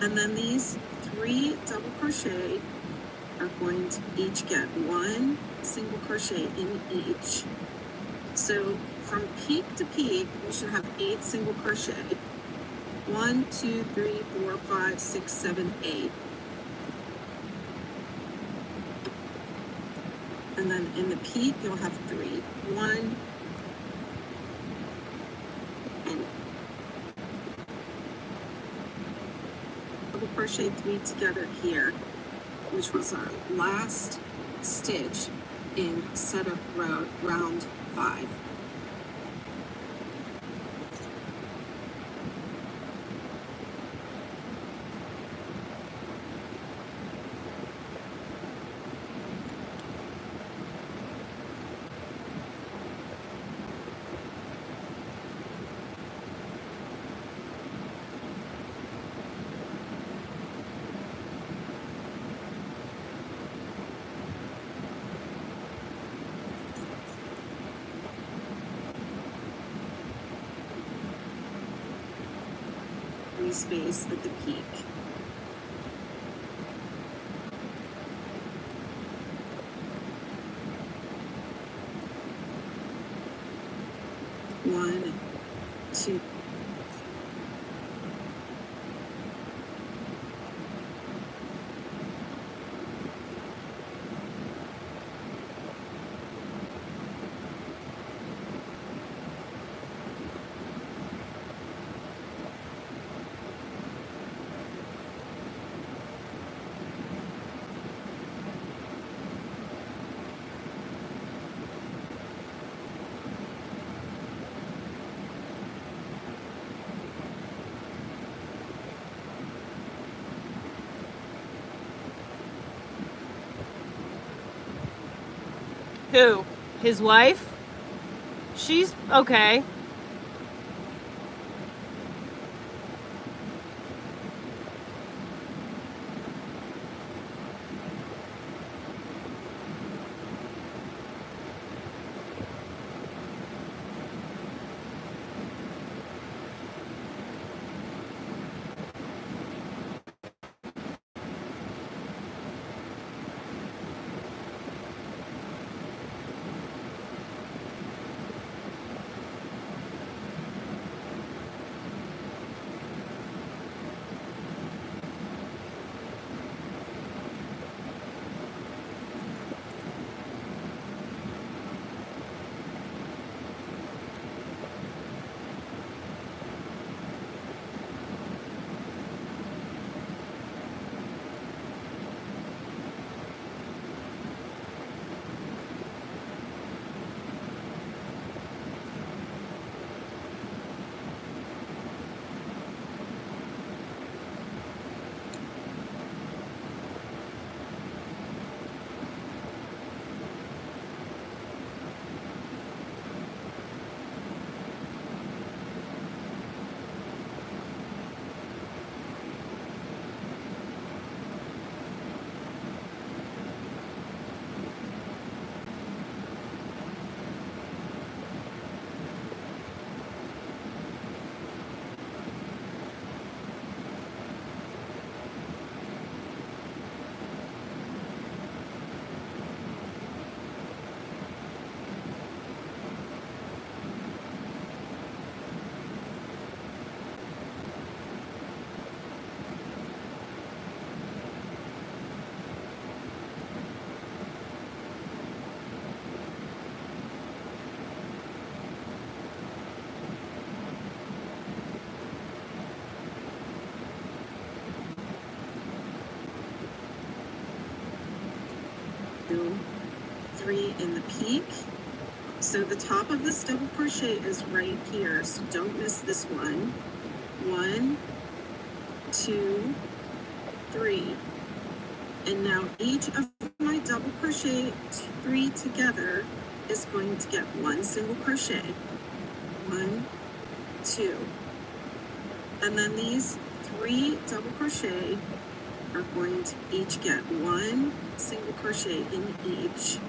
And then these 3 double crochet are going to each get 1 single crochet in each. So from peak to peak, we should have 8 single crochet. 1, 2, 3, 4, 5, 6, 7, 8. And then in the peak, you'll have 3. 1, and double crochet 3 together here, which was our last stitch in setup round 5. Space at the peak. One, two. Who? His wife? She's okay. Three in the peak. So the top of this double crochet is right here, so don't miss this one. 1, 2, 3. And now each of my double crochet 3 together is going to get 1 single crochet. 1, 2. And then these 3 double crochet are going to each get 1 single crochet in each.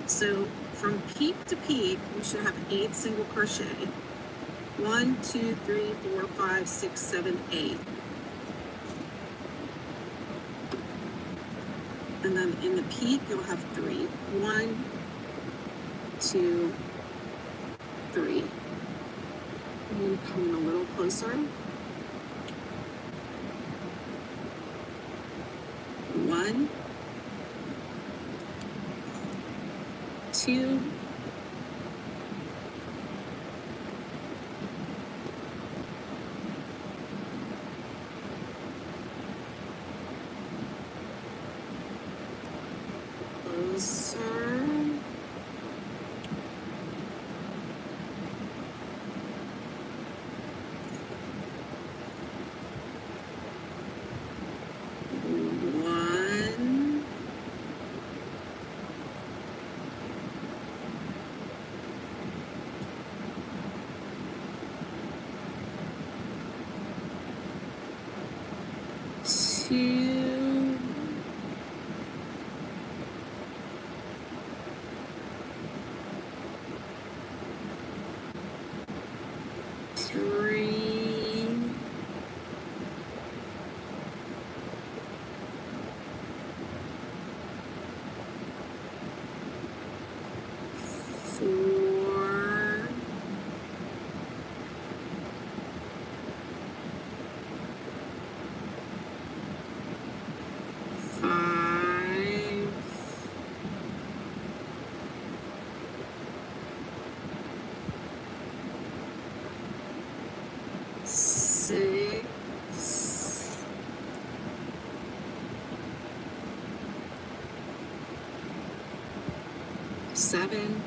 So from peak to peak, we should have 8 single crochet. 1, 2, 3, 4, 5, 6, 7, 8. And then in the peak, you'll have 3. 1, 2, 3. I'm going to come in a little closer. 1, 2, 1, 2, 3, 4, 5, 6, 7,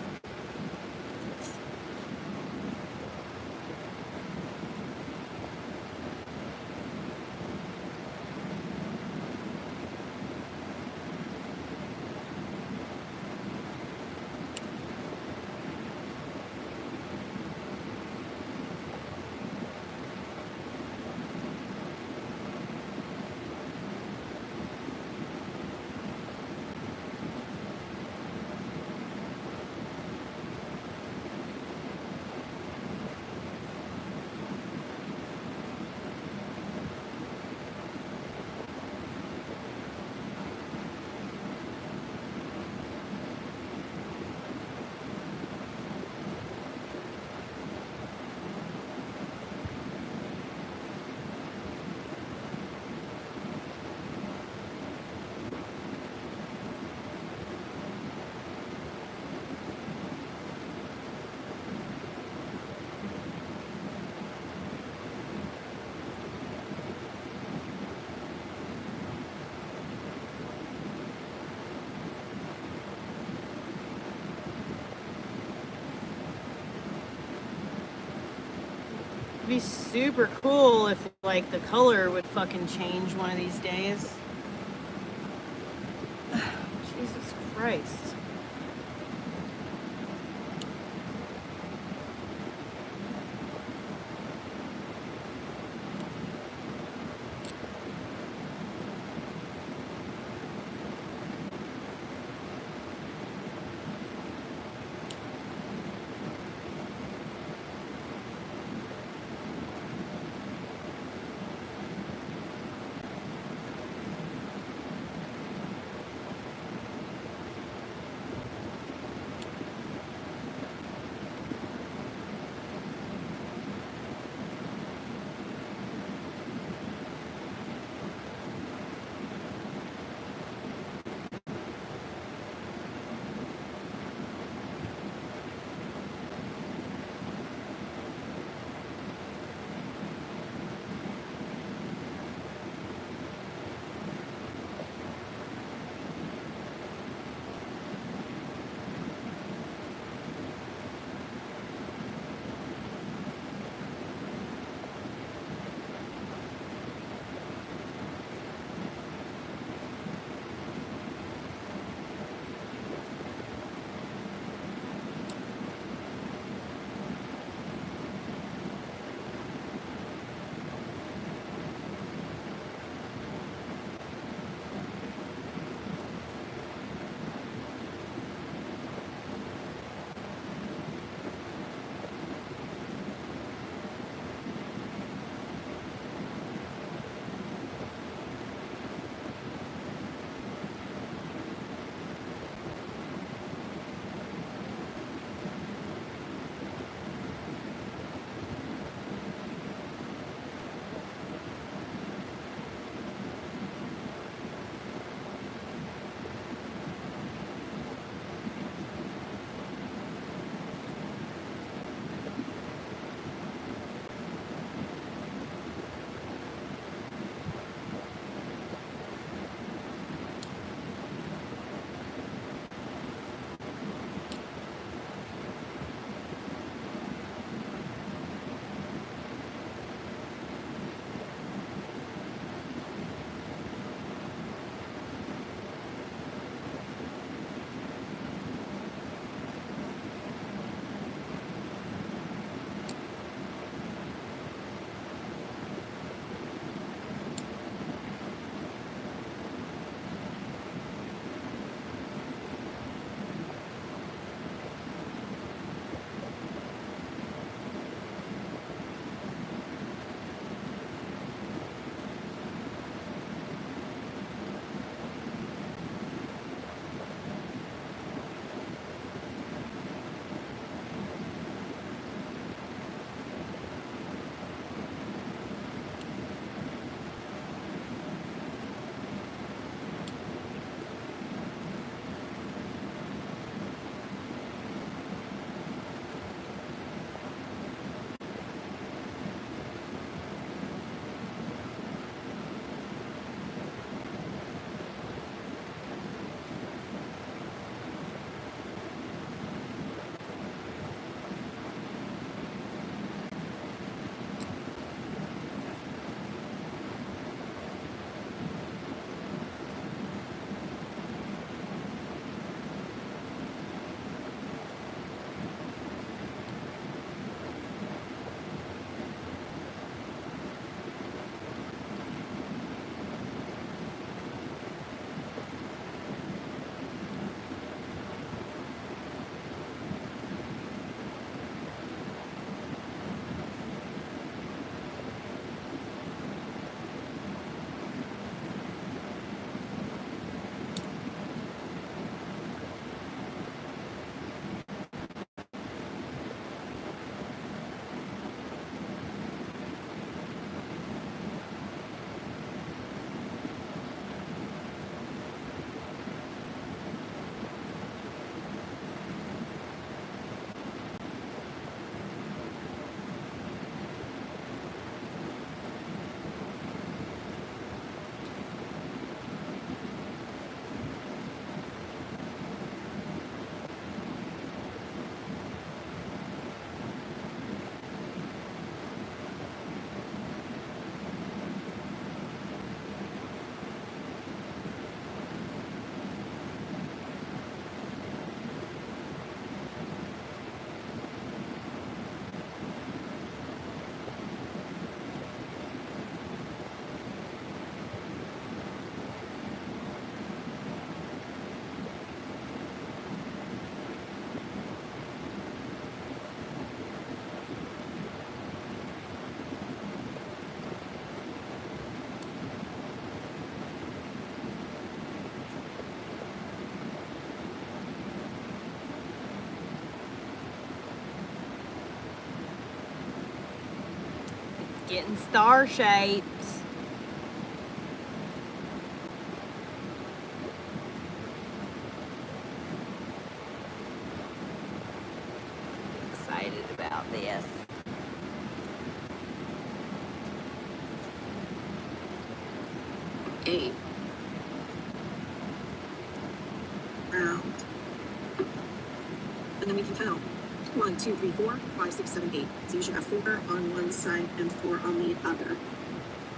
It'd be super cool if like the color would fucking change one of these days. Jesus Christ. Getting star shaped. Excited about this. A. Round. And then we can count. 1, 2, 3, 4, 5, 6, 7, 8. So you should have 4 on one side and 4 on the other.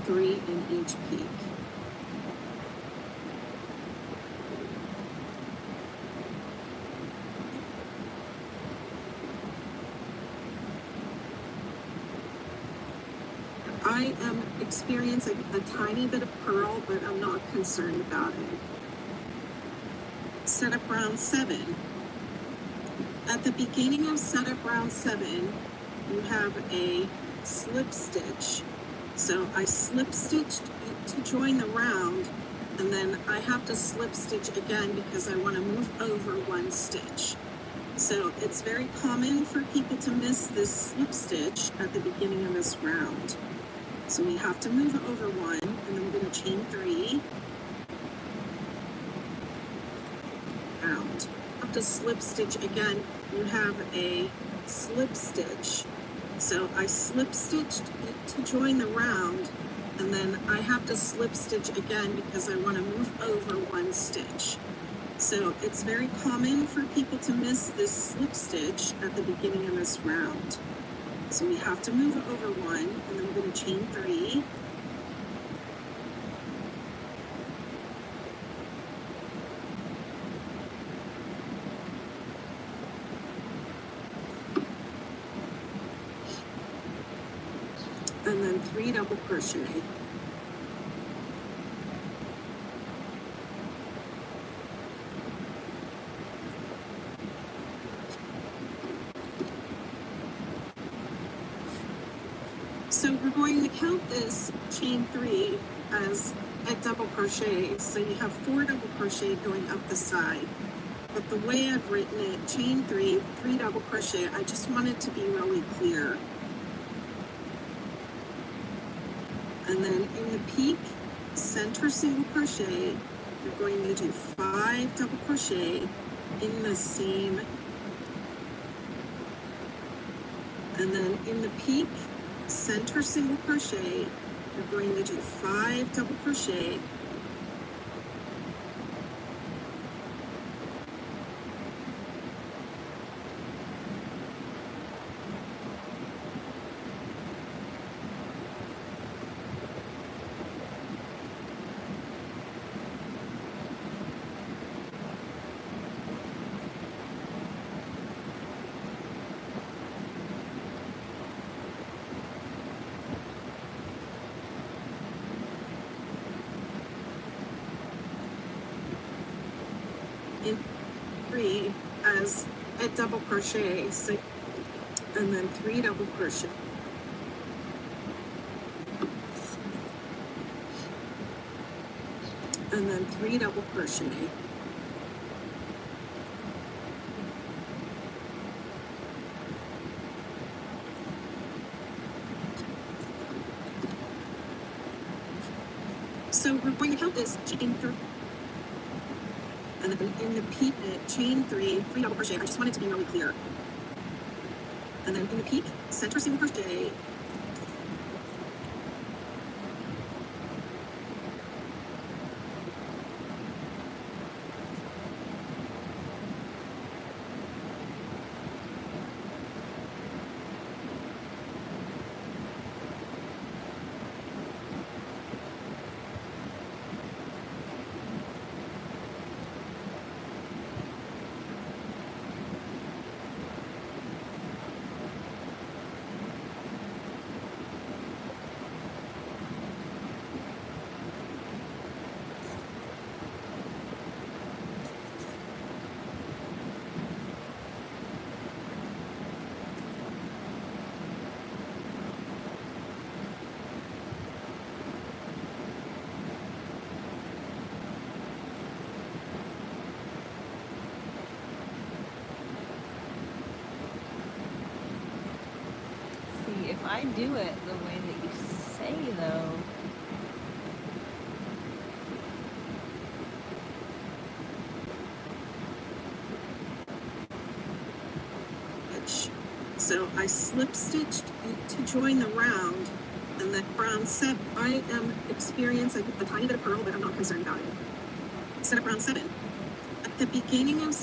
3 in each peak. I am experiencing a tiny bit of curl, but I'm not concerned about it. Setup round 7. At the beginning of setup round 7, you have a slip stitch. So I slip stitched to join the round, and then I have to slip stitch again because I want to move over one stitch. So it's very common for people to miss this slip stitch at the beginning of this round. So we have to move over one, and then we're going to chain 3. Round. Have to slip stitch again. You have a slip stitch. So I slip stitched to join the round, and then I have to slip stitch again because I want to move over one stitch. So it's very common for people to miss this slip stitch at the beginning of this round. So we have to move over one, and then we're going to chain 3. And then 3 double crochet. So we're going to count this chain 3 as a double crochet. So you have 4 double crochet going up the side. But the way I've written it, chain 3, 3 double crochet, I just want it to be really clear. And then in the peak, center single crochet, you're going to do 5 double crochet in the same. And then in the peak, center single crochet, you're going to do 5 double crochet in 3 as a double crochet, so, and then 3 double crochet. And then 3 double crochet. So we're going to count this chain 3. And then in the peak, chain 3, 3 double crochet. I just want it to be really clear. And then in the peak, center single crochet. See, if I do it the way that you though. So I slip stitched to join the round, and then round 7, I am experiencing a tiny bit of purl, but I'm not concerned about it. Set up round 7. At the beginning of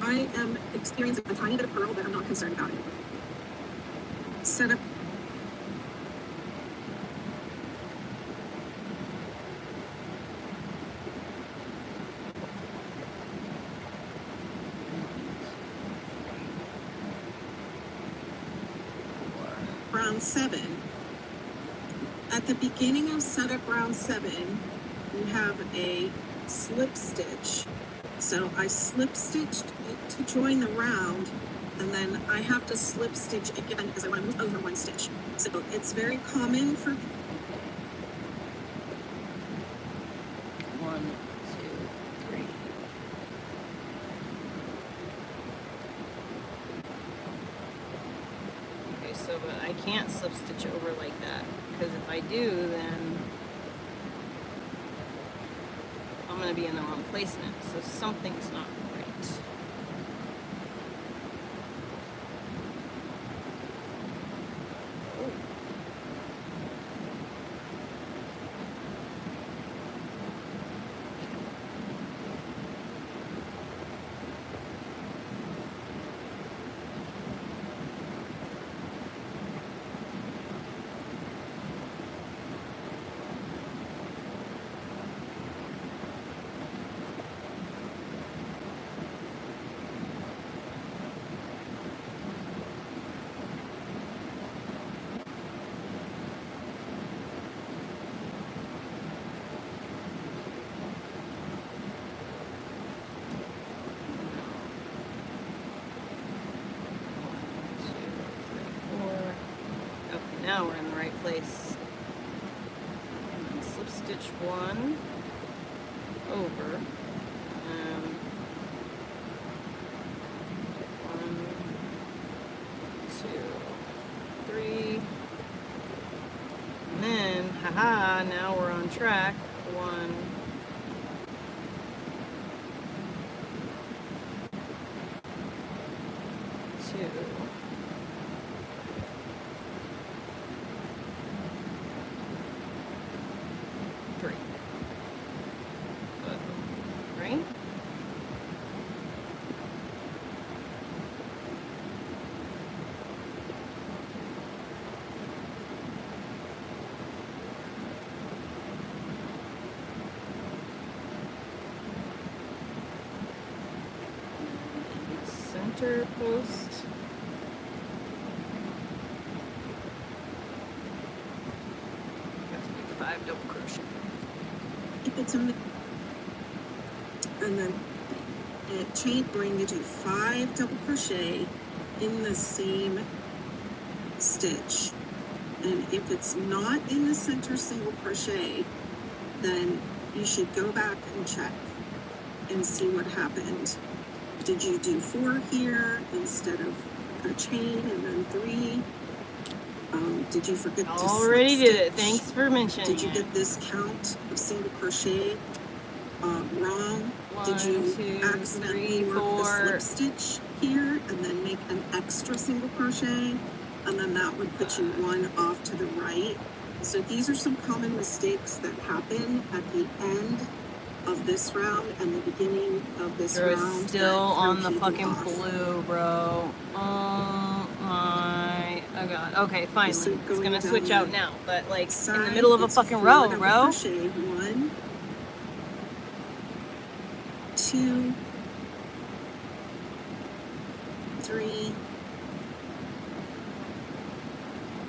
I am experiencing a tiny bit of purl, but I'm not concerned about it. Set up round 7. At the beginning of setup round 7, you have a slip stitch. So I slip stitched to join the round, and then I have to slip stitch again because I want to move over one stitch. So it's very common for 1, 2, 3. Okay, so but I can't slip stitch over like that, because if I do, then I'm gonna be in the wrong placement, so something's not right. Oh. Now we're in the right place. And then slip stitch 1 over. 1, 2, 3. And then, haha, now we're on track. 1, 2. 3. Right? Center post. Has to be 5 double crochet. it's a, and then chain, we're going to do 5 double crochet in the same stitch. And if it's not in the center single crochet, then you should go back and check and see what happened. Did you do 4 here instead of a chain and then 3? Did you forget to Already slip did it. stitch? Thanks for mentioning Did you it. get this count of single crochet wrong? Did 1, you 2, accidentally 3, work 4. the slip stitch here and then make an extra single crochet? And then that would put you 1 off to the right. So these are some common mistakes that happen at the end of this round and the beginning of this You're round. still that throw on the people fucking off. blue, bro. Oh my god. Okay, finally. So It's going gonna down switch the out now, but like in the side, middle of a it's fucking 4 row, double bro. crochet. 1, 2, 3,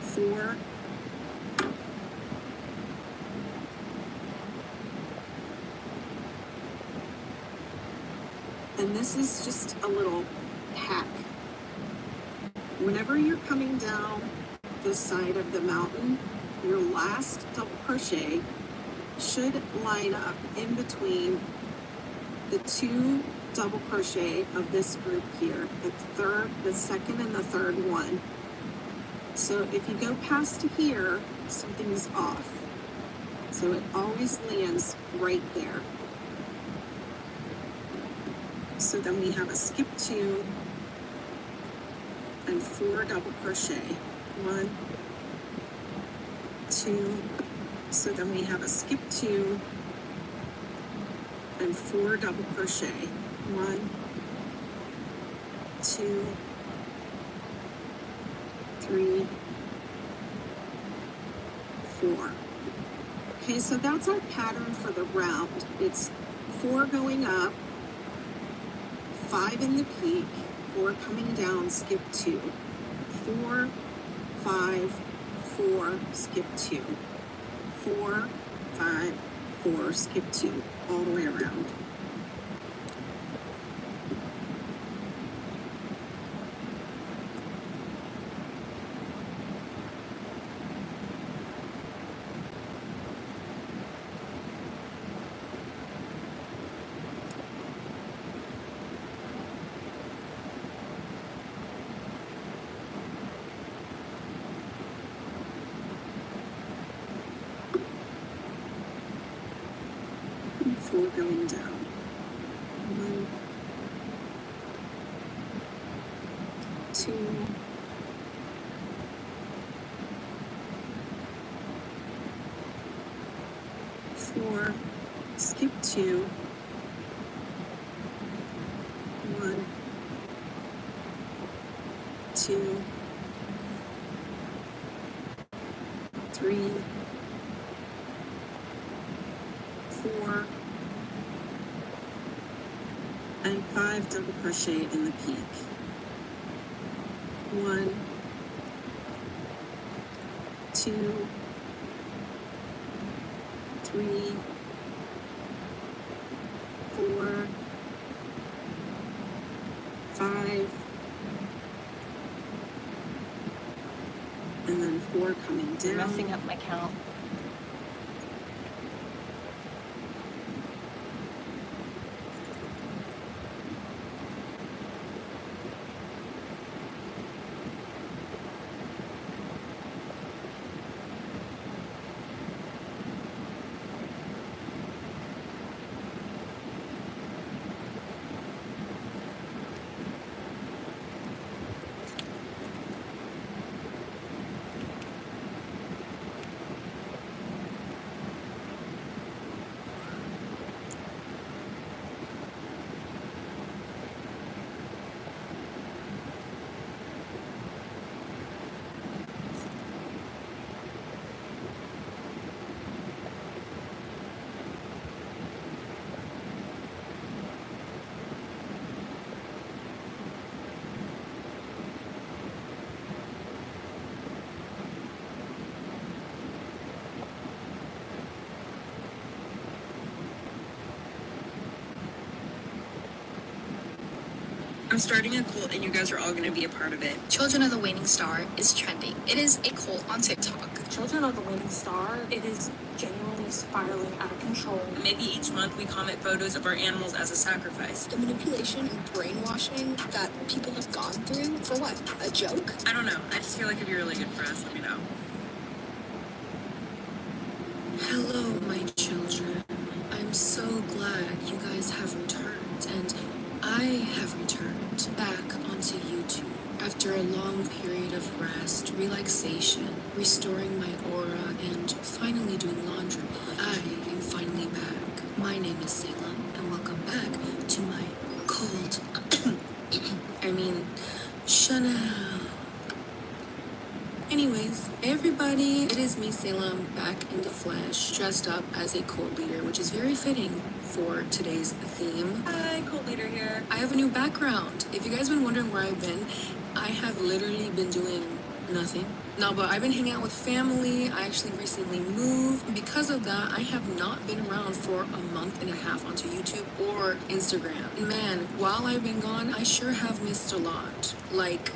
4. And this is just a little hack. Whenever you're coming down the side of the mountain, your last double crochet should line up in between the 2 double crochet of this group here, the second and the third one. So if you go past to here, something's off. So it always lands right there. So then we have a skip 2 and 4 double crochet. 1, 2, so then we have a skip 2 and 4 double crochet. 1, 2, 3, 4. Okay, so that's our pattern for the round. It's 4 going up, 5 in the peak, 4 coming down, skip 2. 4, 5, 4, skip 2. 4, 5, 4, skip 2, all the way around. Four going down. 1, 2, 4, skip 2, 1, 2, 3, 4, and 5 double crochet in the peak. 1, 2, 3, 4, 5, and then 4 coming You're down. messing up my count. I'm starting a cult and you guys are all going to be a part of it. Children of the Waning Star is trending. It is a cult on TikTok. Children of the Waning Star, it is genuinely spiraling out of control. Maybe each month we comment photos of our animals as a sacrifice. The manipulation and brainwashing that people have gone through, for what? A joke? I don't know. I just feel like it'd be really good for us. Let me know. Hello, my children. I'm so glad you guys have returned, and I have returned back onto YouTube. After a long period of rest, relaxation, restoring my aura, and finally doing laundry, I am finally back. My name is Salem, and welcome back to my cult. Chanel. Anyways, hey everybody, it is me, Salem, back in the flesh, dressed up as a cult leader, which is very fitting for today's theme. Hi, cult leader here. I have a new background. If you guys been wondering where I've been, I have literally been doing nothing. No, but I've been hanging out with family. I actually recently moved. And because of that, I have not been around for a month and a half onto YouTube or Instagram. Man, while I've been gone, I sure have missed a lot. Like,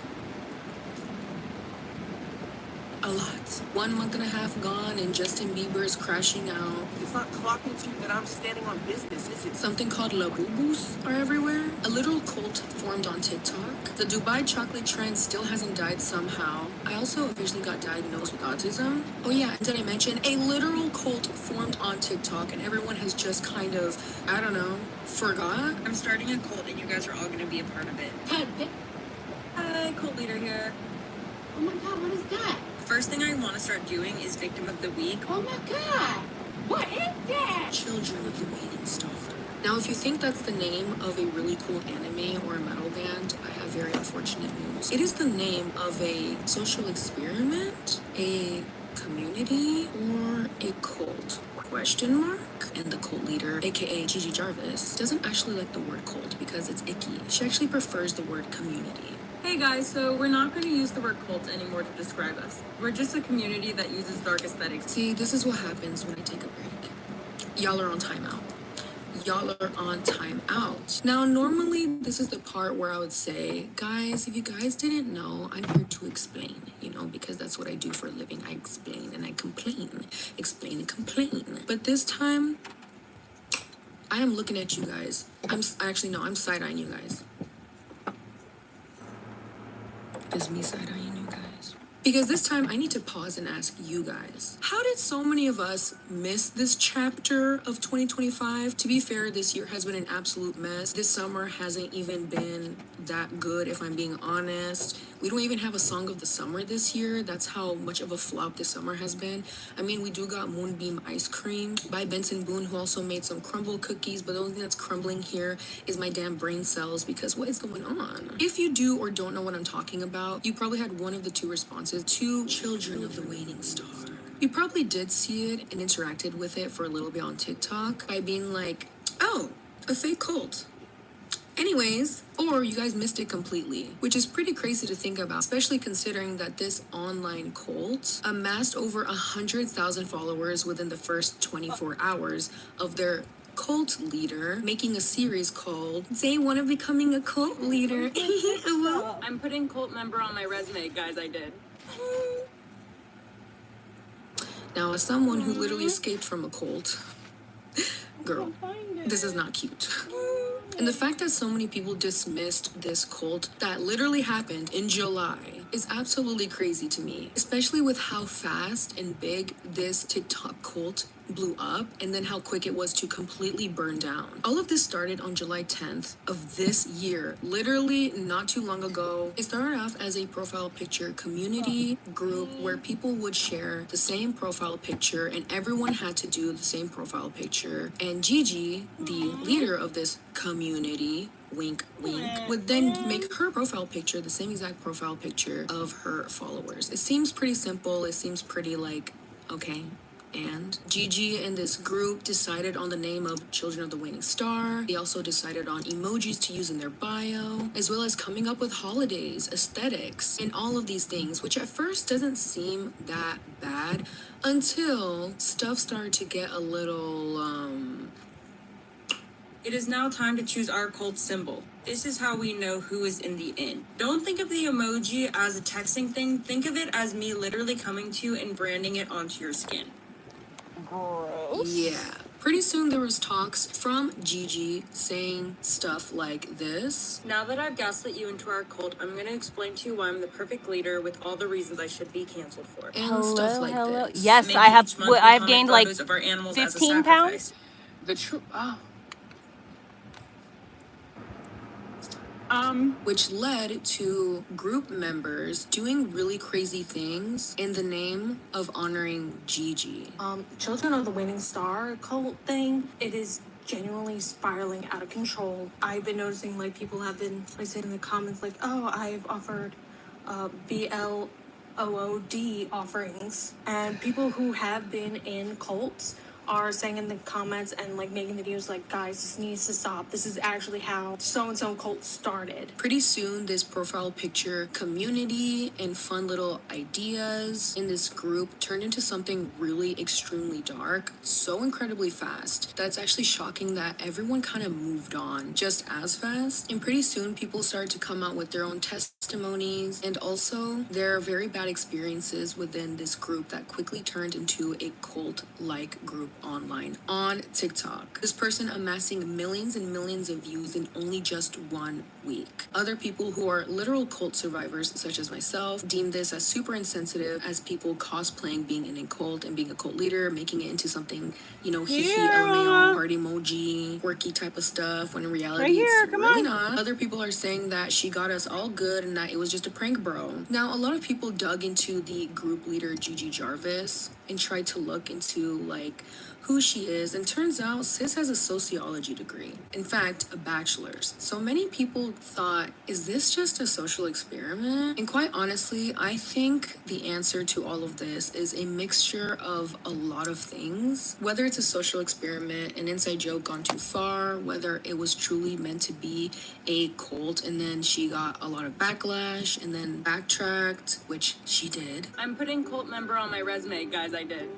A lot. 1 month and a half gone and Justin Bieber's crashing out. It's not clocking to that I'm standing on business, is it? Something called labubus are everywhere. A literal cult formed on TikTok. The Dubai chocolate trend still hasn't died somehow. I also officially got diagnosed with autism. Oh yeah, and did I mention a literal cult formed on TikTok and everyone has just kind of, I don't know, forgot? I'm starting a cult and you guys are all gonna be a part of it. Hi, cult leader here. Oh my god, what is that? First thing I want to start doing is victim of the week. Oh my god! What is that? Children of the Waning Star. Now, if you think that's the name of a really cool anime or a metal band, I have very unfortunate news. It is the name of a social experiment, a community, or a cult? Question mark? And the cult leader, aka Gigi Jarvis, doesn't actually like the word cult because it's icky. She actually prefers the word community. Hey guys, so we're not going to use the word cult anymore to describe us. We're just a community that uses dark aesthetics. See, this is what happens when I take a break. Y'all are on timeout. Y'all are on timeout. Now, normally, this is the part where I would say, guys, if you guys didn't know, I'm here to explain, because that's what I do for a living. I explain and I complain. Explain and complain. But this time, I am looking at you guys. I'm side-eyeing you guys. It's me side-eyeing you guys. Because this time I need to pause and ask you guys, how did so many of us miss this chapter of 2025? To be fair, this year has been an absolute mess. This summer hasn't even been that good, if I'm being honest. We don't even have a song of the summer this year. That's how much of a flop this summer has been. I mean, we do got Moonbeam Ice Cream by Benson Boone, who also made some crumble cookies, but the only thing that's crumbling here is my damn brain cells, because what is going on? If you do or don't know what I'm talking about, you probably had one of the two responses to Children of the Waning Star. You probably did see it and interacted with it for a little bit on TikTok by being like, oh, a fake cult. Anyways, or you guys missed it completely, which is pretty crazy to think about, especially considering that this online cult amassed over 100,000 followers within the first 24 hours of their cult leader making a series called Day One of Becoming a Cult Leader. I'm putting cult member on my resume, guys, I did. Now, as someone who literally escaped from a cult, girl, this is not cute. And the fact that so many people dismissed this cult that literally happened in July is absolutely crazy to me, especially with how fast and big this TikTok cult blew up and then how quick it was to completely burn down. All of this started on July 10th of this year, literally not too long ago. It started off as a profile picture community group where people would share the same profile picture and everyone had to do the same profile picture. And Gigi, the leader of this community, wink, wink, would then make her profile picture the same exact profile picture of her followers. It seems pretty simple. It seems pretty like, okay. And Gigi and this group decided on the name of Children of the Waning Star. They also decided on emojis to use in their bio, as well as coming up with holidays, aesthetics, and all of these things, which at first doesn't seem that bad until stuff started to get a little, It is now time to choose our cult symbol. This is how we know who is in the inn. Don't think of the emoji as a texting thing. Think of it as me literally coming to you and branding it onto your skin. Gross. Yeah. Pretty soon there was talks from Gigi saying stuff like this. Now that I've gaslit you into our cult, I'm going to explain to you why I'm the perfect leader with all the reasons I should be canceled for. And stuff like this. Yes, Maybe I have. each month we I've comment gained like photos of our animals as a 15 sacrifice. pounds. The truth. Oh. Which led to group members doing really crazy things in the name of honoring Gigi. Children of the Waning Star cult thing, it is genuinely spiraling out of control. I've been noticing people have been saying in the comments oh, I've offered BLOOD offerings, and people who have been in cults are saying in the comments and making videos guys, this needs to stop. This is actually how so-and-so cult started. Pretty soon this profile picture community and fun little ideas in this group turned into something really extremely dark so incredibly fast that's actually shocking that everyone kind of moved on just as fast. And pretty soon people started to come out with their own testimonies testimonies, and also there are very bad experiences within this group that quickly turned into a cult-like group online on TikTok. This person amassing millions and millions of views in only just 1 week. Other people who are literal cult survivors, such as myself, deem this as super insensitive, as people cosplaying being in a cult and being a cult leader, making it into something, you know, hee LMAO, party emoji, quirky type of stuff, when in reality it's really not. Other people are saying that she got us all good and that it was just a prank, bro. Now, a lot of people dug into the group leader Gigi Jarvis and tried to look into like who she is, and turns out sis has a sociology degree. In fact, a bachelor's. So many people thought, is this just a social experiment? And quite honestly, I think the answer to all of this is a mixture of a lot of things. Whether it's a social experiment, an inside joke gone too far, whether it was truly meant to be a cult and then she got a lot of backlash and then backtracked, which she did. I'm putting cult member on my resume, guys, I did.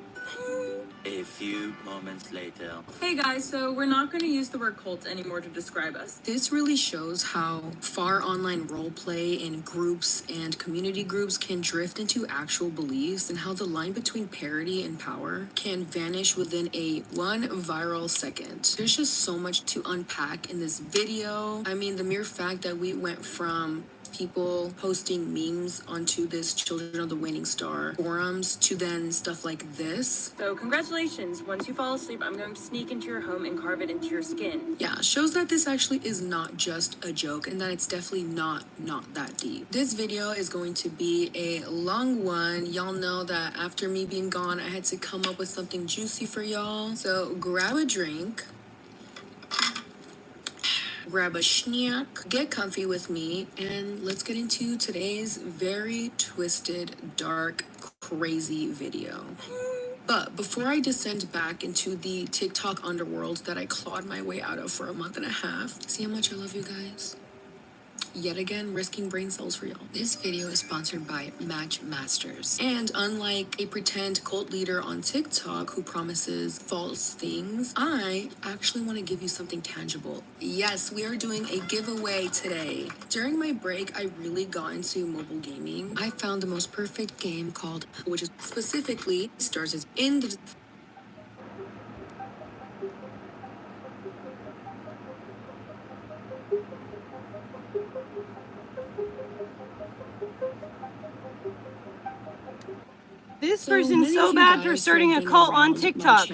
A few moments later. Hey guys, so we're not going to use the word cult anymore to describe us. This really shows how far online roleplay in groups and community groups can drift into actual beliefs, and how the line between parody and power can vanish within a one viral second. There's just so much to unpack in this video. I mean, the mere fact that we went from people posting memes onto this Children of the Waning Star forums to then stuff like this. So congratulations, once you fall asleep, I'm going to sneak into your home and carve it into your skin. Yeah, shows that this actually is not just a joke and that it's definitely not that deep. This video is going to be a long one. Y'all know that after me being gone, I had to come up with something juicy for y'all. So grab a drink, grab a snack, get comfy with me, and let's get into today's very twisted, dark, crazy video. But before I descend back into the TikTok underworld that I clawed my way out of for a month and a half, see how much I love you guys? Yet again, risking brain cells for y'all. This video is sponsored by Match Masters. And unlike a pretend cult leader on TikTok who promises false things, I actually want to give you something tangible. Yes, we are doing a giveaway today. During my break, I really got into mobile gaming. I found the most perfect game called, which is specifically stars is in the This person's so bad for starting a cult on TikTok.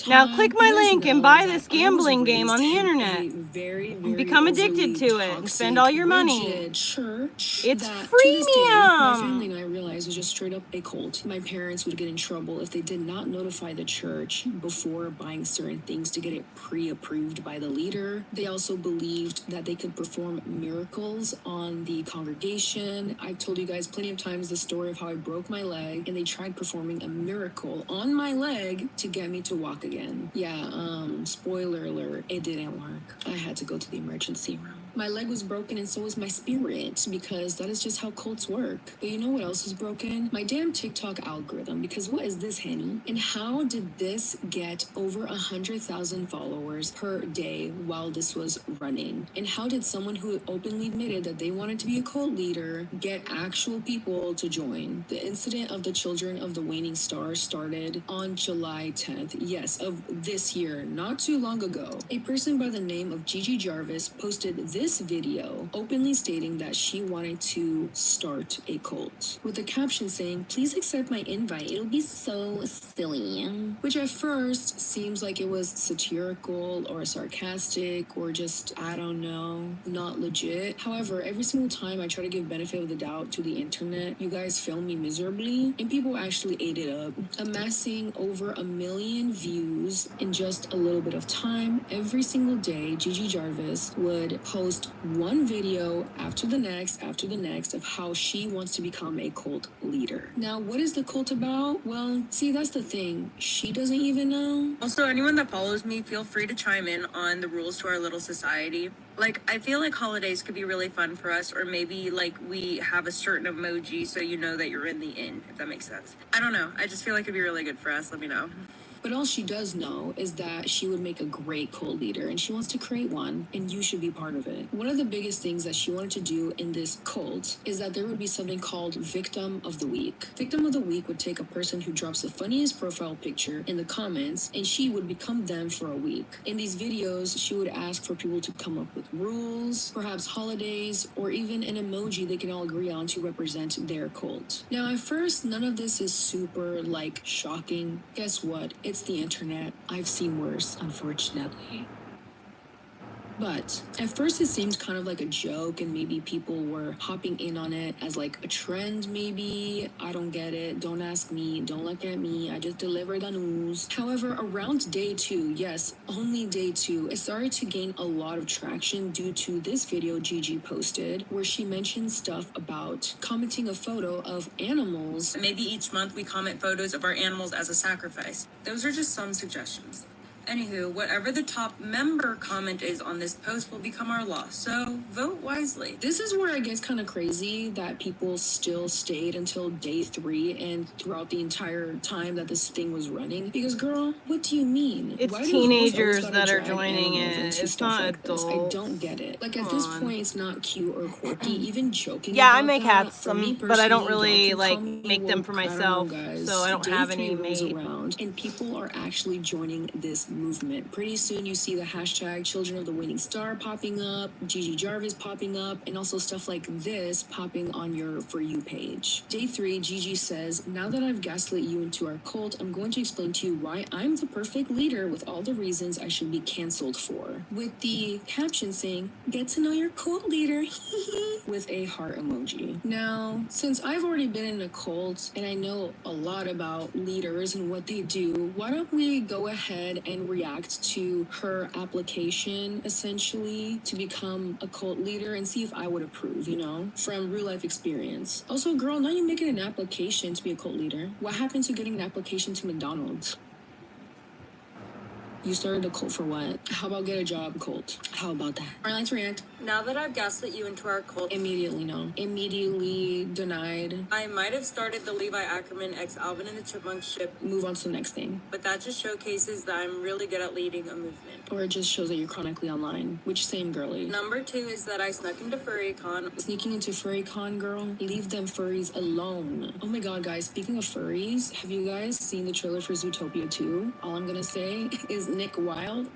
Now click my link and buy this gambling game on the internet. And become addicted to it and spend all your money. It's freemium! My family and I realized it was just straight up a cult. My parents would get in trouble if they did not notify the church before buying certain things to get it pre-approved by the leader. They also believed that they could perform miracles on the congregation. I've told you guys plenty of times the story of how I broke my leg and they tried performing a miracle on my leg to get me to walk again. Yeah, spoiler alert, it didn't work. I had to go to the emergency room. My leg was broken and so was my spirit, because that is just how cults work. But you know what else is broken? My damn TikTok algorithm, because what is this, Henny? And how did this get over 100,000 followers per day while this was running? And how did someone who openly admitted that they wanted to be a cult leader get actual people to join? The incident of the Children of the Waning Star started on July 10th, yes, of this year, not too long ago. A person by the name of Gigi Jarvis posted this video openly stating that she wanted to start a cult, with a caption saying, "Please accept my invite, it'll be so silly," which at first seems like it was satirical or sarcastic or just, I don't know, not legit. However, every single time I try to give benefit of the doubt to the internet, you guys fail me miserably, and people actually ate it up, amassing over 1 million views in just a little bit of time. Every single day, Gigi Jarvis would post one video after the next of how she wants to become a cult leader. Now, what is the cult about? Well, see, that's the thing. She doesn't even know. Also, anyone that follows me, feel free to chime in on the rules to our little society. Like, I feel like holidays could be really fun for us, or maybe like we have a certain emoji so you know that you're in the inn, if that makes sense. I don't know. I just feel like it'd be really good for us. Let me know. But all she does know is that she would make a great cult leader and she wants to create one, and you should be part of it. One of the biggest things that she wanted to do in this cult is that there would be something called Victim of the Week. Victim of the Week would take a person who drops the funniest profile picture in the comments, and she would become them for a week. In these videos, she would ask for people to come up with rules, perhaps holidays, or even an emoji they can all agree on to represent their cult. Now, at first, none of this is super, shocking. Guess what? It's the internet. I've seen worse, unfortunately. But at first it seemed kind of like a joke, and maybe people were hopping in on it as a trend maybe. I don't get it. Don't ask me. Don't look at me. I just deliver the news. However, around day 2, yes, only day 2, it started to gain a lot of traction due to this video Gigi posted where she mentioned stuff about commenting a photo of animals. Maybe each month we comment photos of our animals as a sacrifice. Those are just some suggestions. Anywho, whatever the top member comment is on this post will become our law, so vote wisely. This is where it gets kind of crazy that people still stayed until day 3 and throughout the entire time that this thing was running. Because, girl, what do you mean? It's Why do teenagers hosts always that gotta are drag joining animals it. into It's stuff not like this? I adults. don't get it. At Come this on. point, it's not cute or quirky. Even joking Yeah, I about make that, hats, for me but I don't personally, y'all really can call me make them woke, for I don't myself, know, guys. so I don't Day have 3 any rolls made. around, and people are actually joining this movement. Pretty soon you see the hashtag Children of the Winning Star popping up, Gigi Jarvis popping up, and also stuff like this popping on your For You page. Day 3, Gigi says, now that I've gaslit you into our cult, I'm going to explain to you why I'm the perfect leader with all the reasons I should be canceled for. With the caption saying, get to know your cult leader, with a heart emoji. Now, since I've already been in a cult and I know a lot about leaders and what they do, why don't we go ahead and react to her application, essentially, to become a cult leader and see if I would approve, from real life experience. Also, girl, now you're making an application to be a cult leader. What happened to getting an application to McDonald's? You started a cult for what? How about get a job cult? How about that? Alright, let's react. Now that I've gaslit you into our cult, Immediately no. Immediately denied. I might have started the Levi Ackerman x Alvin and the Chipmunks ship, Move on to the next thing. but that just showcases that I'm really good at leading a movement. Or it just shows that you're chronically online. Which same, girly? Number 2 is that I snuck into FurryCon. Sneaking into FurryCon, girl? Leave them furries alone. Oh my god, guys, speaking of furries, have you guys seen the trailer for Zootopia 2? All I'm gonna say is Nick Wilde.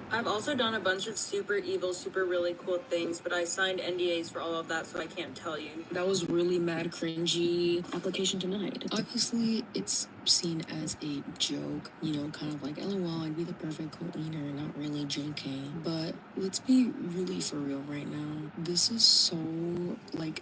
I've also done a bunch of super evil, super really cool things, but I signed NDAs for all of that, so I can't tell you. That was really mad cringy. Application denied. Obviously, it's seen as a joke, kind of like, LOL, I'd be the perfect cult leader, not really JK. But let's be really for real right now. This is so,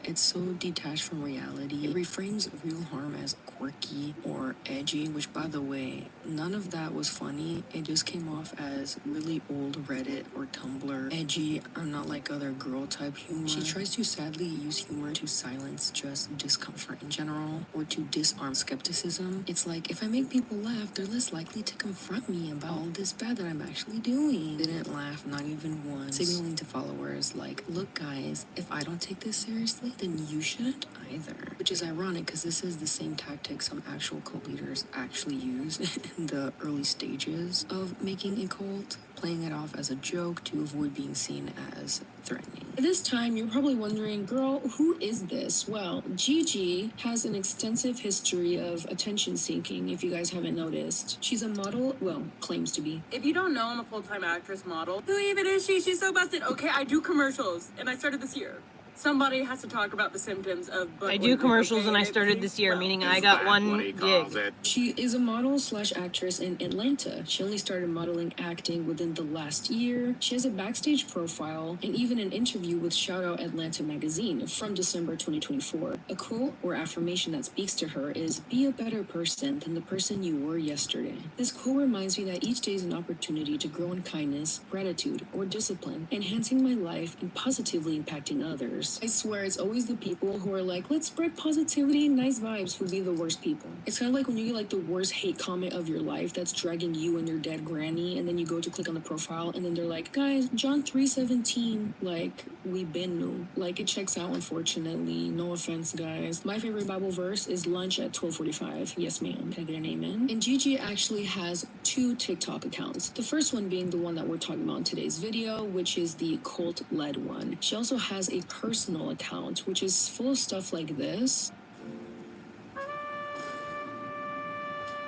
it's so detached from reality. It reframes real harm as quirky or edgy, which, by the way, none of that was funny. It just came off as really old Reddit or Tumblr, edgy, I'm not like other girl type humor. She tries to sadly use humor to silence just discomfort in general, or to disarm skepticism. It's like, if I make people laugh, they're less likely to confront me about all this bad that I'm actually doing. Didn't laugh, not even once. Signaling to followers like, look guys, if I don't take this seriously, then you shouldn't either. Which is ironic because this is the same tactic some actual cult leaders actually use in the early stages of making a cult, playing it off as a joke to avoid being seen as threatening. At this time, you're probably wondering, girl, who is this? Well, Gigi has an extensive history of attention seeking, if you guys haven't noticed. She's a model, well, claims to be. If you don't know, I'm a full-time actress model. Who even is she? She's so busted. Okay, I do commercials, and I started this year. Somebody has to talk about the symptoms of I do commercials and I started this year, meaning I got one gig. She is a model/actress in Atlanta. She only started modeling acting within the last year. She has a backstage profile and even an interview with Shoutout Atlanta magazine from December 2024. A quote or affirmation that speaks to her is, be a better person than the person you were yesterday. This quote reminds me that each day is an opportunity to grow in kindness, gratitude, or discipline, enhancing my life and positively impacting others. worst. I swear it's always the people who are like, let's spread positivity and nice vibes, who be the worst people. It's kind of like when you get like the worst hate comment of your life that's dragging you and your dead granny, and then you go to click on the profile and then they're like, guys, John 3:17, like, we been new. Like, it checks out, unfortunately. No offense, guys. My favorite Bible verse is lunch at 12:45. Yes, ma'am. Can I get an amen? And Gigi actually has 2 TikTok accounts. The first one being the one that we're talking about in today's video, which is the cult-led one. She also has a personal account, which is full of stuff like this.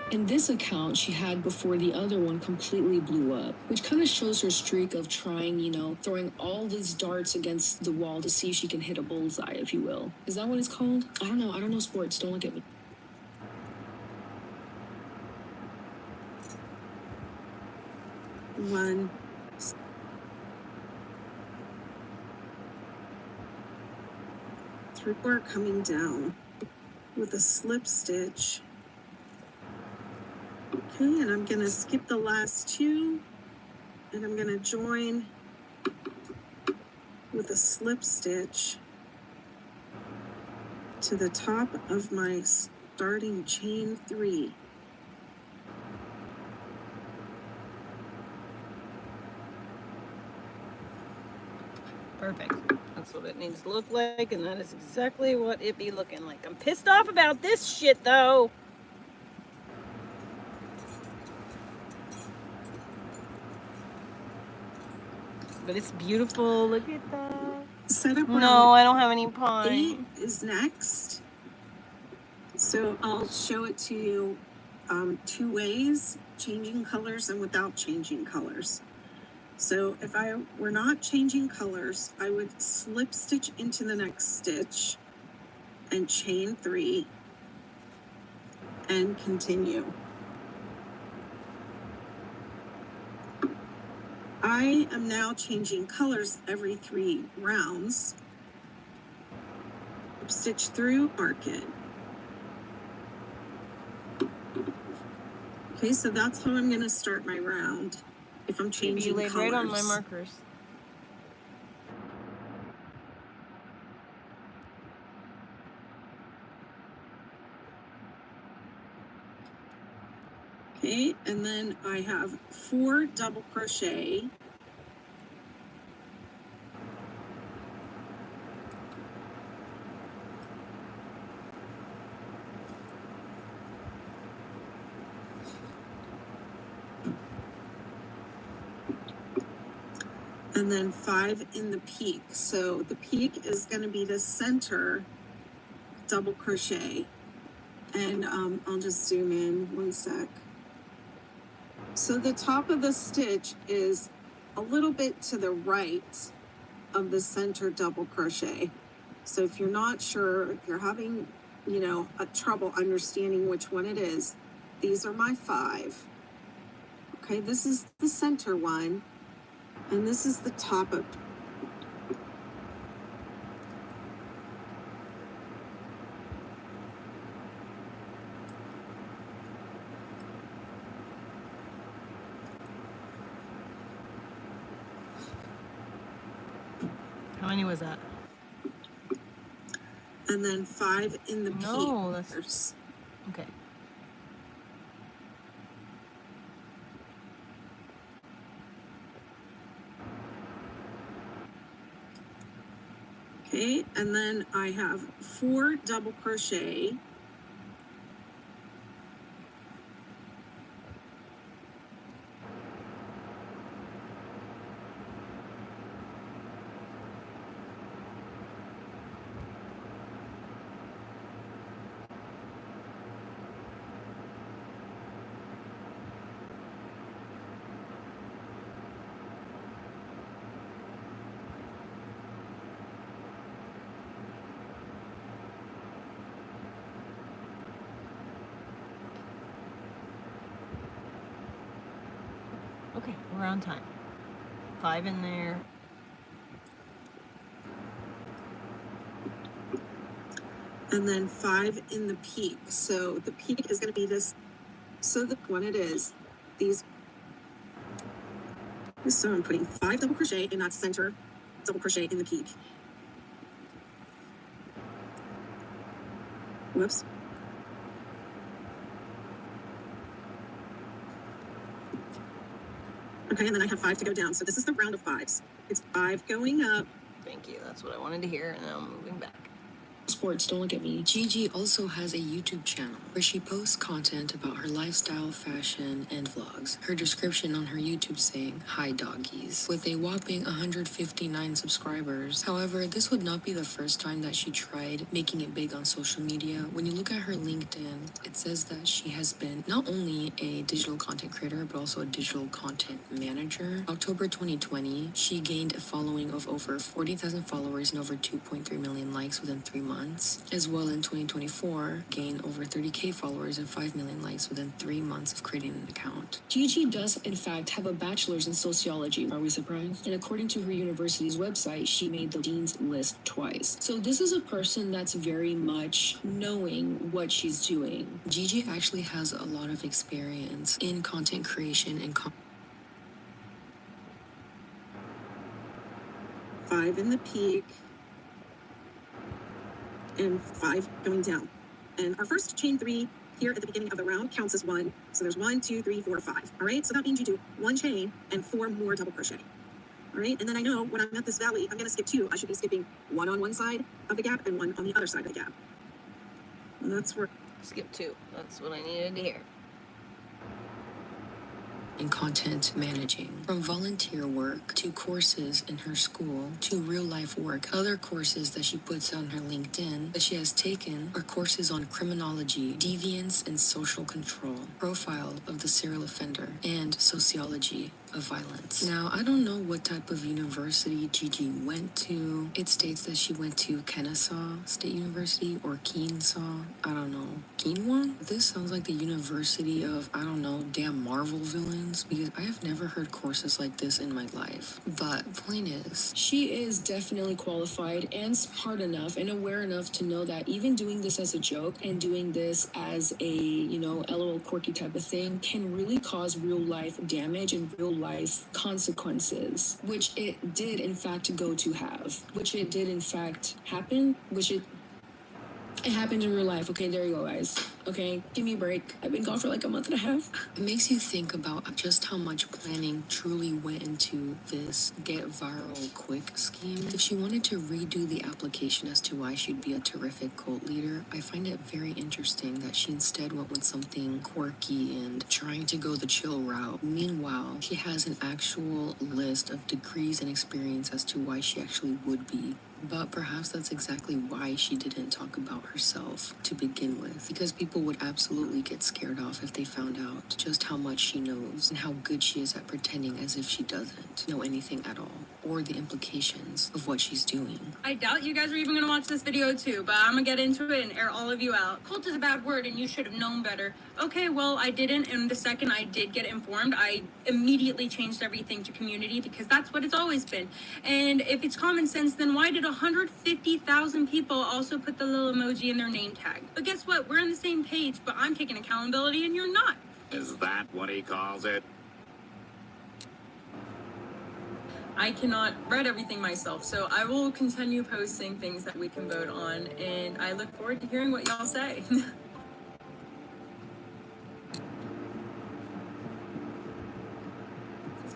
And this account she had before the other one completely blew up, which kind of shows her streak of trying, you know, throwing all these darts against the wall to see if she can hit a bullseye, if you will. Is that what it's called? I don't know sports, don't look at me. One. Three-quarter coming down with a slip stitch. Okay, and I'm gonna skip the last 2, and I'm gonna join with a slip stitch to the top of my starting chain 3. Perfect. That's what it needs to look like, and that is exactly what it be looking like. I'm pissed off about this shit, though. But it's beautiful. Look at that. Set up. No, I don't have any pine. 8 is next. So I'll show it to you 2 ways, changing colors and without changing colors. So if I were not changing colors, I would slip stitch into the next stitch and chain 3 and continue. I am now changing colors every 3 rounds. Stitch through, mark it. Okay, so that's how I'm going to start my round if I'm changing colors. You laid right on my markers. Okay, and then I have 4 double crochet. And then 5 in the peak. So the peak is going to be the center double crochet. And I'll just zoom in 1 sec. So the top of the stitch is a little bit to the right of the center double crochet. So if you're not sure, if you're having, you know, a trouble understanding which one it is, these are my 5. Okay, this is the center one, and this is the top of. How many was that? And then 5 in the peak. No, that's okay. Okay, and then I have 4 double crochet. Okay, we're on time. 5 in there. And then 5 in the peak. So the peak is going to be this. So the one it is, these. So I'm putting 5 double crochet in that center double crochet in the peak. Whoops. Okay, and then I have 5 to go down. So this is the round of 5s. It's 5 going up. Thank you. That's what I wanted to hear. And now I'm moving back. Sports, don't look at me. Gigi also has a YouTube channel where she posts content about her lifestyle, fashion, and vlogs. Her description on her YouTube saying, "Hi doggies," with a whopping 159 subscribers. However, this would not be the first time that she tried making it big on social media. When you look at her LinkedIn, it says that she has been not only a digital content creator, but also a digital content manager. October 2020, she gained a following of over 40,000 followers and over 2.3 million likes within 3 months. As well, in 2024, gained over 30K followers and 5 million likes within 3 months of creating an account. Gigi does, in fact, have a bachelor's in sociology. Are we surprised? And according to her university's website, she made the dean's list twice. So this is a person that's very much knowing what she's doing. Gigi actually has a lot of experience in content creation and 5 in the peak. And 5 going down. And our first chain 3 here at the beginning of the round counts as 1. So there's 1, 2, 3, 4, 5. All right, so that means you do 1 chain and 4 more double crochet. All right, and then I know when I'm at this valley, I'm gonna skip 2. I should be skipping 1 on one side of the gap and 1 on the other side of the gap. And that's where. Skip 2. That's what I needed to hear. and content managing. From volunteer work to courses in her school to real life work, other courses that she puts on her LinkedIn that she has taken are courses on criminology, deviance and social control, profile of the serial offender, and sociology of violence. Now, I don't know what type of university Gigi went to. It states that she went to Kennesaw State University or Keensaw. I don't know. Quinoa? This sounds like the university of, I don't know, damn Marvel villains, because I have never heard courses like this in my life. But point is, she is definitely qualified and smart enough and aware enough to know that even doing this as a joke and doing this as a, LOL quirky type of thing can really cause real life damage and real life consequences, which it did in fact go to have, which it did in fact happen, which it happened in real life. Okay, there you go, guys. Okay, give me a break. I've been gone for like a month and a half. It makes you think about just how much planning truly went into this get viral quick scheme. If she wanted to redo the application as to why she'd be a terrific cult leader, I find it very interesting that she instead went with something quirky and trying to go the chill route. Meanwhile, she has an actual list of degrees and experience as to why she actually would be. But perhaps that's exactly why she didn't talk about herself to begin with, because people would absolutely get scared off if they found out just how much she knows and how good she is at pretending as if she doesn't know anything at all, or the implications of what she's doing. I doubt you guys are even gonna watch this video too, but I'm gonna get into it and air all of you out. Cult is a bad word and you should have known better. Okay, well, I didn't, and the second I did get informed, I immediately changed everything to community because that's what it's always been. And if it's common sense, then why did 150,000 people also put the little emoji in their name tag? But guess what? We're on the same page, but I'm taking accountability and you're not. Is that what he calls it? I cannot read everything myself, so I will continue posting things that we can vote on, and I look forward to hearing what y'all say.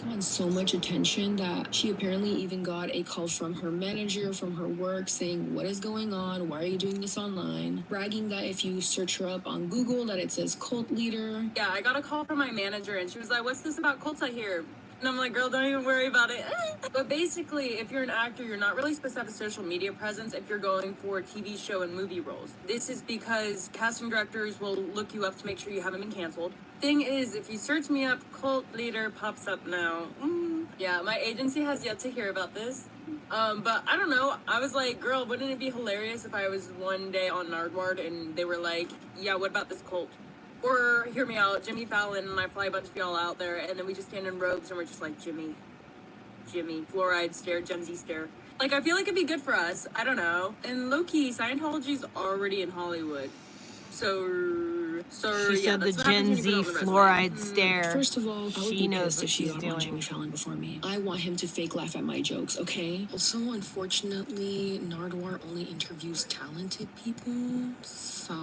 Gotten so much attention that she apparently even got a call from her manager from her work saying, what is going on? Why are you doing this online? Bragging that if you search her up on Google that it says cult leader. Yeah, I got a call from my manager and she was like, what's this about cults I hear? And I'm like, girl, don't even worry about it. But basically, if you're an actor, you're not really supposed to have a social media presence if you're going for TV show and movie roles. This is because casting directors will look you up to make sure you haven't been canceled. Thing is, if you search me up, cult leader pops up now. Yeah, my agency has yet to hear about this. But I don't know. I was like, girl, wouldn't it be hilarious if I was one day on Nardward and they were like, yeah, what about this cult? Or, hear me out, Jimmy Fallon and I fly a bunch of y'all out there and then we just stand in robes and we're just like, Jimmy, fluoride stare, Gen Z stare. Like, I feel like it'd be good for us. I don't know. And low-key, Scientology's already in Hollywood. So, So She yeah, said the that's what Gen happens when you Z put it on the resume. fluoride stare. First of all, I would She be knows pissed what if she she's got on Jimmy doing. Fallon before me. I want him to fake laugh at my jokes, okay? Also, unfortunately, Nardwar only interviews talented people, so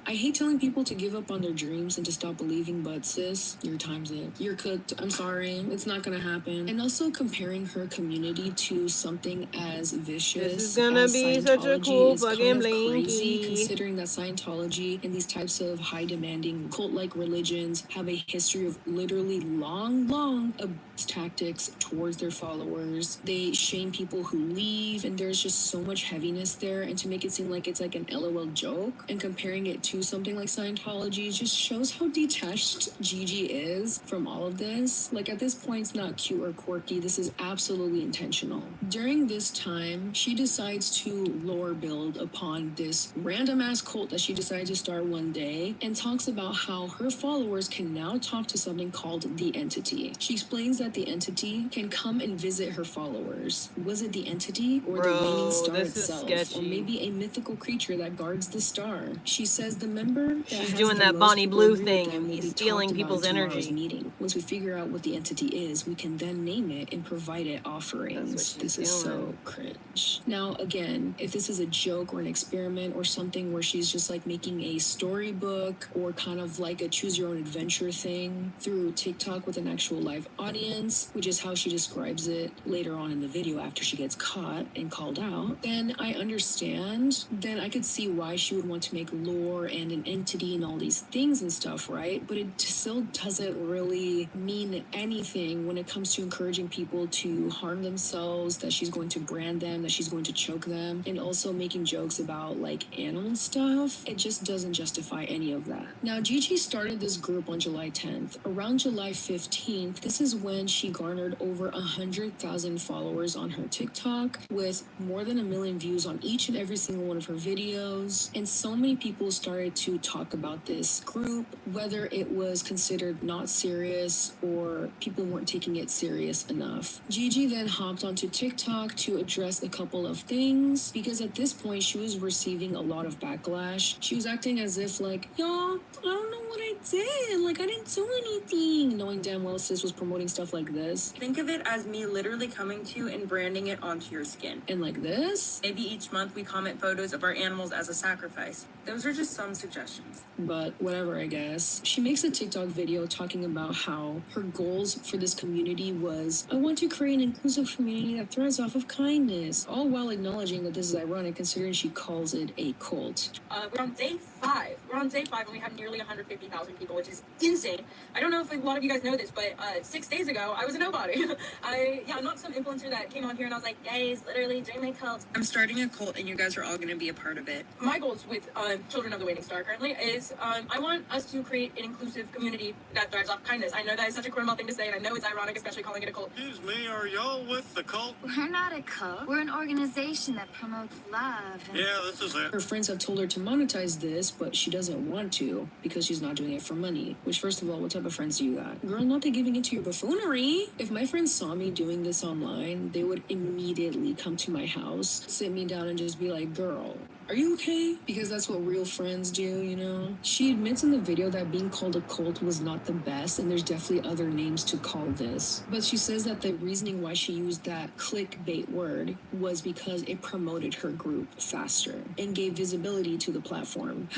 I hate telling people to give up on their dreams and to stop believing, but sis, your time's up. You're cooked. I'm sorry. It's not gonna happen. And also comparing her community to something as vicious This is gonna as be such a Scientology cool is kind fucking of crazy, blankie. considering that Scientology and these types of high demanding cult-like religions have a history of literally long abuse tactics towards their followers. They shame people who leave, and there's just so much heaviness there. And to make it seem like it's like an LOL joke and comparing it to something like Scientology just shows how detached Gigi is from all of this. Like at this point, it's not cute or quirky. This is absolutely intentional. During this time, she decides to lore build upon this random ass cult that she decided to start one day and talks about how her followers can now talk to something called the Entity. She explains that the Entity can come and visit her followers. Was it the Entity or the waning star this is itself? sketchy. Or maybe a mythical creature that guards the star? She says the member that She's has doing the that most Bonnie people Blue agree with thing them and will he's be stealing talked about people's in tomorrow's energy. meeting. Once we figure out what the Entity is, we can then name it and provide it offerings. That's what This she's is doing. so cringe. Now, again, if this is a joke or an experiment or something where she's just like making a storybook or kind of like a choose your own adventure thing through TikTok with an actual live audience, which is how she describes it later on in the video after she gets caught and called out, then I understand. Then I could see why she would want to make lore and an entity and all these things and stuff, right? But it still doesn't really mean anything when it comes to encouraging people to harm themselves, that she's going to brand them, that she's going to choke them, and also making jokes about like animal stuff. It just doesn't justify any of that. Now, Gigi started this group on July 10th. Around July 15th, this is when she garnered over 100,000 followers on her TikTok with more than 1 million views on each and every single one of her videos. And so many people started to talk about this group, whether it was considered not serious or people weren't taking it serious enough. Gigi then hopped onto TikTok to address a couple of things because at this point she was receiving a lot of backlash. She was acting as if like, y'all, I don't know what I did. Like, I didn't do anything. Knowing damn well sis was promoting stuff like this. Think of it as me literally coming to you and branding it onto your skin. And like this? Maybe each month we comment photos of our animals as a sacrifice. Those are just some suggestions. But whatever, I guess. She makes a TikTok video talking about how her goals for this community was, I want to create an inclusive community that thrives off of kindness, all while acknowledging that this is ironic considering she calls it a cult. We're on day 5. We're on day 5 and we have nearly 150,000 people, which is insane. I don't know if a lot of you guys know this, but 6 days ago, I was a nobody. I'm not some influencer that came on here and I was like, guys, literally join my cult. I'm starting a cult and you guys are all going to be a part of it. My goals with Children of the Waning Star currently is I want us to create an inclusive community that thrives off kindness. I know that is such a criminal thing to say, and I know it's ironic, especially calling it a cult. Excuse me, are y'all with the cult? We're not a cult. We're an organization that promotes love. And Yeah, this is it. Her friends have told her to monetize this, but she doesn't want to because she's not doing it for money. Which, first of all, what type of friends do you got? Girl, not be giving into your buffoonery. If my friends saw me doing this online, they would immediately come to my house, sit me down, and just be like, girl, are you okay? Because that's what real friends do, you know? She admits in the video that being called a cult was not the best, and there's definitely other names to call this. But she says that the reasoning why she used that clickbait word was because it promoted her group faster and gave visibility to the platform.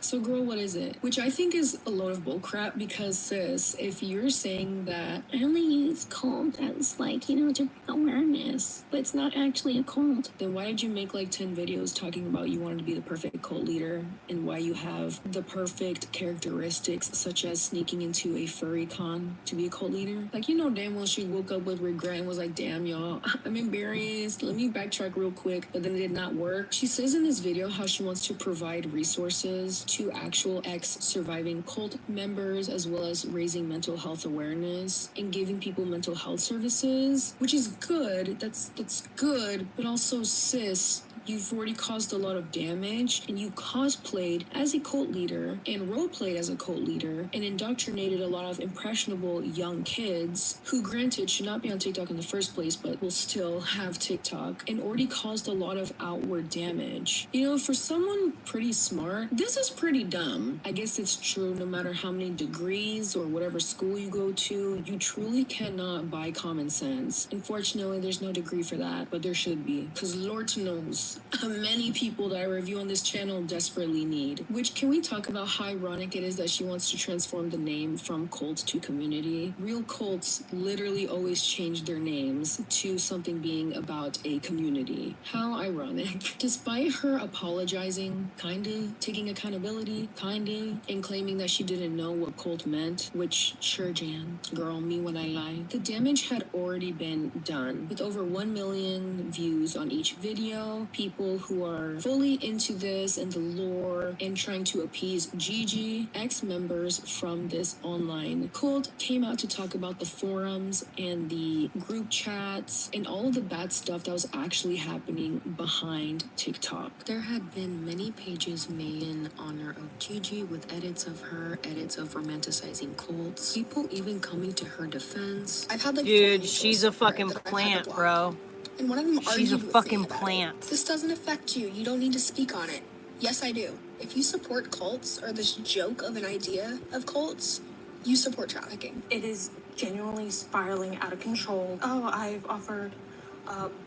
So girl, what is it? Which I think is a load of bullcrap because sis, if you're saying that I only use cult as like, you know, to bring awareness, but it's not actually a cult, then why did you make like 10 videos talking about you wanted to be the perfect cult leader and why you have the perfect characteristics such as sneaking into a furry con to be a cult leader? Like, you know damn well she woke up with regret and was like, damn y'all, I'm embarrassed. Let me backtrack real quick, but then it did not work. She says in this video how she wants to provide resources to actual ex-surviving cult members as well as raising mental health awareness and giving people mental health services, which is good. That's good, but also sis, you've already caused a lot of damage and you cosplayed as a cult leader and role-played as a cult leader and indoctrinated a lot of impressionable young kids who granted should not be on TikTok in the first place but will still have TikTok and already caused a lot of outward damage. You know, for someone pretty smart, this is pretty dumb. I guess it's true no matter how many degrees or whatever school you go to, you truly cannot buy common sense. Unfortunately, there's no degree for that, but there should be. Because Lord knows, many people that I review on this channel desperately need. Which, can we talk about how ironic it is that she wants to transform the name from cult to community? Real cults literally always change their names to something being about a community. How ironic. Despite her apologizing, kinda, taking accountability, kinda, and claiming that she didn't know what cult meant, which, sure Jan, girl, me when I lie, the damage had already been done. With over 1 million views on each video, people who are fully into this and the lore and trying to appease Gigi, ex-members from this online cult came out to talk about the forums and the group chats and all of the bad stuff that was actually happening behind TikTok. There had been many pages made in honor of Gigi with edits of her, edits of romanticizing cults, people even coming to her defense. I've had like Dude, she's a fucking plant, bro. And one of them She's a argued with fucking me about plant. it. This doesn't affect you. You don't need to speak on it. Yes, I do. If you support cults or this joke of an idea of cults, you support trafficking. It is genuinely spiraling out of control. Oh, I've offered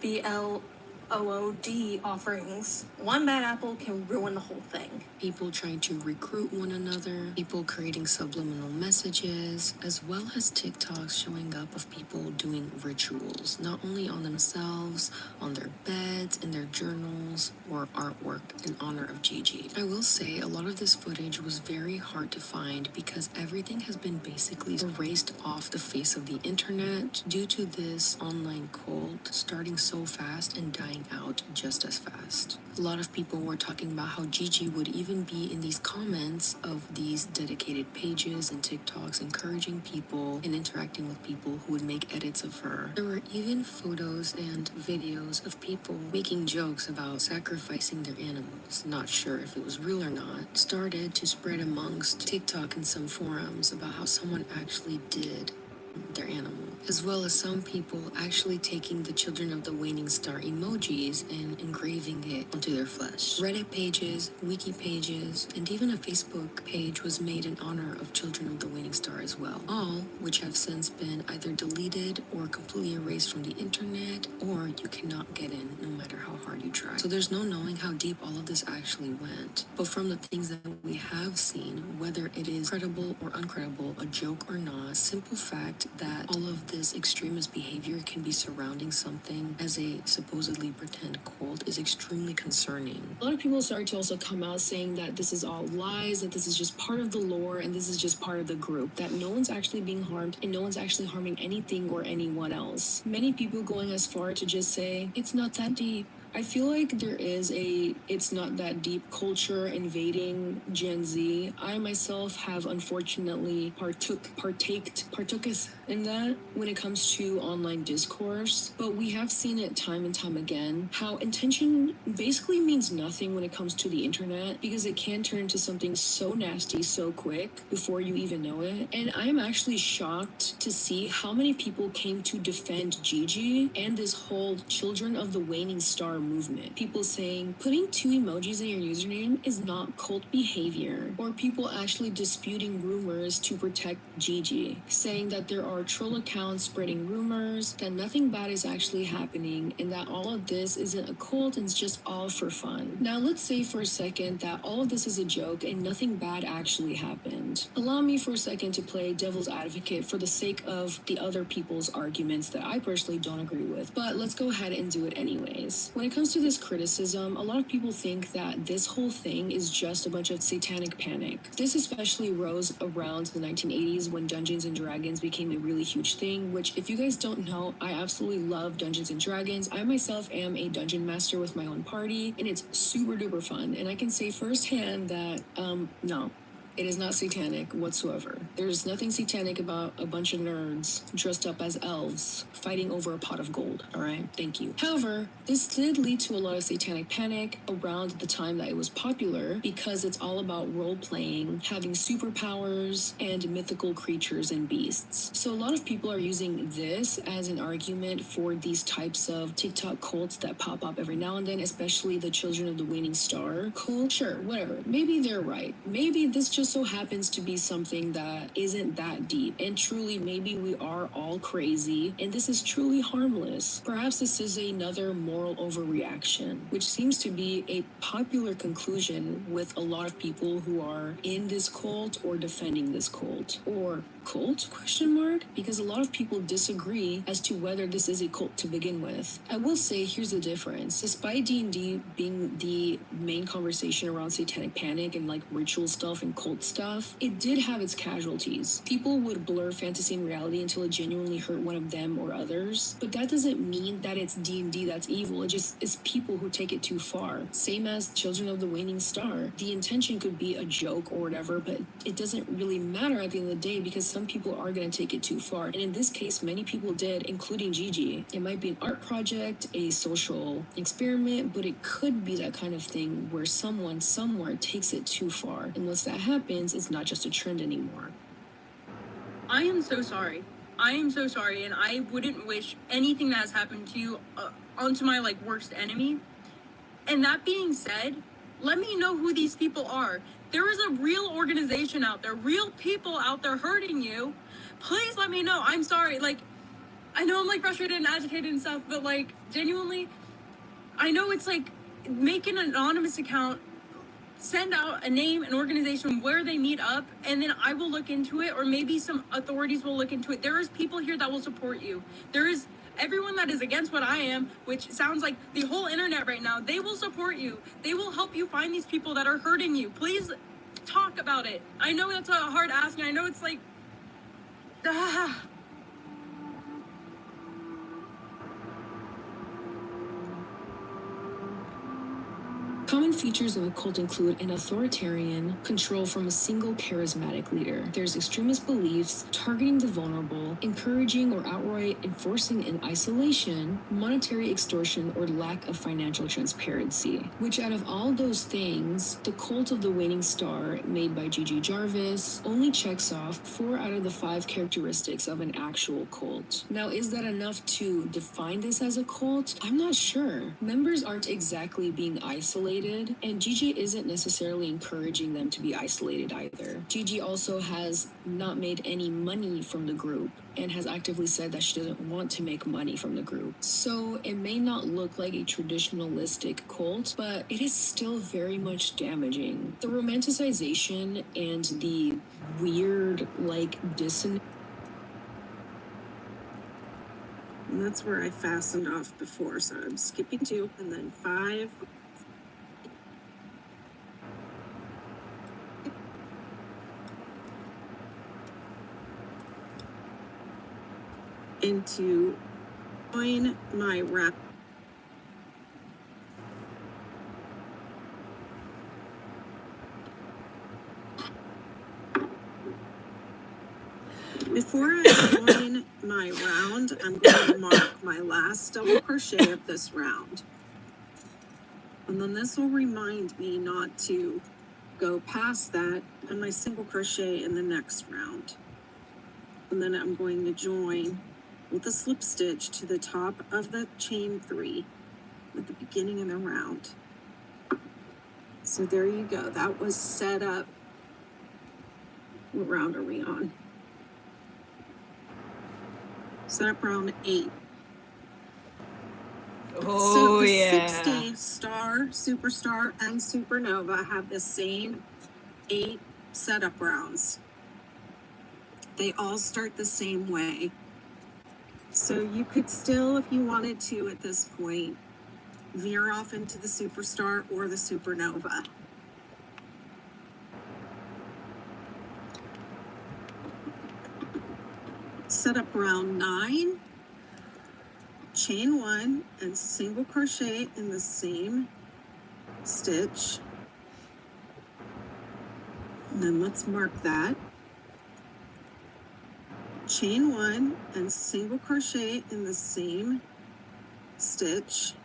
BLOOD offerings. One bad apple can ruin the whole thing. People trying to recruit one another, people creating subliminal messages, as well as TikToks showing up of people doing rituals, not only on themselves, on their beds, in their journals, or artwork in honor of Gigi. I will say a lot of this footage was very hard to find because everything has been basically erased off the face of the internet due to this online cult starting so fast and dying out just as fast. A lot of people were talking about how Gigi would even be in these comments of these dedicated pages and TikToks encouraging people and interacting with people who would make edits of her. There were even photos and videos of people making jokes about sacrificing their animals. Not sure if it was real or not. Started to spread amongst TikTok and some forums about how someone actually did their animal, as well as some people actually taking the Children of the Waning Star emojis and engraving it onto their flesh. Reddit pages, wiki pages, and even a Facebook page was made in honor of Children of the Waning Star as well, all which have since been either deleted or completely erased from the internet, or you cannot get in no matter how hard you try. So there's no knowing how deep all of this actually went. But from the things that we have seen, whether it is credible or uncredible, a joke or not, simple fact that all of this extremist behavior can be surrounding something as a supposedly pretend cult is extremely concerning. A lot of people started to also come out saying that this is all lies, that this is just part of the lore, and this is just part of the group, that no one's actually being harmed and no one's actually harming anything or anyone else. Many people going as far to just say, it's not that deep. I feel like there is a it's not that deep culture invading Gen Z. I myself have unfortunately partooketh in that when it comes to online discourse, but we have seen it time and time again, how intention basically means nothing when it comes to the internet because it can turn into something so nasty so quick before you even know it. And I'm actually shocked to see how many people came to defend Gigi and this whole Children of the Waning Star movement. People saying putting 2 emojis in your username is not cult behavior, or people actually disputing rumors to protect Gigi, saying that there are troll accounts spreading rumors, that nothing bad is actually happening, and that all of this isn't a cult and it's just all for fun. Now let's say for a second that all of this is a joke and nothing bad actually happened. Allow me for a second to play devil's advocate for the sake of the other people's arguments that I personally don't agree with, but let's go ahead and do it anyways. When it comes to this criticism, a lot of people think that this whole thing is just a bunch of satanic panic. This especially rose around the 1980s when Dungeons and Dragons became a really huge thing, which if you guys don't know, I absolutely love Dungeons and Dragons. I myself am a dungeon master with my own party, and it's super duper fun. And I can say firsthand that, no. It is not satanic whatsoever. There's nothing satanic about a bunch of nerds dressed up as elves fighting over a pot of gold, alright? Thank you. However, this did lead to a lot of satanic panic around the time that it was popular because it's all about role-playing, having superpowers, and mythical creatures and beasts. So a lot of people are using this as an argument for these types of TikTok cults that pop up every now and then, especially the Children of the Waning Star cult. Sure, whatever. Maybe they're right. Maybe this just so happens to be something that isn't that deep. And truly, maybe we are all crazy, and this is truly harmless. Perhaps this is another moral overreaction, which seems to be a popular conclusion with a lot of people who are in this cult or defending this cult. Or cult, question mark? Because a lot of people disagree as to whether this is a cult to begin with. I will say, here's the difference. Despite D&D being the main conversation around satanic panic and like ritual stuff and cult stuff, it did have its casualties. People would blur fantasy and reality until it genuinely hurt one of them or others, but that doesn't mean that it's D&D that's evil. It just is people who take it too far. Same as Children of the Waning Star. The intention could be a joke or whatever, but it doesn't really matter at the end of the day because some people are going to take it too far. And in this case, many people did, including Gigi. It might be an art project, a social experiment, but it could be that kind of thing where someone somewhere takes it too far. And once that happens, it's not just a trend anymore. I am so sorry. I am so sorry, and I wouldn't wish anything that has happened to you onto my like worst enemy. And that being said, let me know who these people are. There is a real organization out there, real people out there hurting you. Please let me know. I'm sorry. Like, I know I'm like frustrated and agitated and stuff, but like genuinely, I know it's like make an anonymous account, send out a name, an organization where they meet up, and then I will look into it, or maybe some authorities will look into it. There is people here that will support you. There is everyone that is against what I am, which sounds like the whole internet right now. They will support you. They will help you find these people that are hurting you. Please talk about it. I know that's a hard ask, and I know it's like, Common features of a cult include an authoritarian control from a single charismatic leader. There's extremist beliefs, targeting the vulnerable, encouraging or outright enforcing an isolation, monetary extortion, or lack of financial transparency. Which out of all those things, the Cult of the Waning Star, made by Gigi Jarvis, only checks off 4 out of the 5 characteristics of an actual cult. Now, is that enough to define this as a cult? I'm not sure. Members aren't exactly being isolated, and Gigi isn't necessarily encouraging them to be isolated either. Gigi also has not made any money from the group and has actively said that she doesn't want to make money from the group. So it may not look like a traditionalistic cult, but it is still very much damaging. The romanticization and the weird, like, dissonance. And that's where I fastened off before, so I'm skipping 2 and then 5. Into join my wrap. Before I join my round, I'm going to mark my last double crochet of this round. And then this will remind me not to go past that and my single crochet in the next round. And then I'm going to join with a slip stitch to the top of the chain 3 at the beginning of the round. So there you go. That was set up. What round are we on? Set up round 8. Oh, so the yeah. 60 star, superstar, and supernova have the same 8 setup rounds. They all start the same way. So you could still, if you wanted to at this point, veer off into the superstar or the supernova. Set up round 9, chain 1, and single crochet in the same stitch. And then let's mark that. Chain 1 and single crochet in the same stitch.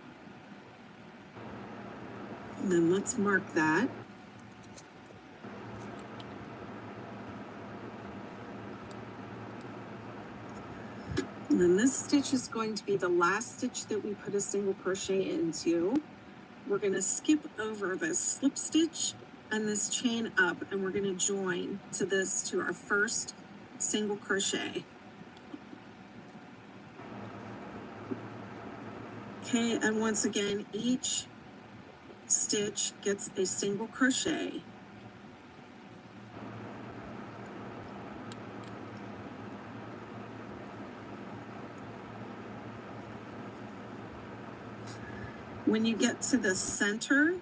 And then let's mark that. And then this stitch is going to be the last stitch that we put a single crochet into. We're going to skip over this slip stitch and this chain up, and we're going to join to our first single crochet. Okay, and once again, each stitch gets a single crochet. When you get to the center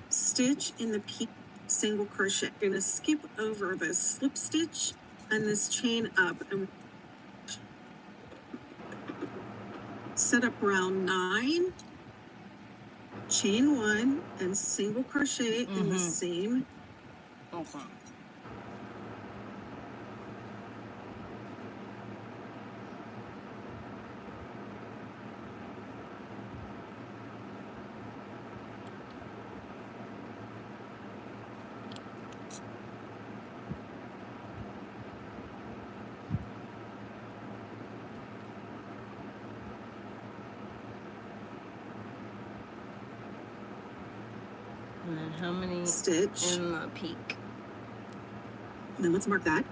stitch in the peak, single crochet. You're going to skip over this slip stitch and this chain up and set up round 9, chain 1 and single crochet in the same. Okay. And then how many stitch in the peak? And then let's mark that.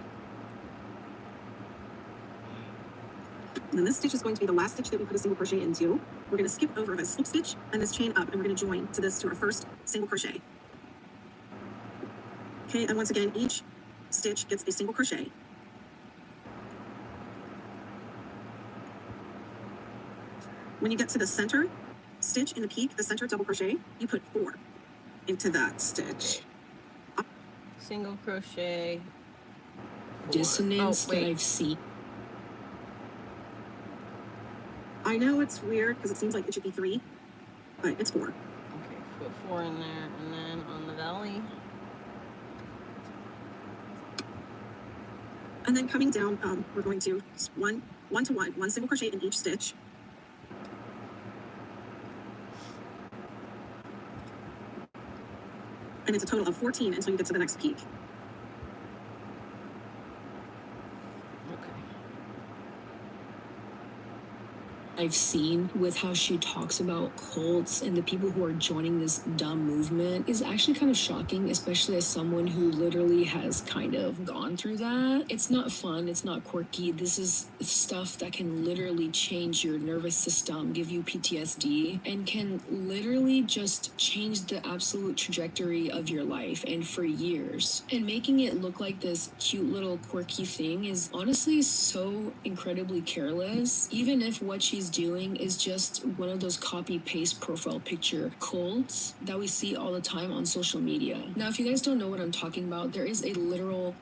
And then this stitch is going to be the last stitch that we put a single crochet into. We're going to skip over this slip stitch and this chain up, and we're going to join to our first single crochet. Okay, and once again, each stitch gets a single crochet. When you get to the center stitch in the peak, the center double crochet, you put 4 into that stitch. Single crochet. 4. Dissonance that I've seen. I know it's weird because it seems like it should be 3, but it's 4. Okay, put 4 in there, and then on the valley. And then coming down, we're going to one to one single crochet in each stitch. And it's a total of 14 until you get to the next peak. I've seen with how she talks about cults and the people who are joining this dumb movement is actually kind of shocking, especially as someone who literally has kind of gone through that. It's not fun, it's not quirky. This is stuff that can literally change your nervous system, give you PTSD, and can literally just change the absolute trajectory of your life and for years. And making it look like this cute little quirky thing is honestly so incredibly careless, even if what she's doing is just one of those copy-paste profile picture cults that we see all the time on social media. Now, if you guys don't know what I'm talking about, there is a literal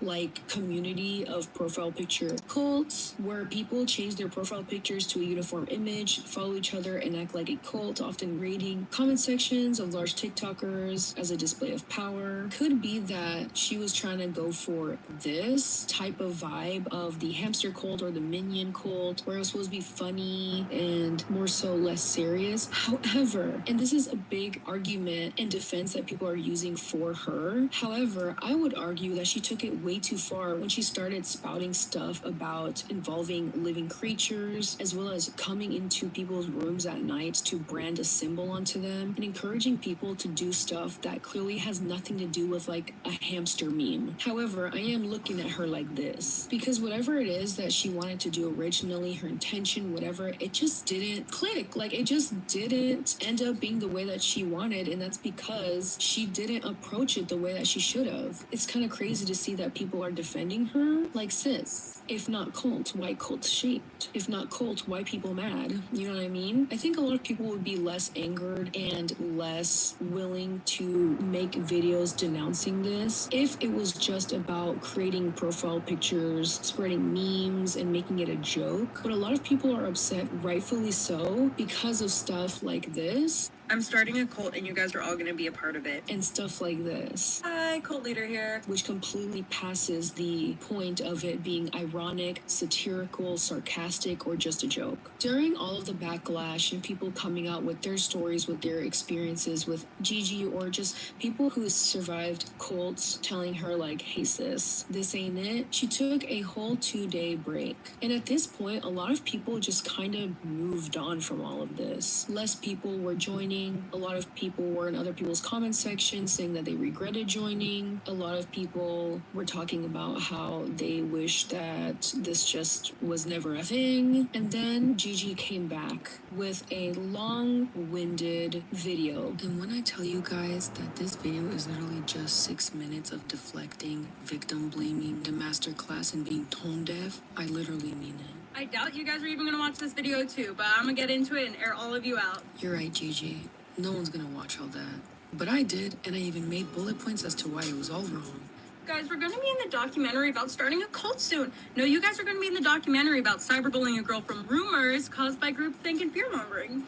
community of profile picture cults where people change their profile pictures to a uniform image, follow each other, and act like a cult, often raiding comment sections of large TikTokers as a display of power. Could be that she was trying to go for this type of vibe of the hamster cult or the minion cult, where it was supposed to be funny and more so less serious. However, and this is a big argument and defense that people are using for her. However, I would argue that she took it way too far when she started spouting stuff about involving living creatures, as well as coming into people's rooms at night to brand a symbol onto them and encouraging people to do stuff that clearly has nothing to do with a hamster meme. However, I am looking at her like this because whatever it is that she wanted to do originally, her intention, whatever, it just didn't click. It just didn't end up being the way that she wanted, and that's because she didn't approach it the way that she should have. It's kind of crazy to see that people are defending her. Sis, if not cult, why cult shaped? If not cult, why people mad? You know what I mean? I think a lot of people would be less angered and less willing to make videos denouncing this if it was just about creating profile pictures, spreading memes, and making it a joke. But a lot of people are upset, rightfully so, because of stuff like this. I'm starting a cult and you guys are all going to be a part of it. And stuff like this. Hi. Hi, cult leader here. Which completely passes the point of it being ironic, satirical, sarcastic, or just a joke. During all of the backlash and people coming out with their stories, with their experiences with Gigi, or just people who survived cults telling her like, hey sis, this ain't it, she took a whole 2-day break. And at this point, a lot of people just kind of moved on from all of this. Less people were joining. A lot of people were in other people's comment sections saying that they regretted joining. A lot of people were talking about how they wish that this just was never a thing. And then Gigi came back with a long-winded video. And when I tell you guys that this video is literally just 6 minutes of deflecting, victim blaming, the masterclass in being tone deaf, I literally mean it. I doubt you guys are even gonna watch this video too, but I'm gonna get into it and air all of you out. You're right, Gigi. No one's gonna watch all that. But I did, and I even made bullet points as to why it was all wrong. Guys, we're gonna be in the documentary about starting a cult soon. No, you guys are gonna be in the documentary about cyberbullying a girl from rumors caused by groupthink and fear-mongering.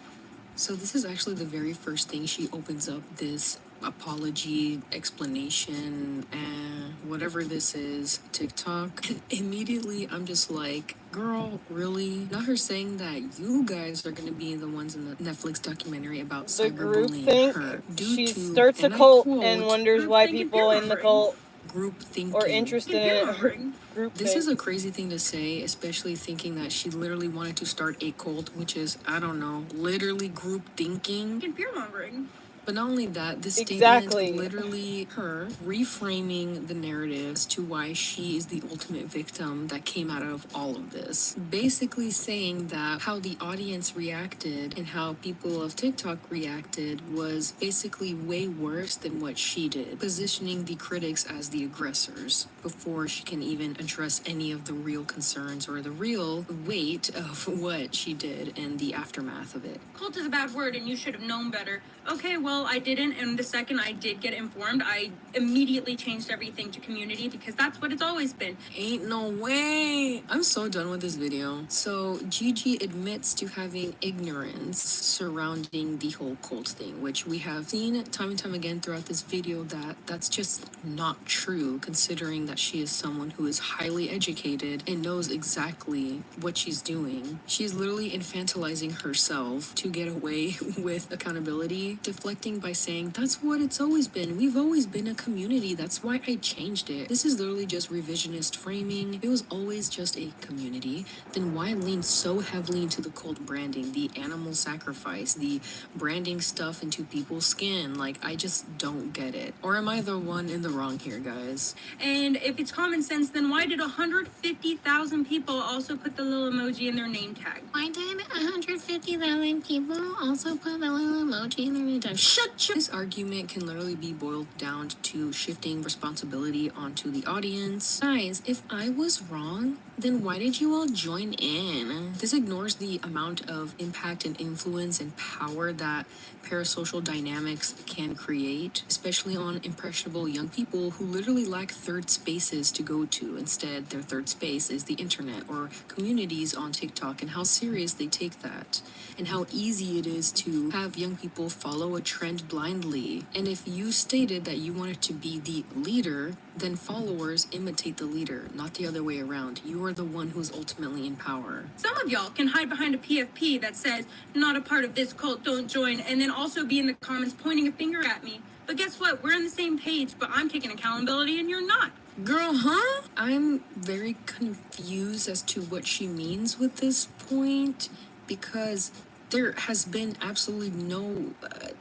So this is actually the very first thing she opens up this apology, explanation, and whatever this is, TikTok. And immediately I'm just like, girl, really? Not her saying that you guys are going to be the ones in the Netflix documentary about The cyberbullying groupthink. her. She starts a cult and wonders why people in the cult group thinking or interested in it. This is a crazy thing to say, especially thinking that she literally wanted to start a cult, which is, I don't know, literally group thinking. And fear-mongering. But not only that, this Exactly. statement literally her reframing the narrative as to why she is the ultimate victim that came out of all of this. Basically saying that how the audience reacted and how people of TikTok reacted was basically way worse than what she did, positioning the critics as the aggressors before she can even address any of the real concerns or the real weight of what she did and the aftermath of it. Cult is a bad word and you should have known better. Okay, well, I didn't, and the second I did get informed, I immediately changed everything to community because that's what it's always been. Ain't no way. I'm so done with this video. So Gigi admits to having ignorance surrounding the whole cult thing, which we have seen time and time again throughout this video that that's just not true, considering that she is someone who is highly educated and knows exactly what she's doing. She's literally infantilizing herself to get away with accountability, deflecting by saying, that's what it's always been. We've always been a community. That's why I changed it. This is literally just revisionist framing. It was always just a community. Then why lean so heavily into the cult branding, the animal sacrifice, the branding stuff into people's skin? Like, I just don't get it. Or am I the one in the wrong here, guys? And if it's common sense, then why did 150,000 people also put the little emoji in their name tag? Why did 150,000 people also put the little emoji in their name tag? Shut your... This argument can literally be boiled down to shifting responsibility onto the audience. Guys, if I was wrong, then why did you all join in? This ignores the amount of impact and influence and power that parasocial dynamics can create, especially on impressionable young people who literally lack third spaces to go to. Instead, their third space is the internet or communities on TikTok, and how serious they take that, and how easy it is to have young people follow a trend blindly. And if you stated that you wanted to be the leader, then followers imitate the leader, not the other way around. You are the one who's ultimately in power. Some of y'all can hide behind a PFP that says, not a part of this cult, don't join, and then also be in the comments pointing a finger at me. But guess what? We're on the same page, but I'm taking accountability and you're not. Girl, huh? I'm very confused as to what she means with this point, because there has been absolutely no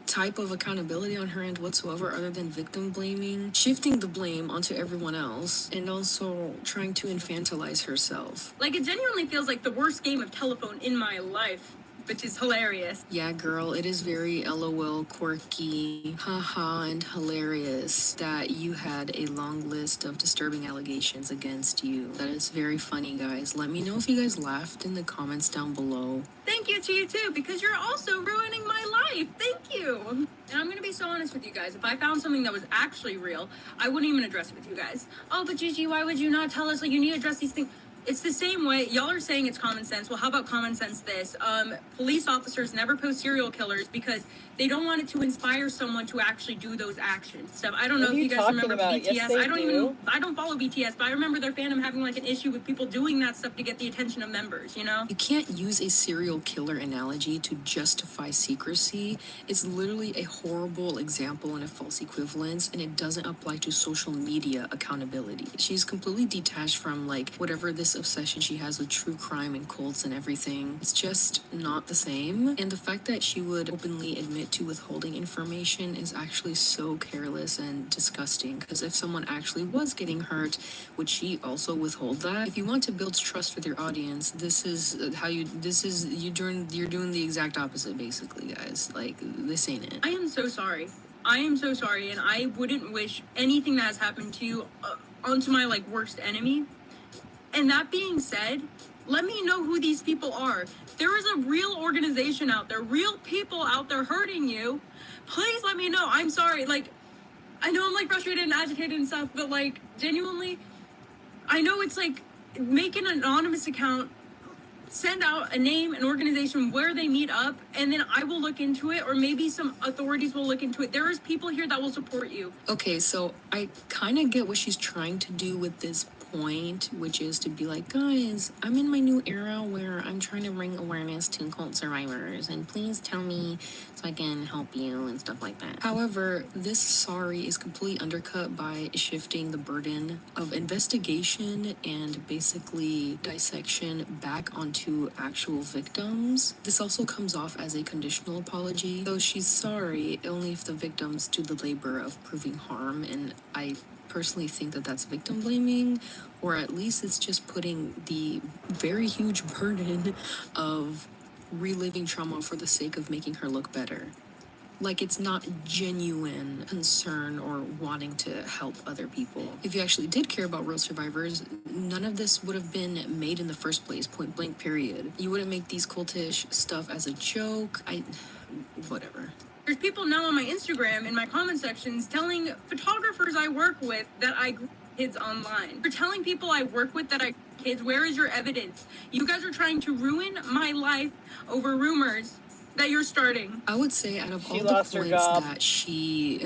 type of accountability on her end whatsoever other than victim blaming, shifting the blame onto everyone else, and also trying to infantilize herself. Like, it genuinely feels like the worst game of telephone in my life, which is hilarious. Yeah, girl, it is very LOL, quirky, haha, and hilarious that you had a long list of disturbing allegations against you. That is very funny, guys. Let me know if you guys laughed in the comments down below. Thank you to you too, because you're also ruining my life. Thank you. And I'm gonna be so honest with you guys. If I found something that was actually real, I wouldn't even address it with you guys. Oh, but Gigi, why would you not tell us? Like, you need to address these things. It's the same way. Y'all are saying it's common sense. Well, how about common sense this? Police officers never post serial killers because they don't want it to inspire someone to actually do those actions. So I don't know if you guys remember BTS. Yes, they do. I don't follow BTS, but I remember their fandom having like an issue with people doing that stuff to get the attention of members, you know? You can't use a serial killer analogy to justify secrecy. It's literally a horrible example and a false equivalence, and it doesn't apply to social media accountability. She's completely detached from like whatever this obsession she has with true crime and cults and everything. It's just not the same. And the fact that she would openly admit to withholding information is actually so careless and disgusting, because if someone actually was getting hurt, would she also withhold that? If you want to build trust with your audience, you're doing the exact opposite basically, guys. Like, this ain't it. I am so sorry. I am so sorry, and I wouldn't wish anything that has happened to you onto my like worst enemy. And that being said, let me know who these people are. There is a real organization out there, real people out there hurting you. Please let me know. I'm sorry. Like, I know I'm like frustrated and agitated and stuff, but like genuinely, I know it's like make an anonymous account, send out a name, an organization where they meet up, and then I will look into it, or maybe some authorities will look into it. There is people here that will support you. Okay, so I kind of get what she's trying to do with this point, which is to be like, guys, I'm in my new era where I'm trying to bring awareness to cult survivors, and please tell me so I can help you and stuff like that. However, this sorry is completely undercut by shifting the burden of investigation and basically dissection back onto actual victims. This also comes off as a conditional apology, though she's sorry only if the victims do the labor of proving harm, and I personally think that that's victim blaming, or at least it's just putting the very huge burden of reliving trauma for the sake of making her look better. Like, it's not genuine concern or wanting to help other people. If you actually did care about real survivors, none of this would have been made in the first place, point blank period. You wouldn't make these cultish stuff as a joke. Whatever. There's people now on my Instagram in my comment sections telling photographers I work with that I grew kids online. You're telling people I work with that I grew kids. Where is your evidence? You guys are trying to ruin my life over rumors that you're starting. I would say out of all the points that she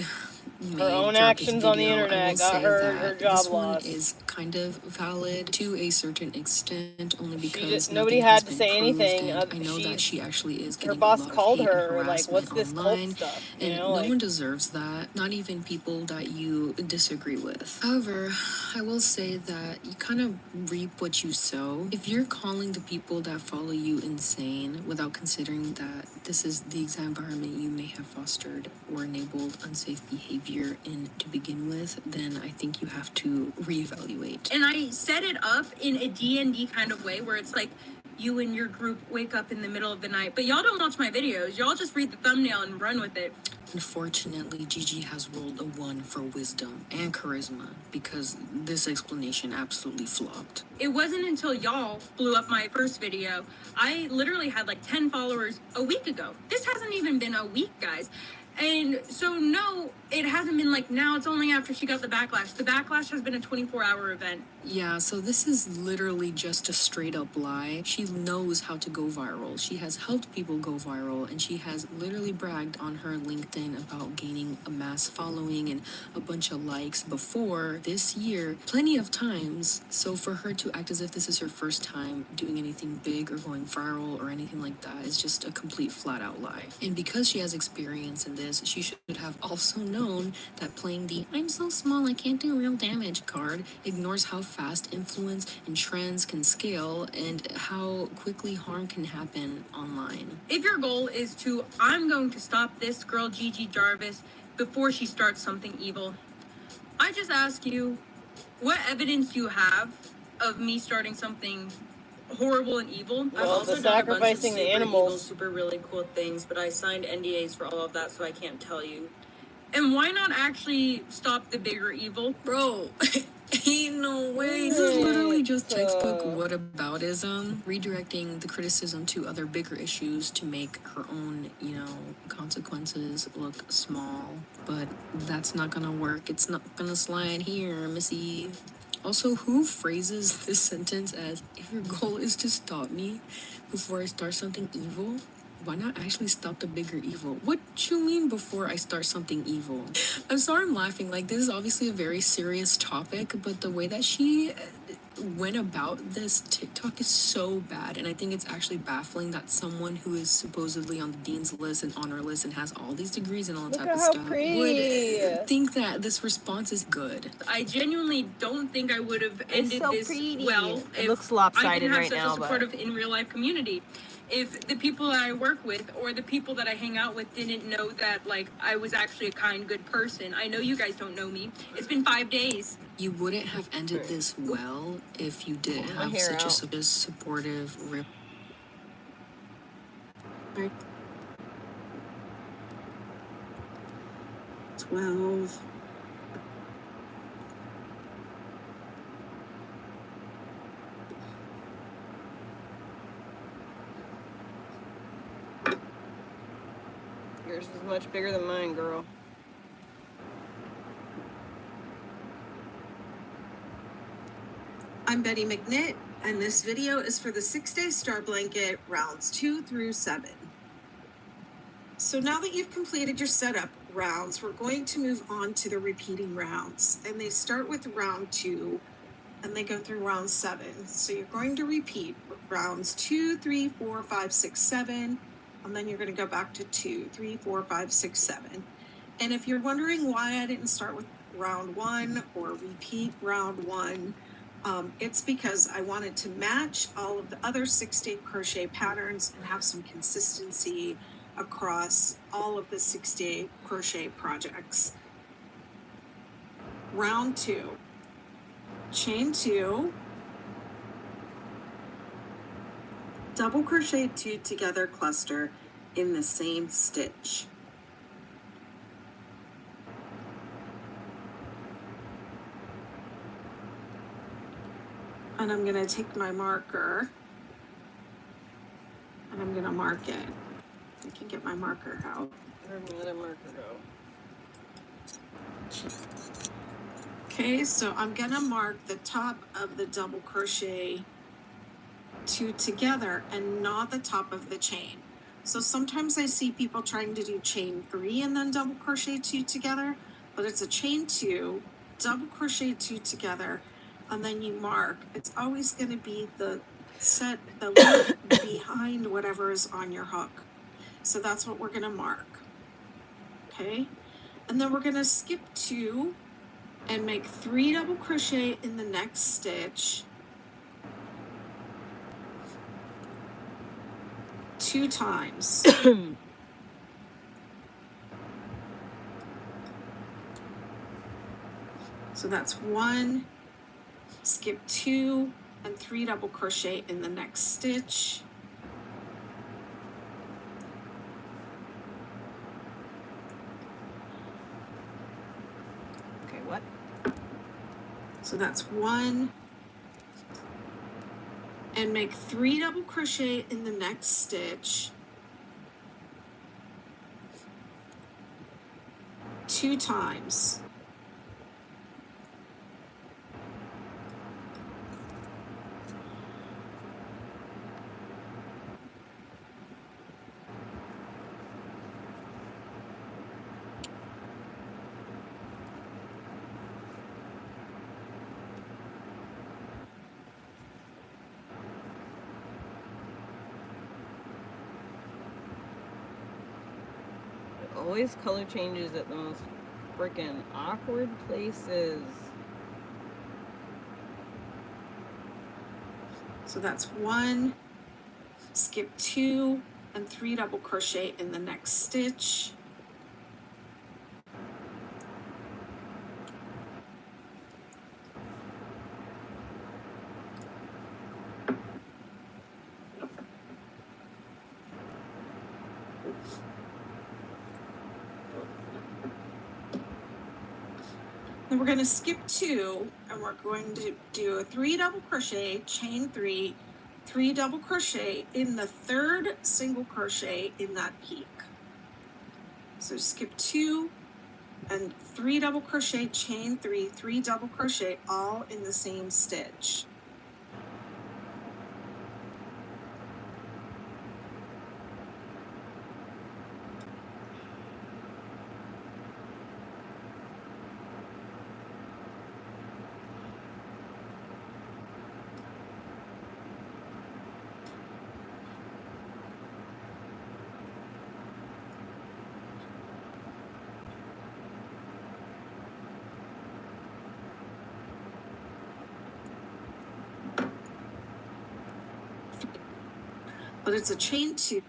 made, her own actions on the internet got her job this one lost. is kind of valid to a certain extent, only because nobody had to say anything. I know that she actually is getting her boss a lot called of hate her and like, "What's this online, cult stuff?" and no one deserves that. Not even people that you disagree with. However, I will say that you kind of reap what you sow. If you're calling the people that follow you insane without considering that this is the exact environment you may have fostered or enabled unsafe behavior in to begin with, then I think you have to reevaluate. And I set it up in a D&D kind of way where it's like you and your group wake up in the middle of the night, but y'all don't watch my videos. Y'all just read the thumbnail and run with it. Unfortunately, Gigi has rolled a 1 for wisdom and charisma because this explanation absolutely flopped. It wasn't until y'all blew up my first video. I literally had like 10 followers a week ago. This hasn't even been a week, guys. And so, no, it hasn't been like now. It's only after she got the backlash. The backlash has been a 24-hour event. Yeah, so this is literally just a straight up lie. She knows how to go viral. She has helped people go viral, and she has literally bragged on her LinkedIn about gaining a mass following and a bunch of likes before this year, plenty of times. So for her to act as if this is her first time doing anything big or going viral or anything like that is just a complete flat out lie. And because she has experience in this, she should have also known that playing the "I'm so small I can't do real damage" card ignores how fast influence and trends can scale and how quickly harm can happen online. If your goal is to, I'm going to stop this girl Gigi Jarvis before she starts something evil, I just ask you, what evidence do you have of me starting something horrible and evil? Well, I've also the done a bunch of sacrificing the super animals. evil, super really cool things, but I signed NDAs for all of that, so I can't tell you. And why not actually stop the bigger evil? Bro, ain't no way. This is literally just textbook whataboutism, redirecting the criticism to other bigger issues to make her own, consequences look small. But that's not gonna work. It's not gonna slide here, Missy. Also, who phrases this sentence as, if your goal is to stop me before I start something evil, why not actually stop the bigger evil? What you mean before I start something evil? I'm sorry I'm laughing. Like, this is obviously a very serious topic, but the way that she went about this TikTok is so bad, and I think it's actually baffling that someone who is supposedly on the dean's list and honor list and has all these degrees and all that type of stuff would think that this response is good. I genuinely don't think I would have ended so this pretty. well It if looks I lopsided didn't have right such now, a supportive in real life community. If the people that I work with or the people that I hang out with didn't know that, like, I was actually a kind, good person. I know you guys don't know me. It's been 5 days. You wouldn't have ended this well if you didn't have such a supportive rip. Right. 12. Yours is much bigger than mine, girl. I'm Betty McNitt, and this video is for the 6-day star blanket rounds 2 through 7. So now that you've completed your setup rounds, we're going to move on to the repeating rounds, and they start with round 2 and they go through round 7. So you're going to repeat rounds 2, 3, 4, 5, 6, 7, and then you're going to go back to 2, 3, 4, 5, 6, 7. And if you're wondering why I didn't start with round 1 or repeat round 1, it's because I wanted to match all of the other 6-day crochet patterns and have some consistency across all of the 6-day crochet projects. Round 2, chain 2, double crochet 2 together cluster in the same stitch. And I'm going to take my marker and I'm going to mark it. I can get my marker out. Where'd my other marker go? Okay, so I'm going to mark the top of the double crochet 2 together and not the top of the chain. So sometimes I see people trying to do chain 3 and then double crochet 2 together, but it's a chain 2, double crochet 2 together, and then you mark. It's always going to be the loop behind whatever is on your hook. So that's what we're going to mark. Okay, and then we're going to skip 2 and make 3 double crochet in the next stitch 2 times. So that's 1, skip 2 and 3 double crochet in the next stitch. Okay, what? So that's 1 and make 3 double crochet in the next stitch 2 times. Always color changes at the most freaking awkward places. So that's 1, skip 2 and 3 double crochet in the next stitch. Then we're going to skip 2 and we're going to do a 3 double crochet, chain 3, 3 double crochet in the 3rd single crochet in that peak. So skip 2 and 3 double crochet, chain 3, 3 double crochet, all in the same stitch. But it's a chain 2.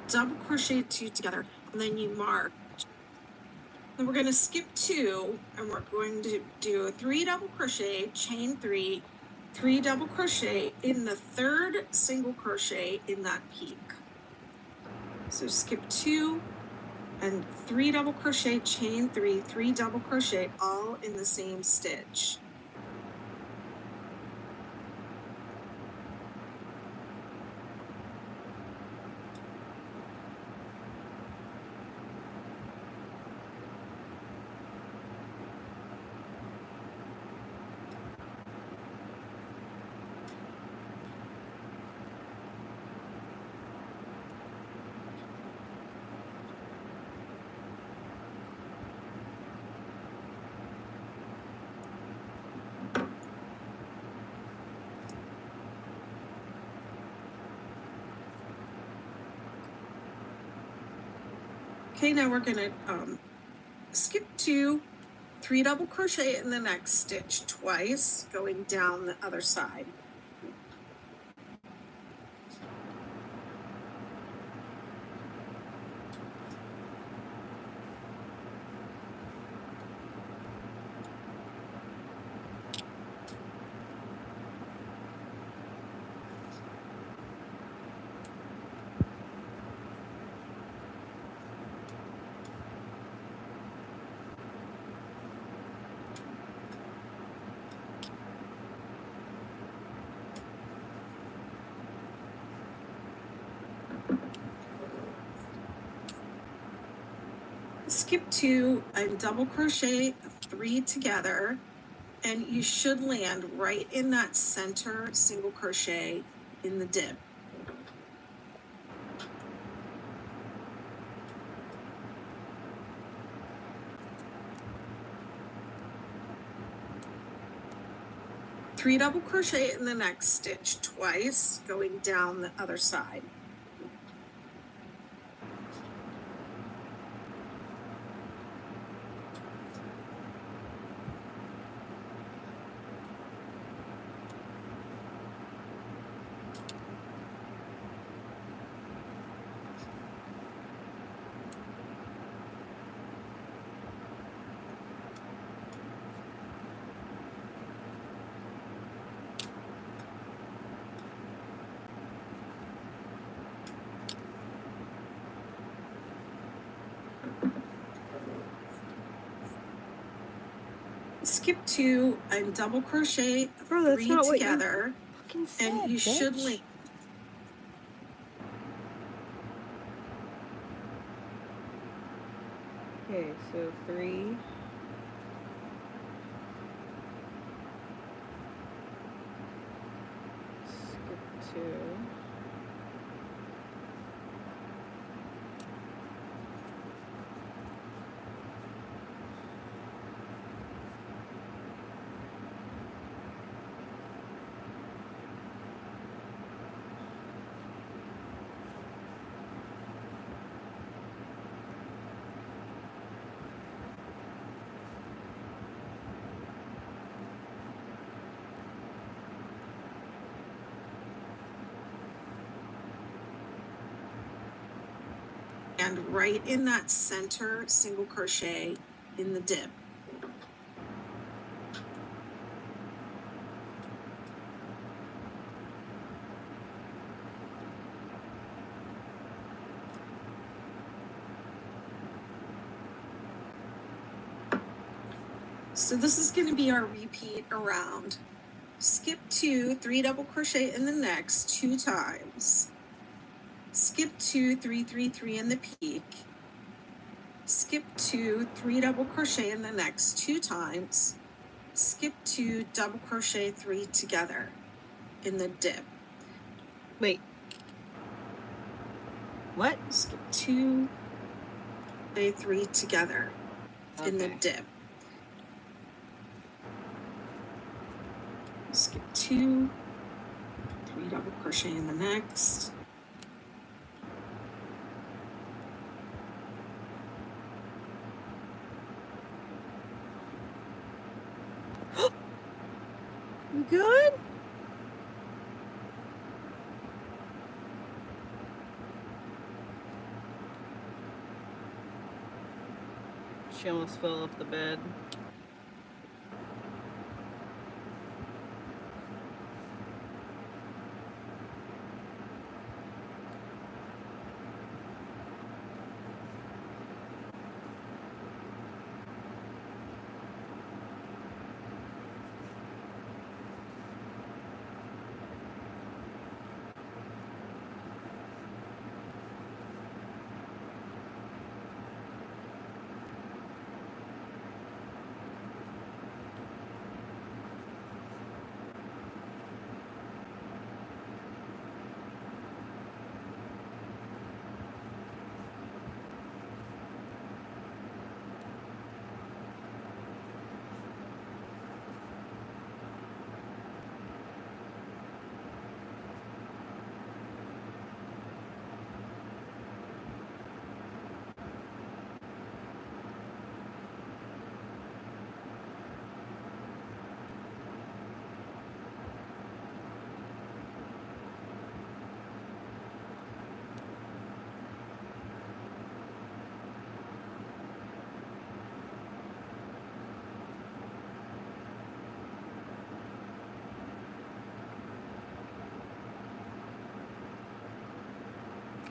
Double crochet 2 together, and then you mark. Then we're going to skip 2, and we're going to do a 3 double crochet, chain 3, 3 double crochet in the 3rd single crochet in that peak. So skip 2 and 3 double crochet, chain 3, 3 double crochet, all in the same stitch. Okay, now we're going to skip 2, 3 double crochet in the next stitch twice, going down the other side. Skip 2 and double crochet 3 together, and you should land right in that center single crochet in the dip. Three double crochet in the next stitch twice, going down the other side. Skip 2 and double crochet 3 together, and you should link. Okay, so 3. and right in that center single crochet in the dip. So this is going to be our repeat around. Skip 2, 3 double crochet in the next 2 times. Skip 2, 3, 3, 3 in the peak. Skip 2, 3 double crochet in the next 2 times. Skip 2, double crochet 3 together in the dip. Wait. What? Skip 2, 3 together in the dip. Skip 2, 3 double crochet in the next. You good? She almost fell off the bed.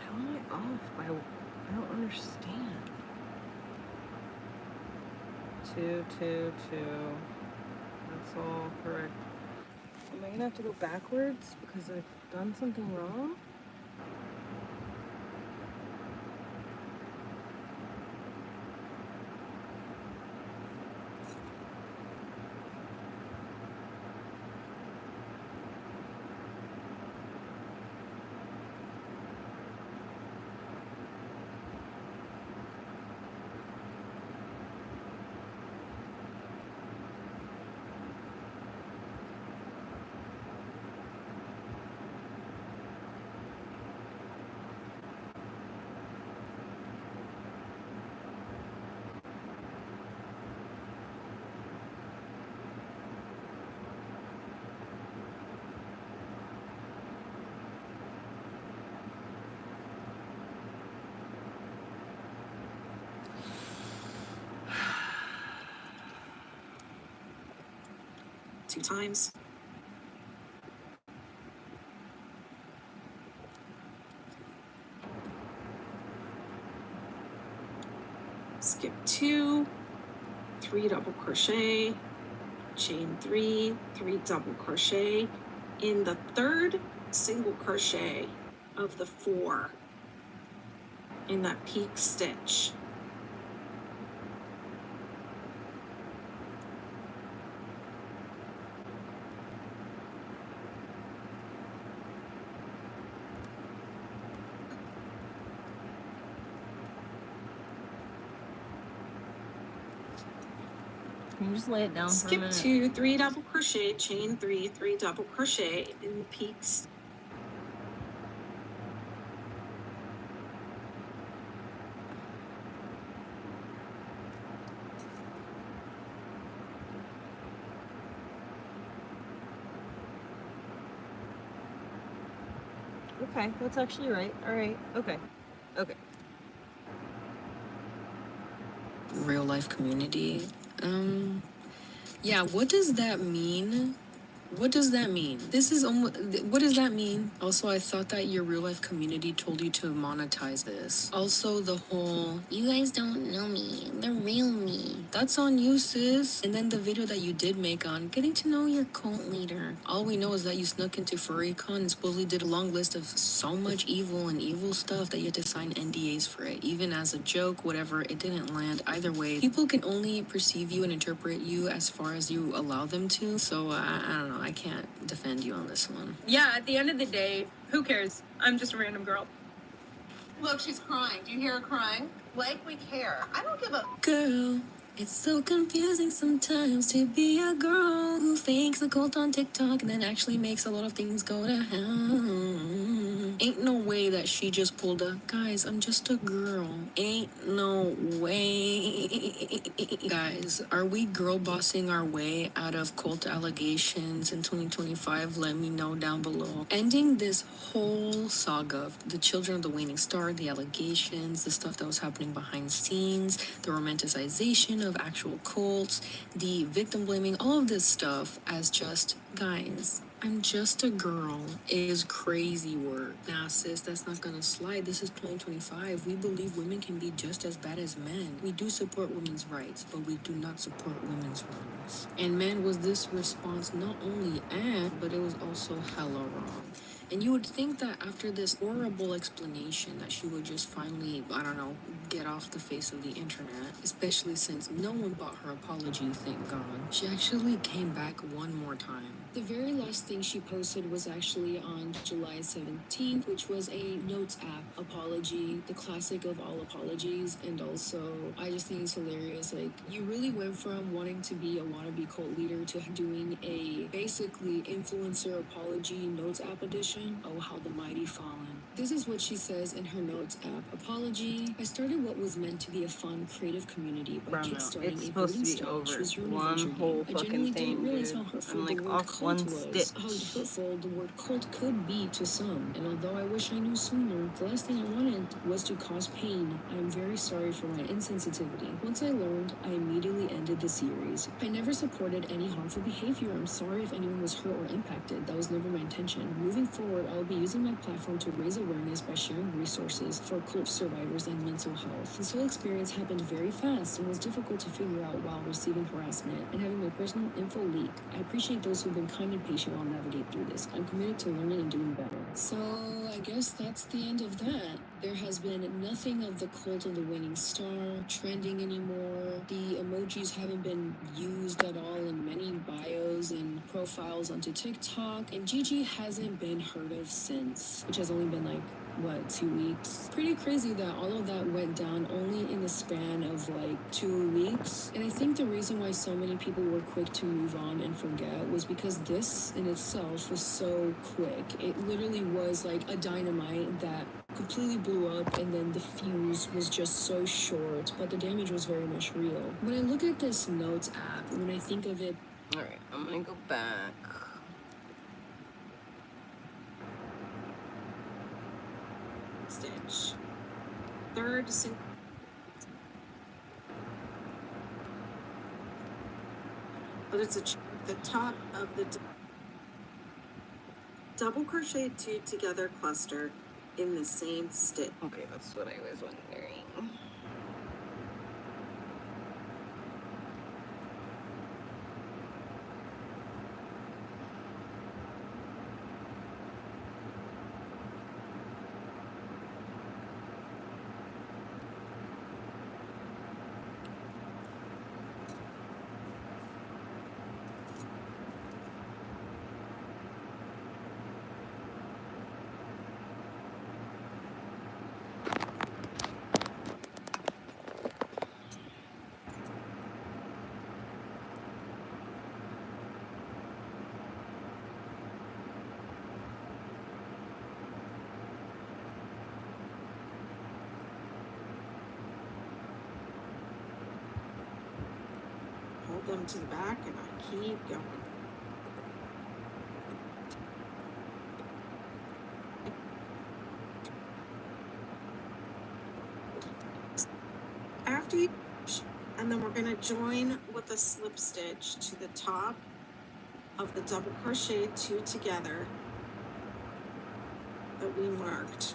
How am I off by? I don't understand. 2, 2, 2. That's all correct. Am I gonna have to go backwards because I've done something wrong? Two times. Skip 2, 3 double crochet, chain 3, 3 double crochet in the third single crochet of the 4 in that peak stitch. Can you just lay it down for a Skip minute? 2, 3 double crochet, chain 3, 3 double crochet in the peaks. Okay, that's actually right. All right. Okay. Okay. real life community. Yeah, what does that mean? What does that mean? This is almost. What does that mean? Also, I thought that your real life community told you to monetize this. Also, the whole "you guys don't know me, the real me." That's on you, sis. And then the video that you did make on getting to know your cult leader. All we know is that you snuck into FurryCon and supposedly did a long list of so much evil and evil stuff that you had to sign NDAs for it. Even as a joke, whatever, it didn't land. Either way, people can only perceive you and interpret you as far as you allow them to. So I don't know. I can't defend you on this one. Yeah, at the end of the day, who cares? I'm just a random girl. Look, she's crying. Do you hear her crying? Like we care. I don't give a Girl, it's so confusing sometimes to be a girl who fakes a cult on TikTok and then actually makes a lot of things go to hell. Ain't no way that she just pulled a, guys, I'm just a girl. Ain't no way. Guys, are we girl bossing our way out of cult allegations in 2025? Let me know down below. Ending this whole saga of the children of the waning star, the allegations, the stuff that was happening behind scenes, the romanticization of actual cults, the victim blaming, all of this stuff as just, guys, I'm just a girl is crazy work. Nah, sis, that's not gonna slide. This is 2025. We believe women can be just as bad as men. We do support women's rights, but we do not support women's wrongs. And man, was this response not only but it was also hella wrong. And you would think that after this horrible explanation that she would just finally, I don't know, get off the face of the internet, especially since no one bought her apology, thank God. She actually came back one more time. The very last thing she posted was actually on July 17th, which was a Notes app apology, the classic of all apologies. And also, I just think it's hilarious. Like, you really went from wanting to be a wannabe cult leader to doing a basically influencer apology Notes app edition. Oh, how the mighty fallen. This is what she says in her Notes app apology. I started what was meant to be a fun, creative community by kickstarting It's a supposed to voting be style over choose your own one adventure whole game. I fucking genuinely thing, didn't realize dude. how hurtful I'm the like word off cult one was, stitch. how hurtful the word cult could be to some. And although I wish I knew sooner, the last thing I wanted was to cause pain. I am very sorry for my insensitivity. Once I learned, I immediately ended the series. I never supported any harmful behavior. I'm sorry if anyone was hurt or impacted. That was never my intention. Moving forward, I will be using my platform to raise awareness by sharing resources for cult survivors and mental health. This whole experience happened very fast and was difficult to figure out while receiving harassment and having my personal info leaked. I appreciate those who've been kind and patient while navigate through this. I'm committed to learning and doing better. So I guess that's the end of that. There has been nothing of the cult of the winning star trending anymore. The emojis haven't been used at all in many bios and profiles onto TikTok, and Gigi hasn't been heard of since, which has only been like, what, 2 weeks? Pretty crazy that all of that went down only in the span of like 2 weeks. And I think the reason why so many people were quick to move on and forget was because this in itself was so quick. It literally was like a dynamite that completely blew up, and then the fuse was just so short, but the damage was very much real. When I look at this Notes app, when I think of it, Alright, I'm gonna go back. stitch. Third single. But it's the top of the double crocheted two together cluster in the same stitch. Okay, that's what I was wondering. Hold them to the back and I keep going. After you And then we're going to join with a slip stitch to the top of the double crochet 2 together that we marked.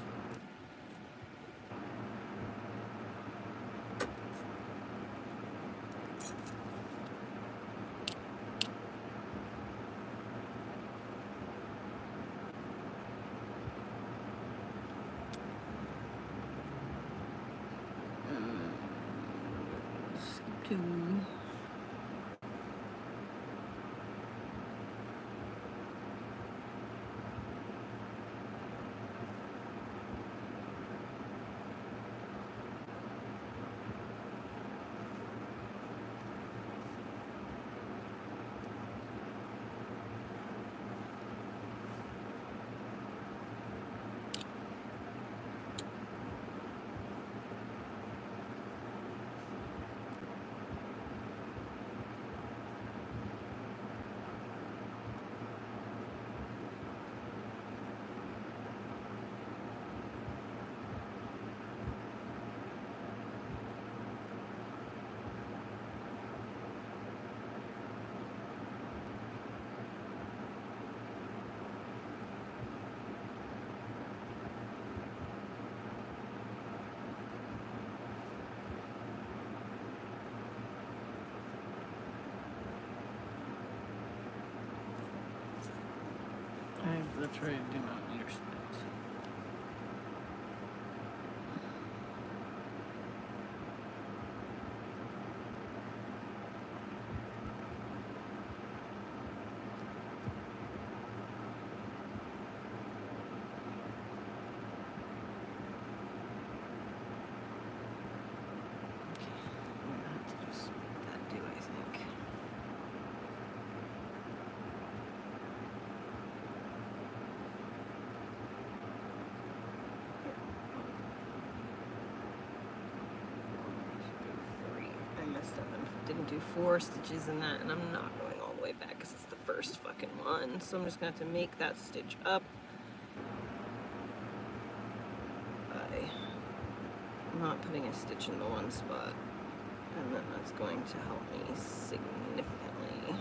That's right, I do not understand. Didn't do 4 stitches in that, and I'm not going all the way back because it's the first fucking one. So I'm just gonna have to make that stitch up by not putting a stitch in the one spot, and then that's going to help me significantly.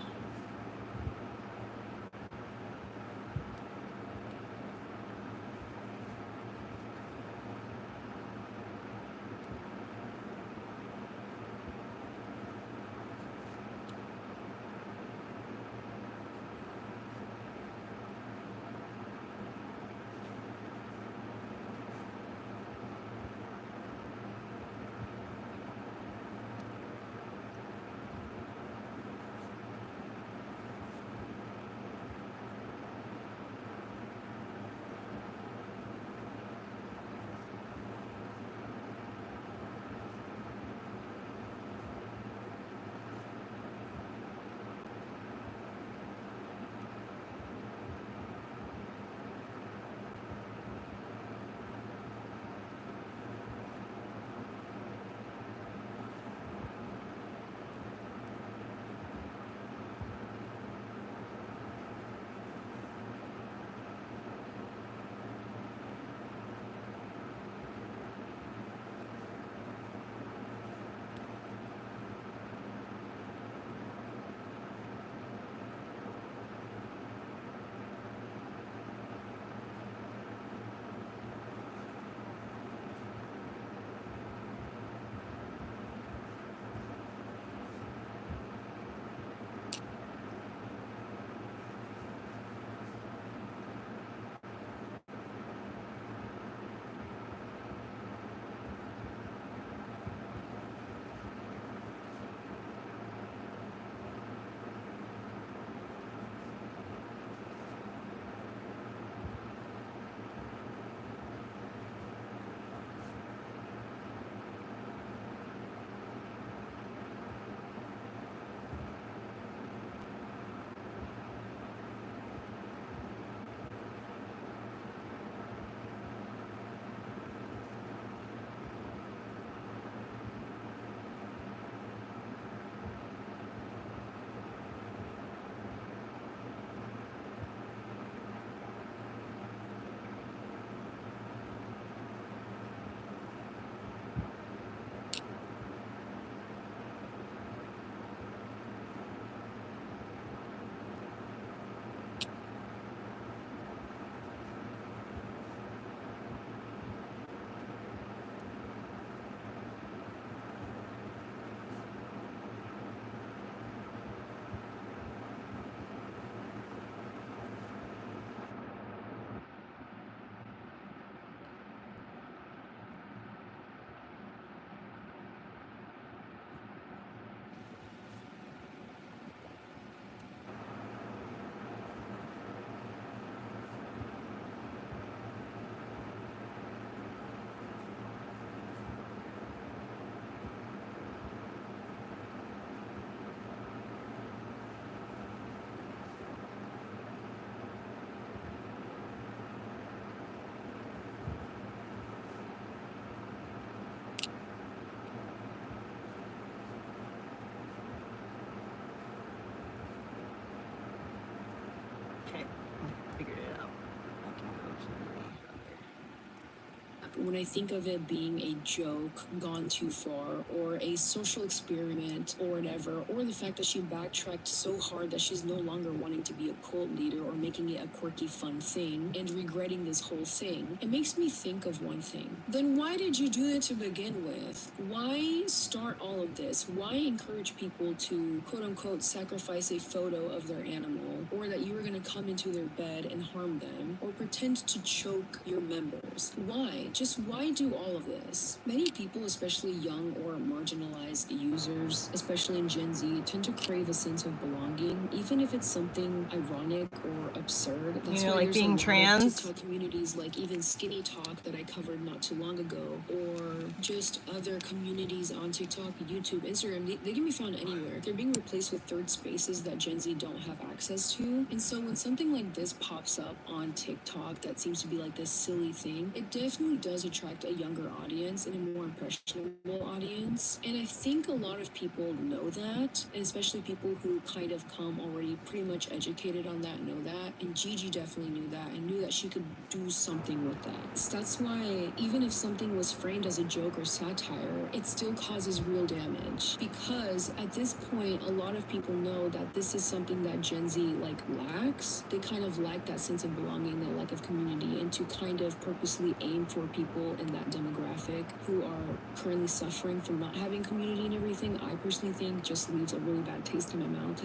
when I think of it being a joke gone too far, or a social experiment, or whatever, or the fact that she backtracked so hard that she's no longer wanting to be a cult leader or making it a quirky, fun thing and regretting this whole thing, it makes me think of one thing. Then why did you do it to begin with? Why start all of this? Why encourage people to quote-unquote sacrifice a photo of their animal, or that you were going to come into their bed and harm them, or pretend to choke your members? Why? Just why do all of this? Many people, especially young or marginalized users, especially in Gen Z, tend to crave a sense of belonging, even if it's something ironic or absurd. That's You know, why like there's being a lot trans? of TikTok communities, like even Skinny Talk that I covered not too long ago, or just other communities on TikTok, YouTube, Instagram. They can be found anywhere. They're being replaced with third spaces that Gen Z don't have access to. And so when something like this pops up on TikTok that seems to be like this silly thing, it definitely does attract a younger audience and a more impressionable audience. And I think a lot of people know that, and especially people who kind of come already pretty much educated on that know that. And Gigi definitely knew that and knew that she could do something with that. So that's why even if something was framed as a joke or satire, it still causes real damage. Because at this point, a lot of people know that this is something that Gen Z lacks. They kind of lack that sense of belonging, that lack of community, and to kind of purposely aim for people in that demographic who are currently suffering from not having community and everything, I personally think just leaves a really bad taste in my mouth,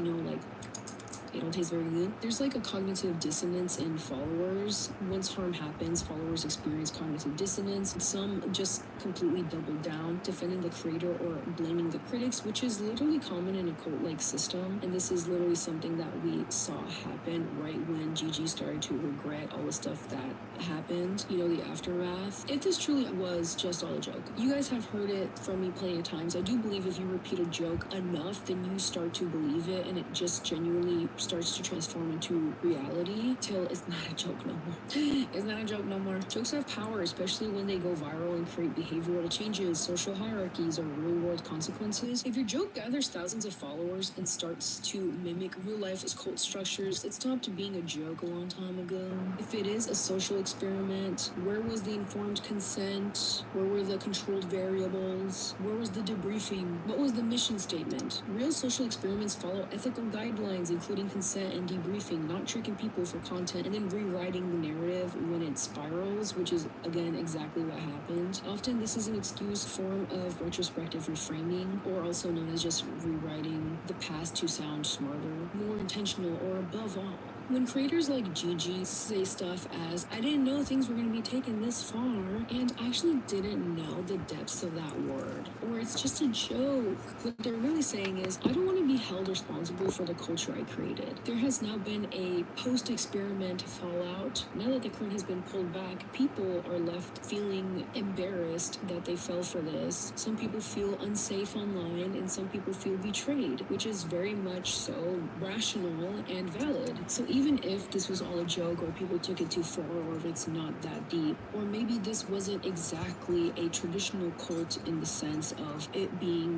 they don't taste very good. There's a cognitive dissonance in followers. Once harm happens, followers experience cognitive dissonance. Some just completely double down, defending the creator or blaming the critics, which is literally common in a cult-like system. And this is literally something that we saw happen right when Gigi started to regret all the stuff that happened, the aftermath. If this truly was just all a joke, you guys have heard it from me plenty of times. I do believe if you repeat a joke enough, then you start to believe it, and it just genuinely starts to transform into reality till it's not a joke no more. It's not a joke no more. Jokes have power, especially when they go viral and create behavioral changes, social hierarchies, or real-world consequences. If your joke gathers thousands of followers and starts to mimic real-life as cult structures, it stopped being a joke a long time ago. If it is a social experiment, where was the informed consent? Where were the controlled variables? Where was the debriefing? What was the mission statement? Real social experiments follow ethical guidelines, including consent and debriefing, not tricking people for content and then rewriting the narrative when it spirals, which is, again, exactly what happened. Often this is an excuse form of retrospective reframing, or also known as just rewriting the past to sound smarter, more intentional, or above all. When creators like Gigi say stuff as, I didn't know things were going to be taken this far, and actually didn't know the depths of that word, or it's just a joke, what they're really saying is, I don't want to be held responsible for the culture I created. There has now been a post-experiment fallout. Now that the curtain has been pulled back, people are left feeling embarrassed that they fell for this. Some people feel unsafe online, and some people feel betrayed, which is very much so rational and valid. So even if this was all a joke, or people took it too far, or if it's not that deep, or maybe this wasn't exactly a traditional cult in the sense of it being,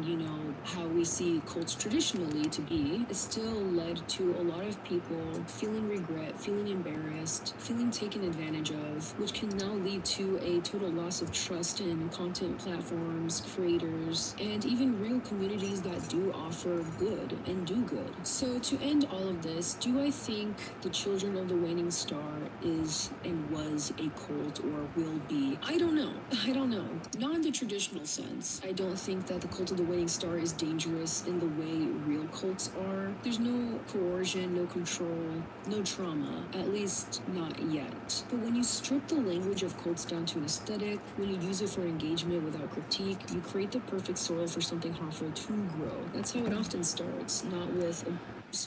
how we see cults traditionally to be, it still led to a lot of people feeling regret, feeling embarrassed, feeling taken advantage of, which can now lead to a total loss of trust in content platforms, creators, and even real communities that do offer good and do good. So to end all of this, do I think the Children of the Waning Star is and was a cult, or will be? I don't know. Not in the traditional sense. I don't think that the Cult of the Waning Star is dangerous in the way real cults are. There's no coercion, no control, no trauma, at least not yet. But when you strip the language of cults down to an aesthetic, when you use it for engagement without critique, you create the perfect soil for something harmful to grow. That's how it often starts, not with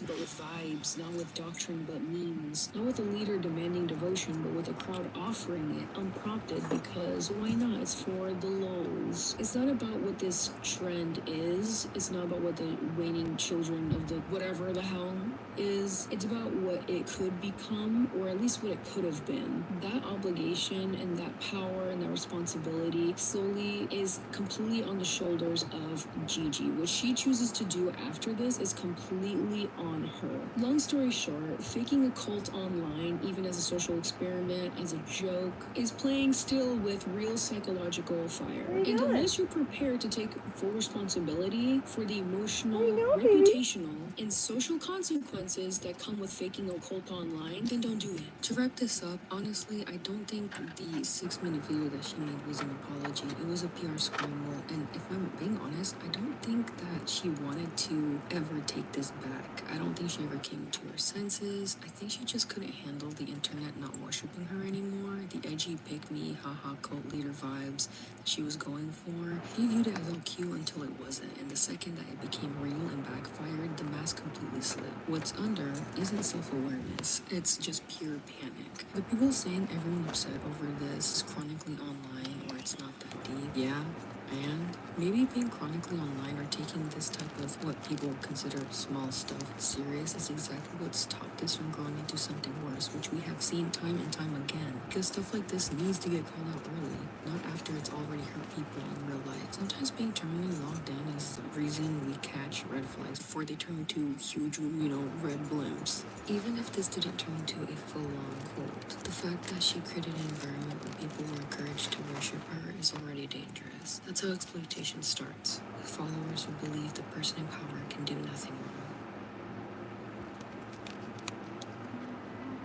but with vibes, not with doctrine but memes, not with a leader demanding devotion, but with a crowd offering it unprompted, because why not? It's for the lulz. It's not about what this trend is. It's not about what the waning children of the whatever the hell is. It's about what it could become, or at least what it could have been. That obligation and that power and that responsibility solely is completely on the shoulders of Gigi. What she chooses to do after this is completely on her. Long story short, faking a cult online, even as a social experiment, as a joke, is playing still with real psychological fire. And unless you're prepared to take full responsibility for the emotional, reputational, and social consequences that come with faking a cult online, then don't do it. To wrap this up, honestly, I don't think the 6-minute video that she made was an apology. It was a PR scramble, and if I'm being honest, I don't think that she wanted to ever take this back. I don't think she ever came to her senses. I think she just couldn't handle the internet not worshiping her anymore. The edgy pick-me, haha cult leader vibes that she was going for. She viewed it as all cute until it wasn't, and the second that it became real and backfired, the mask completely slipped. What's under isn't self-awareness, it's just pure panic. The people saying everyone upset over this is chronically online or it's not that deep. Yeah, and maybe being chronically online or taking this type of what people consider small stuff serious is exactly what stopped this from growing into something worse, which we have seen time and time again. Because stuff like this needs to get called out early, not after it's already hurt people in real life. Sometimes being terminally locked down is the reason we catch red flags before they turn into huge, red blimps. Even if this didn't turn into a full-on cult, the fact that she created an environment where people were encouraged to worship her is already dangerous. That's how exploitation starts, with followers who believe the person in power can do nothing wrong.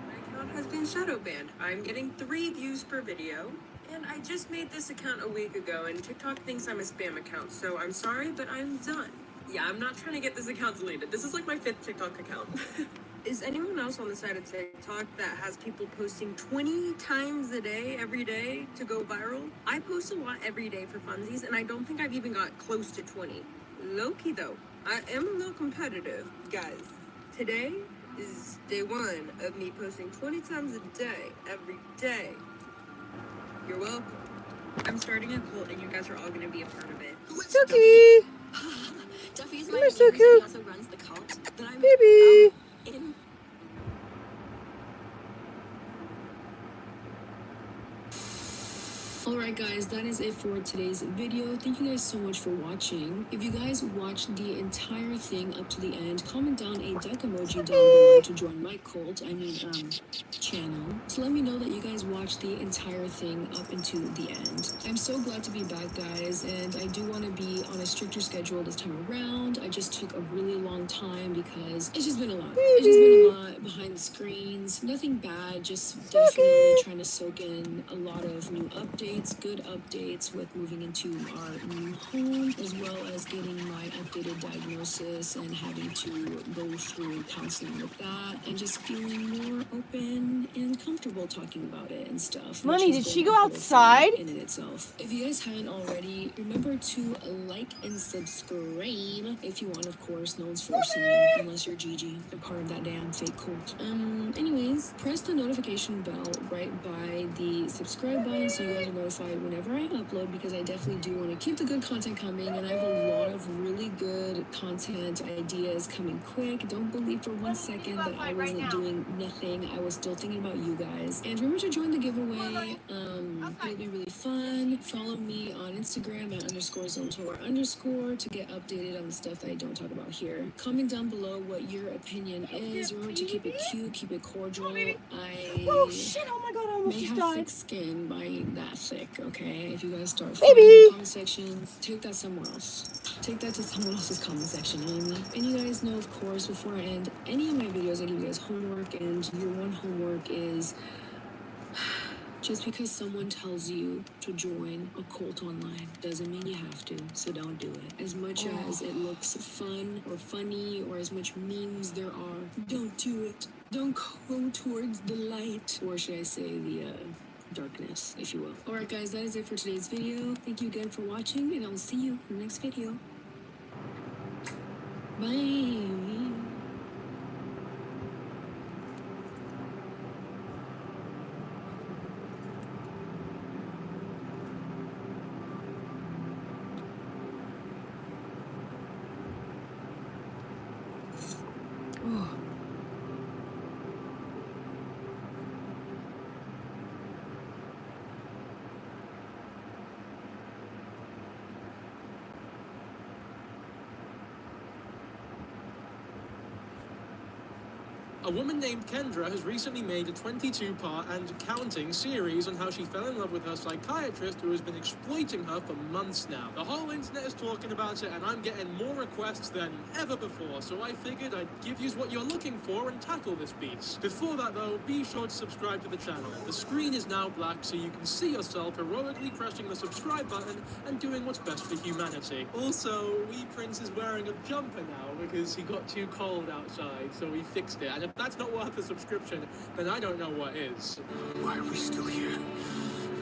My account has been shadow banned. I'm getting 3 views per video. And I just made this account a week ago, and TikTok thinks I'm a spam account, so I'm sorry, but I'm done. Yeah, I'm not trying to get this account deleted. This is like my 5th TikTok account. Is anyone else on the side of TikTok that has people posting 20 times a day, every day, to go viral? I post a lot every day for funsies, and I don't think I've even got close to 20. Low-key, though, I am a little competitive. Guys, today is day 1 of me posting 20 times a day, every day. You're welcome. I'm starting a cult, and you guys are all going to be a part of it. Ducky! Duffy is You're my so muse, and he cute. also runs the cult that I'm Baby! in. Alright guys, that is it for today's video. Thank you guys so much for watching. If you guys watched the entire thing up to the end, comment down a duck emoji down below to join my cult, channel. So let me know that you guys watched the entire thing up into the end. I'm so glad to be back, guys, and I do want to be on a stricter schedule this time around. I just took a really long time because it's just been a lot. It's just been a lot behind the screens. Nothing bad, just definitely trying to soak in a lot of new updates, good updates with moving into our new home, as well as getting my updated diagnosis and having to go through counseling with that, and just feeling more open and comfortable talking about it and stuff. Money, which did has she been go a whole thing outside? in and itself. If you guys haven't already, remember to like and subscribe if you want, of course. No one's forcing you unless you're Gigi, a part of that damn fake cult. Anyways, press the notification bell right by the subscribe button so you guys are notified whenever I upload, because I definitely do want to keep the good content coming, and I have a lot of really good content ideas coming quick. Don't believe for one second that I wasn't doing nothing. I was still thinking about you guys. And remember to join the giveaway. It'll be really fun. Follow me on Instagram at _ZoneTour_ to get updated on the stuff that I don't talk about here. Comment down below what your opinion is. Remember to keep it cute, keep it cordial. Oh shit, oh my god, I almost May just have died. thick skin, but I ain't that thick, okay? If you guys start Baby! fighting in the comment sections, take that somewhere else. Take that to someone else's comment section, you know what I mean? And you guys know, of course, before I end any of my videos, I give you guys homework, and your one homework is just because someone tells you to join a cult online doesn't mean you have to, so don't do it. As much as it looks fun or funny, or as much memes there are, don't do it. Don't go towards the light, or should I say the darkness, if you will. Alright guys, that is it for today's video. Thank you again for watching, and I'll see you in the next video. Bye! A woman named Kendra has recently made a 22-part and counting series on how she fell in love with her psychiatrist who has been exploiting her for months now. The whole internet is talking about it, and I'm getting more requests than ever before, so I figured I'd give you what you're looking for and tackle this beast. Before that though, be sure to subscribe to the channel. The screen is now black so you can see yourself heroically pressing the subscribe button and doing what's best for humanity. Also, Wee Prince is wearing a jumper now because he got too cold outside, so we fixed it. And if that's not worth a subscription, then I don't know what is. Why are we still here?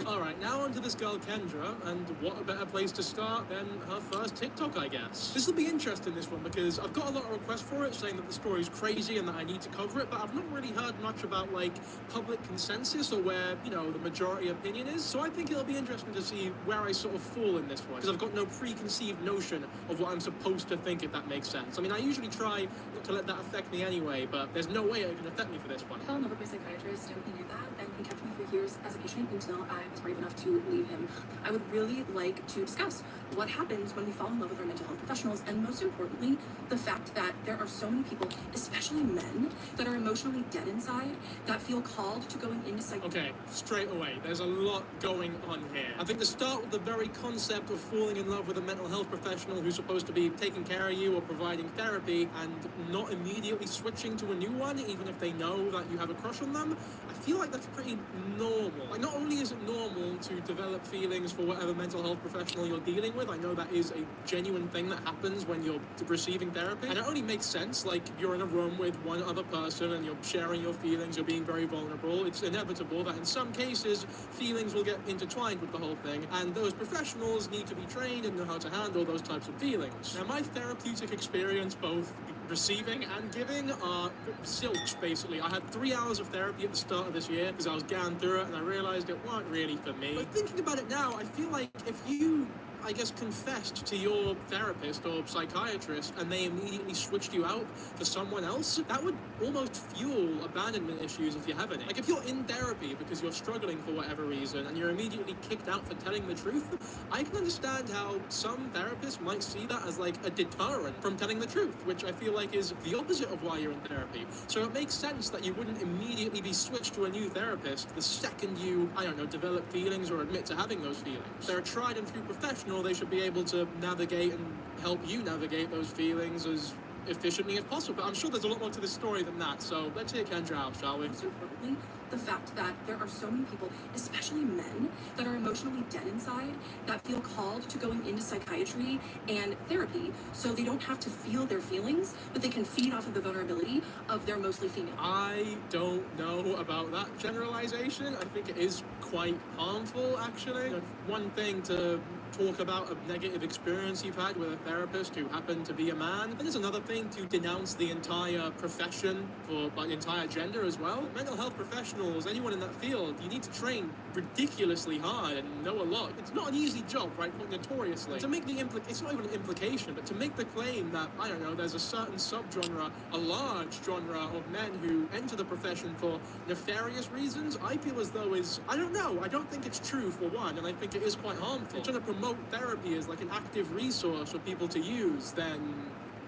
Alright, now on to this girl Kendra, and what a better place to start than her first TikTok, I guess. This will be interesting, this one, because I've got a lot of requests for it, saying that the story's crazy and that I need to cover it, but I've not really heard much about, like, public consensus or where, you know, the majority opinion is, so I think it'll be interesting to see where I sort of fall in this one, because I've got no preconceived notion of what I'm supposed to think, if that makes sense. I mean, I usually try not to let that affect me anyway, but there's no way it can affect me for this one. I fell in love with my psychiatrist, and he knew that, and he kept me for years as a patient until I was brave enough to leave him. I would really like to discuss what happens when we fall in love with our mental health professionals, and most importantly, the fact that there are so many people, especially men, that are emotionally dead inside, that feel called to going into Okay, straight away, there's a lot going on here. I think to start with the very concept of falling in love with a mental health professional who's supposed to be taking care of you or providing therapy and not immediately switching to a new one, even if they know that you have a crush on them, I feel like that's pretty normal. Like, not only is it normal to develop feelings for whatever mental health professional you're dealing with, I know that is a genuine thing that happens when you're receiving therapy, and it only makes sense, like, you're in a room with one other person and you're sharing your feelings, you're being very vulnerable. It's inevitable that in some cases, feelings will get intertwined with the whole thing, and those professionals need to be trained and know how to handle those types of feelings. Now, my therapeutic experience, both receiving and giving, are zilch, basically. I had 3 hours of therapy at the start of this year because I was going through it, and I realized it wasn't really for me. But thinking about it now, I feel like if you, I guess, confessed to your therapist or psychiatrist and they immediately switched you out for someone else, that would almost fuel abandonment issues if you have any. Like, if you're in therapy because you're struggling for whatever reason and you're immediately kicked out for telling the truth, I can understand how some therapists might see that as like a deterrent from telling the truth, which I feel like is the opposite of why you're in therapy. So it makes sense that you wouldn't immediately be switched to a new therapist the second you, I don't know, develop feelings or admit to having those feelings. They're a tried and true professional. They should be able to navigate and help you navigate those feelings as efficiently as possible. But I'm sure there's a lot more to this story than that, so let's hear Kendra out, shall we? Most importantly, the fact that there are so many people, especially men, that are emotionally dead inside, that feel called to going into psychiatry and therapy, so they don't have to feel their feelings, but they can feed off of the vulnerability of their mostly female. I don't know about that generalization. I think it is quite harmful, actually. You know, one thing to talk about a negative experience you've had with a therapist who happened to be a man, and there's another thing to denounce the entire profession for like the entire gender as well. Mental health professionals, anyone in that field, you need to train ridiculously hard and know a lot. It's not an easy job, right? Notoriously. To make the it's not even an implication, but to make the claim that, I don't know, there's a certain subgenre, a large genre of men who enter the profession for nefarious reasons, I feel as though I don't know, I don't think it's true for one, and I think it is quite harmful. You're trying to promote therapy as like an active resource for people to use, then,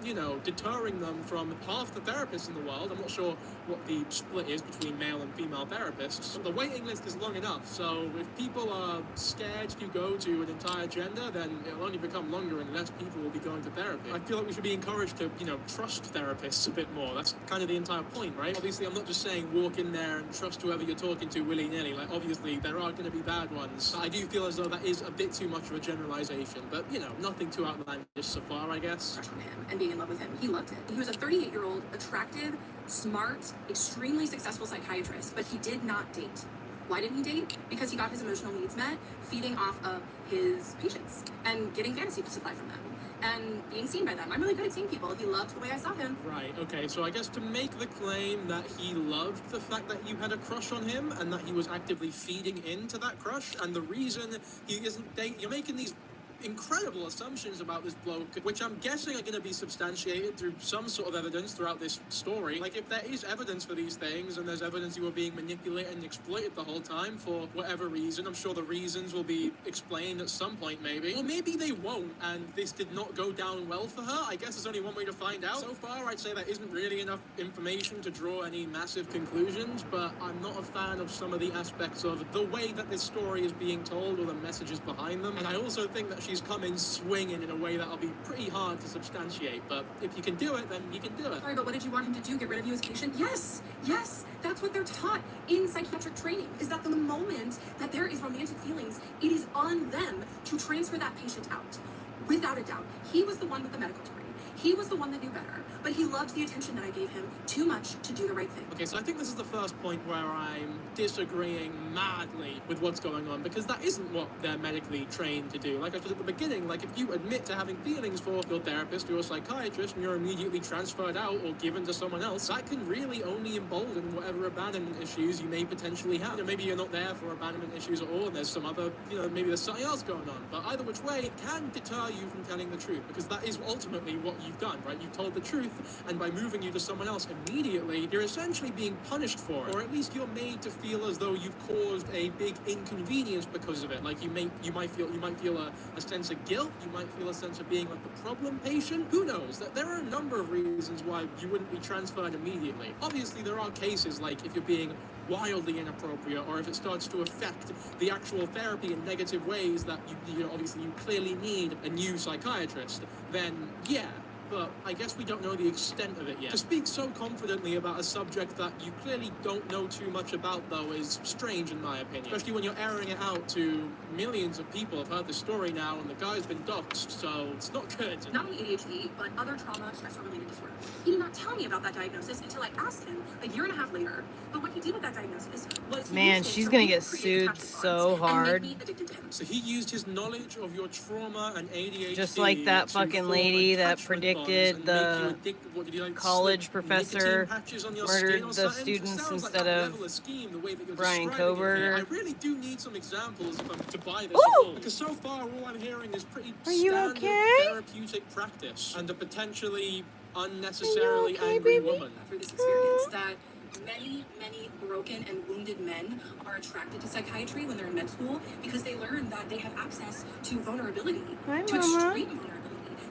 you know, deterring them from half the therapists in the world. I'm not sure what the split is between male and female therapists, but the waiting list is long enough, so if people are scared to go to an entire gender, then it'll only become longer and less people will be going to therapy. I feel like we should be encouraged to, you know, trust therapists a bit more. That's kind of the entire point, right? Obviously, I'm not just saying walk in there and trust whoever you're talking to willy-nilly. Like, obviously, there are going to be bad ones. I do feel as though that is a bit too much of a generalization, but, you know, nothing too outlandish so far, I guess. Crush on him and being in love with him. He loved it. He was a 38-year-old, attractive, smart, extremely successful psychiatrist, but he did not date. Why didn't he date? Because he got his emotional needs met, feeding off of his patients and getting fantasy supply from them and being seen by them. I'm really good at seeing people. He loved the way I saw him. Right, okay, so I guess to make the claim that he loved the fact that you had a crush on him and that he was actively feeding into that crush, and the reason he isn't dating, you're making these incredible assumptions about this bloke, which I'm guessing are going to be substantiated through some sort of evidence throughout this story. Like, if there is evidence for these things, and there's evidence you were being manipulated and exploited the whole time for whatever reason, I'm sure the reasons will be explained at some point, maybe. Or maybe they won't, and this did not go down well for her. I guess there's only one way to find out. So far, I'd say there isn't really enough information to draw any massive conclusions, but I'm not a fan of some of the aspects of the way that this story is being told or the messages behind them. And I also think that she's come in swinging in a way that'll be pretty hard to substantiate. But if you can do it, then you can do it. Sorry, but what did you want him to do? Get rid of you as patient? Yes, yes, that's what they're taught in psychiatric training, is that the moment that there is romantic feelings, it is on them to transfer that patient out. Without a doubt. He was the one with the medical degree. He was the one that knew better, but he loved the attention that I gave him too much to do the right thing. Okay, so I think this is the first point where I'm disagreeing madly with what's going on, because that isn't what they're medically trained to do. Like I said at the beginning, like, if you admit to having feelings for your therapist or your psychiatrist and you're immediately transferred out or given to someone else, that can really only embolden whatever abandonment issues you may potentially have. You know, maybe you're not there for abandonment issues at all, and there's some other, maybe there's something else going on. But either which way, it can deter you from telling the truth, because that is ultimately what you've done, right? You've told the truth, and by moving you to someone else immediately, you're essentially being punished for it, or at least you're made to feel as though you've caused a big inconvenience because of it. Like, you might feel a sense of guilt, you might feel a sense of being like the problem patient. Who knows? That there are a number of reasons why you wouldn't be transferred immediately. Obviously, there are cases like if you're being wildly inappropriate, or if it starts to affect the actual therapy in negative ways that obviously you clearly need a new psychiatrist, then yeah. But I guess we don't know the extent of it yet. To speak so confidently about a subject that you clearly don't know too much about, though, is strange in my opinion. Especially when you're airing it out to millions of people have heard the story now, and the guy's been doxxed, so it's not good. Not only ADHD, but other trauma, stressor-related disorder. He did not tell me about that diagnosis until I asked him a year and a half later. But what he did with that diagnosis was... Man, she's gonna get sued so hard. So he used his knowledge of your trauma and ADHD, just like that fucking lady that predicted the college professor murdered the students instead of Brian Kober. I really do need some examples if I'm to buy this Ooh! at all, because so far all I'm hearing is pretty Are you standard okay? therapeutic practice and a potentially unnecessarily angry woman. Through this experience, that many broken and wounded men are attracted to psychiatry when they're in med school because they learn that they have access to vulnerability, to extreme vulnerability,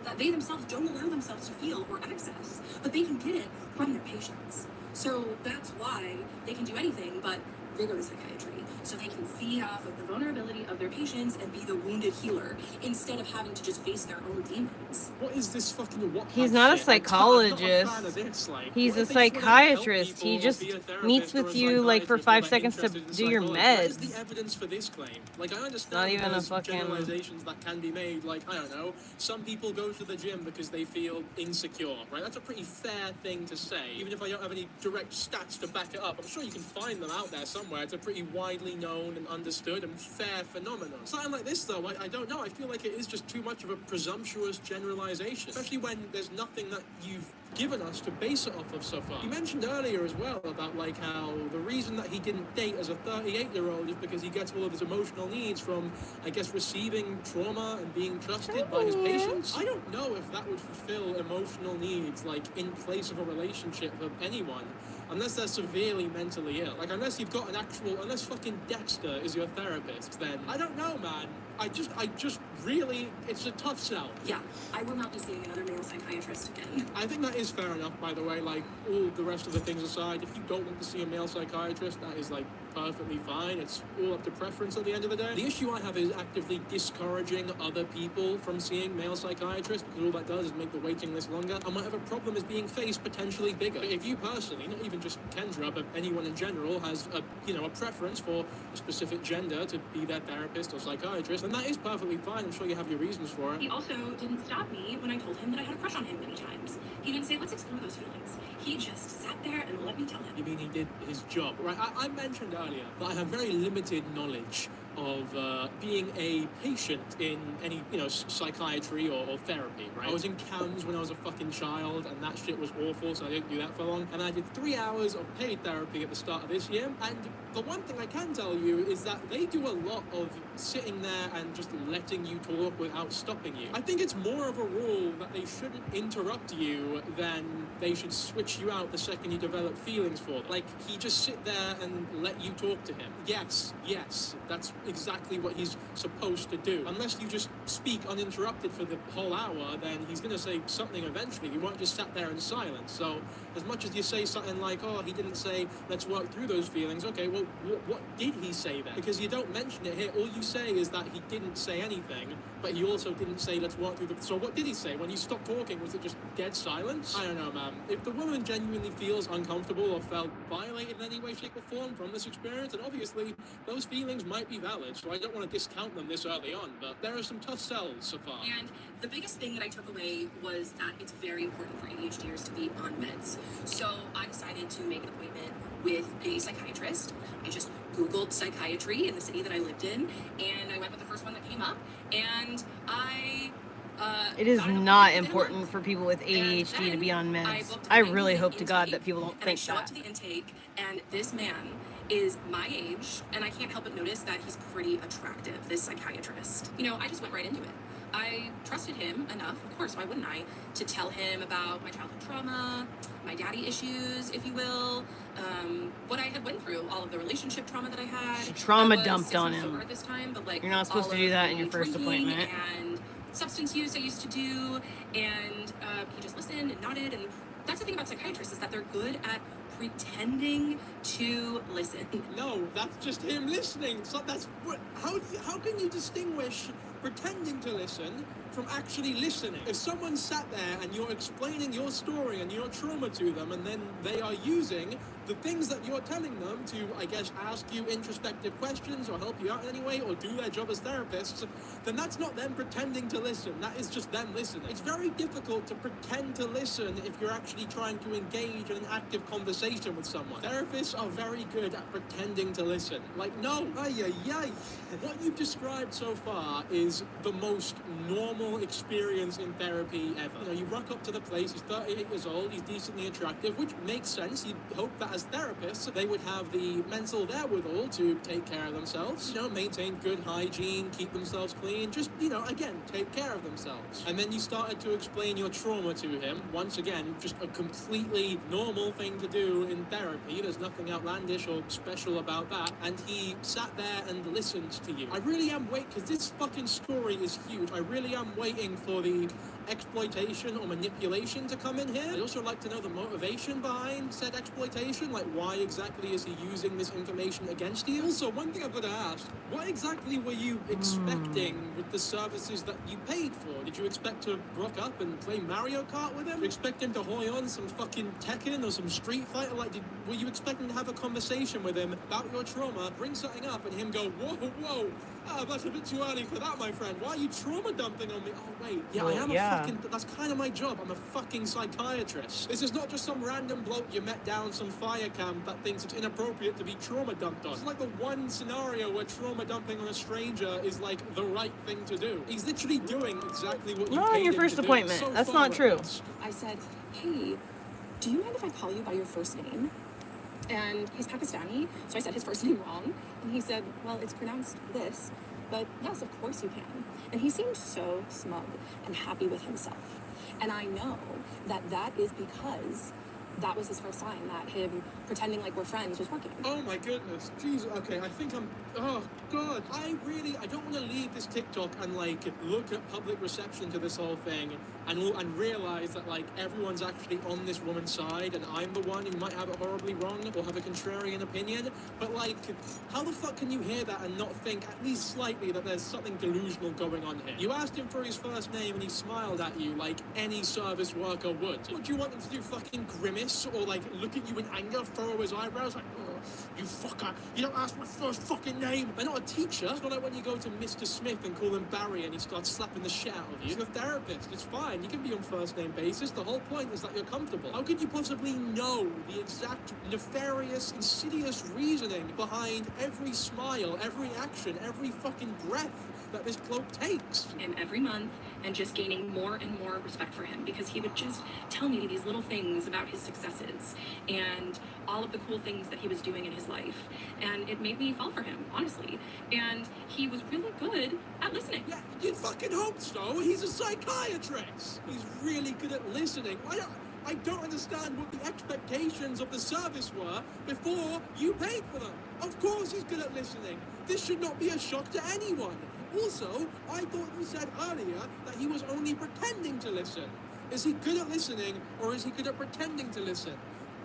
that they themselves don't allow themselves to feel or access, but they can get it from their patients. So that's why they can do anything but vigorous psychiatry, so they can feed off of the vulnerability of their patients and be the wounded healer instead of having to just face their own demons. What is this fucking what? He's not a psychologist. He's a What if they just wanna help psychiatrist. people He or just be a therapist meets or a with you like for psychiatrist or 5 they're seconds to interested in do your psychology? What is meds. the evidence for this claim? Like, I understand Not even a there's fucking- generalizations that can be made. Like, I don't know, some people go to the gym because they feel insecure, right? That's a pretty fair thing to say, even if I don't have any direct stats to back it up. I'm sure you can find them out there somewhere. It's a pretty widely known and understood and fair phenomenon. Something like this, though, I don't know. I feel like it is just too much of a presumptuous generalization, especially when there's nothing that you've given us to base it off of so far. You mentioned earlier as well about like how the reason that he didn't date as a 38-year-old is because he gets all of his emotional needs from, I guess, receiving trauma and being trusted by his patients. I don't know if that would fulfill emotional needs like in place of a relationship for anyone, unless they're severely mentally ill. Like, unless you've got unless fucking Dexter is your therapist, then I don't know, man. I just really, it's a tough sell. Yeah, I will not be seeing another male psychiatrist again. I think that is fair enough, by the way. Like, all the rest of the things aside, if you don't want to see a male psychiatrist, that is, like, perfectly fine. It's all up to preference at the end of the day. The issue I have is actively discouraging other people from seeing male psychiatrists, because all that does is make the waiting list longer, and whatever problem is being faced potentially bigger. But if you personally, not even just Kendra, but anyone in general, has a preference for a specific gender to be their therapist or psychiatrist, then that is perfectly fine. I'm sure you have your reasons for it. He also didn't stop me when I told him that I had a crush on him many times. He didn't say, let's explore those feelings. He just sat there and let me tell him. You mean he did his job? Right, I mentioned earlier that I have very limited knowledge of being a patient in any, psychiatry or therapy, right? I was in CAMS when I was a fucking child, and that shit was awful, so I didn't do that for long. And I did 3 hours of paid therapy at the start of this year, and the one thing I can tell you is that they do a lot of sitting there and just letting you talk without stopping you. I think it's more of a rule that they shouldn't interrupt you than they should switch you out the second you develop feelings for them. Like, he just sit there and let you talk to him. Yes, that's exactly what he's supposed to do. Unless you just speak uninterrupted for the whole hour, then he's going to say something eventually. You won't just sat there in silence. So as much as you say something like, oh, he didn't say, let's work through those feelings, okay, well, what did he say then? Because you don't mention it here. All you say is that he didn't say anything, but he also didn't say, let's work through the... So what did he say? When you stopped talking, was it just dead silence? I don't know, man. If the woman genuinely feels uncomfortable or felt violated in any way, shape, or form from this experience, and obviously those feelings might be valid, so I don't want to discount them this early on, but there are some tough sells so far. And the biggest thing that I took away was that it's very important for ADHDers to be on meds. So I decided to make an appointment with a psychiatrist. I just Googled psychiatry in the city that I lived in, and I went with the first one that came up, and it is not important for people with ADHD to be on meds. I really hope to God that people don't think I show up to the intake, and this man is my age, and I can't help but notice that he's pretty attractive, this psychiatrist. I just went right into it. I trusted him enough, of course, why wouldn't I, to tell him about my childhood trauma, my daddy issues, if you will, what I had went through, all of the relationship trauma that I had. She trauma dumped on him. At this time, but you're not supposed to do that in your first appointment. And substance use I used to do, and he just listened and nodded, and that's the thing about psychiatrists, is that they're good at pretending to listen. No, that's just him listening. So how can you distinguish pretending to listen from actually listening? If someone sat there and you're explaining your story and your trauma to them, and then they are using the things that you're telling them to, I guess, ask you introspective questions or help you out in any way or do their job as therapists, then that's not them pretending to listen. That is just them listening. It's very difficult to pretend to listen if you're actually trying to engage in an active conversation with someone. Therapists are very good at pretending to listen. Like, no, what you've described so far is the most normal experience in therapy ever. You rock up to the place, he's 38 years old, he's decently attractive, which makes sense. You'd hope that as therapists, they would have the mental wherewithal to take care of themselves, maintain good hygiene, keep themselves clean, just, again, take care of themselves. And then you started to explain your trauma to him. Once again, just a completely normal thing to do in therapy. There's nothing outlandish or special about that. And he sat there and listened to you. I really am waiting, because this fucking story is huge. I really am waiting for the exploitation or manipulation to come in here. I'd also like to know the motivation behind said exploitation, like why exactly is he using this information against you? Also, one thing I've got to ask, what exactly were you expecting with the services that you paid for? Did you expect to rock up and play Mario Kart with him? Did you expect him to hoy on some fucking Tekken or some Street Fighter? Were you expecting to have a conversation with him about your trauma, bring something up, and him go, whoa, that's a bit too early for that, my friend. Why are you trauma dumping on me? Oh, wait, that's kind of my job. I'm a fucking psychiatrist. This is not just some random bloke you met down some fire camp that thinks it's inappropriate to be trauma dumped on. It's like the one scenario where trauma dumping on a stranger is like the right thing to do. He's literally doing exactly what you Not on your first appointment. That's not true. I said, hey, do you mind if I call you by your first name? And he's Pakistani, so I said his first name wrong. And he said, well, it's pronounced this, but yes, of course you can. And he seemed so smug and happy with himself. And I know that that is because that was his first sign that him pretending like we're friends was working. Oh my goodness. Jeez, okay, I think oh God. I don't want to leave this TikTok and look at public reception to this whole thing and realize that everyone's actually on this woman's side and I'm the one who might have it horribly wrong or have a contrarian opinion. But how the fuck can you hear that and not think at least slightly that there's something delusional going on here? You asked him for his first name and he smiled at you like any service worker would. What do you want him to do? Fucking grimace or look at you in anger, furrow his eyebrows You fucker, you don't ask my first fucking name. I'm not a teacher. It's not like when you go to Mr. Smith and call him Barry and he starts slapping the shit out of you. You're a therapist. It's fine. You can be on first name basis. The whole point is that you're comfortable. How could you possibly know the exact nefarious, insidious reasoning behind every smile, every action, every fucking breath that this bloke takes? Him every month and just gaining more and more respect for him because he would just tell me these little things about his successes and all of the cool things that he was doing in his life. And it made me fall for him, honestly. And he was really good at listening. Yeah, you'd fucking hope so. He's a psychiatrist. He's really good at listening. I don't understand what the expectations of the service were before you paid for them. Of course he's good at listening. This should not be a shock to anyone. Also, I thought you said earlier that he was only pretending to listen. Is he good at listening, or is he good at pretending to listen?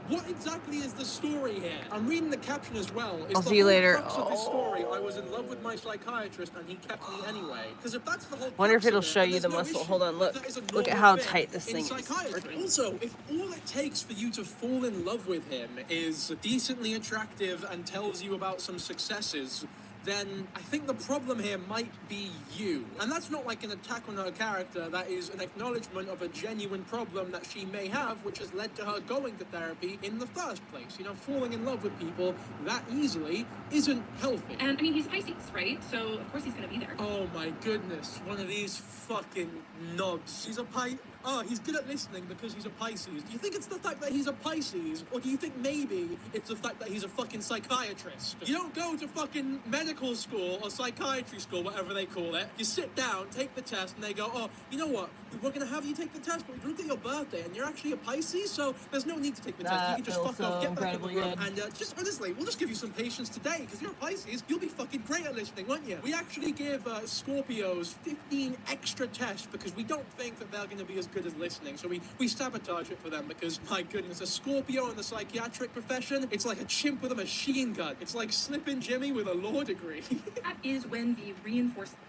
What exactly is the story here? I'm reading the caption as well. I'll see you later. Crux of this story, I was in love with my psychiatrist and he kept me anyway. Because if that's the whole Wonder if crux it'll of it, show then you the there's no muscle. issue. Hold on, look. That is a Look at normal how thing tight this in thing is. psychiatry. Also, if all it takes for you to fall in love with him is decently attractive and tells you about some successes, then I think the problem here might be you. And that's not like an attack on her character, that is an acknowledgement of a genuine problem that she may have, which has led to her going to therapy in the first place. You know, falling in love with people that easily isn't healthy. And I mean, he's Pisces, right? So of course he's gonna be there. Oh my goodness, one of these fucking knobs. He's good at listening because he's a Pisces. Do you think it's the fact that he's a Pisces, or do you think maybe it's the fact that he's a fucking psychiatrist? You don't go to fucking medical school or psychiatry school, whatever they call it. You sit down, take the test, and they go, oh, you know what? We're gonna have you take the test, but we looked at your birthday, and you're actually a Pisces, so there's no need to take the test. You can just fuck off, get back in the room, and just honestly, we'll just give you some patience today, because you're a Pisces, you'll be fucking great at listening, won't you? We actually give Scorpios 15 extra tests because we don't think that they're gonna be as good as listening, so we sabotage it for them because, my goodness, a Scorpio in the psychiatric profession, it's like a chimp with a machine gun. It's like Slippin' Jimmy with a law degree. That is when the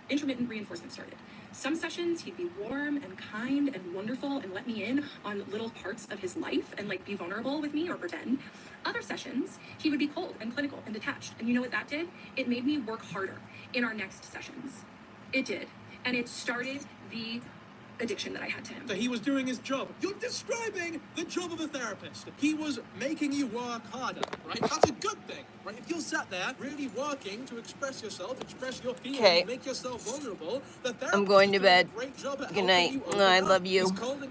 intermittent reinforcement started. Some sessions he'd be warm and kind and wonderful and let me in on little parts of his life and like be vulnerable with me or pretend. Other sessions he would be cold and clinical and detached. And you know what that did? It made me work harder in our next sessions. It did. And it started the addiction that I had to him. So he was doing his job. You're describing the job of a therapist. He was making you work harder, right? That's a good thing, right? If you're sat there really working to express yourself, express your feelings, make yourself vulnerable, the therapist I'm going to is doing a bed. great job at Good helping night. you open I up. love you. He's cold and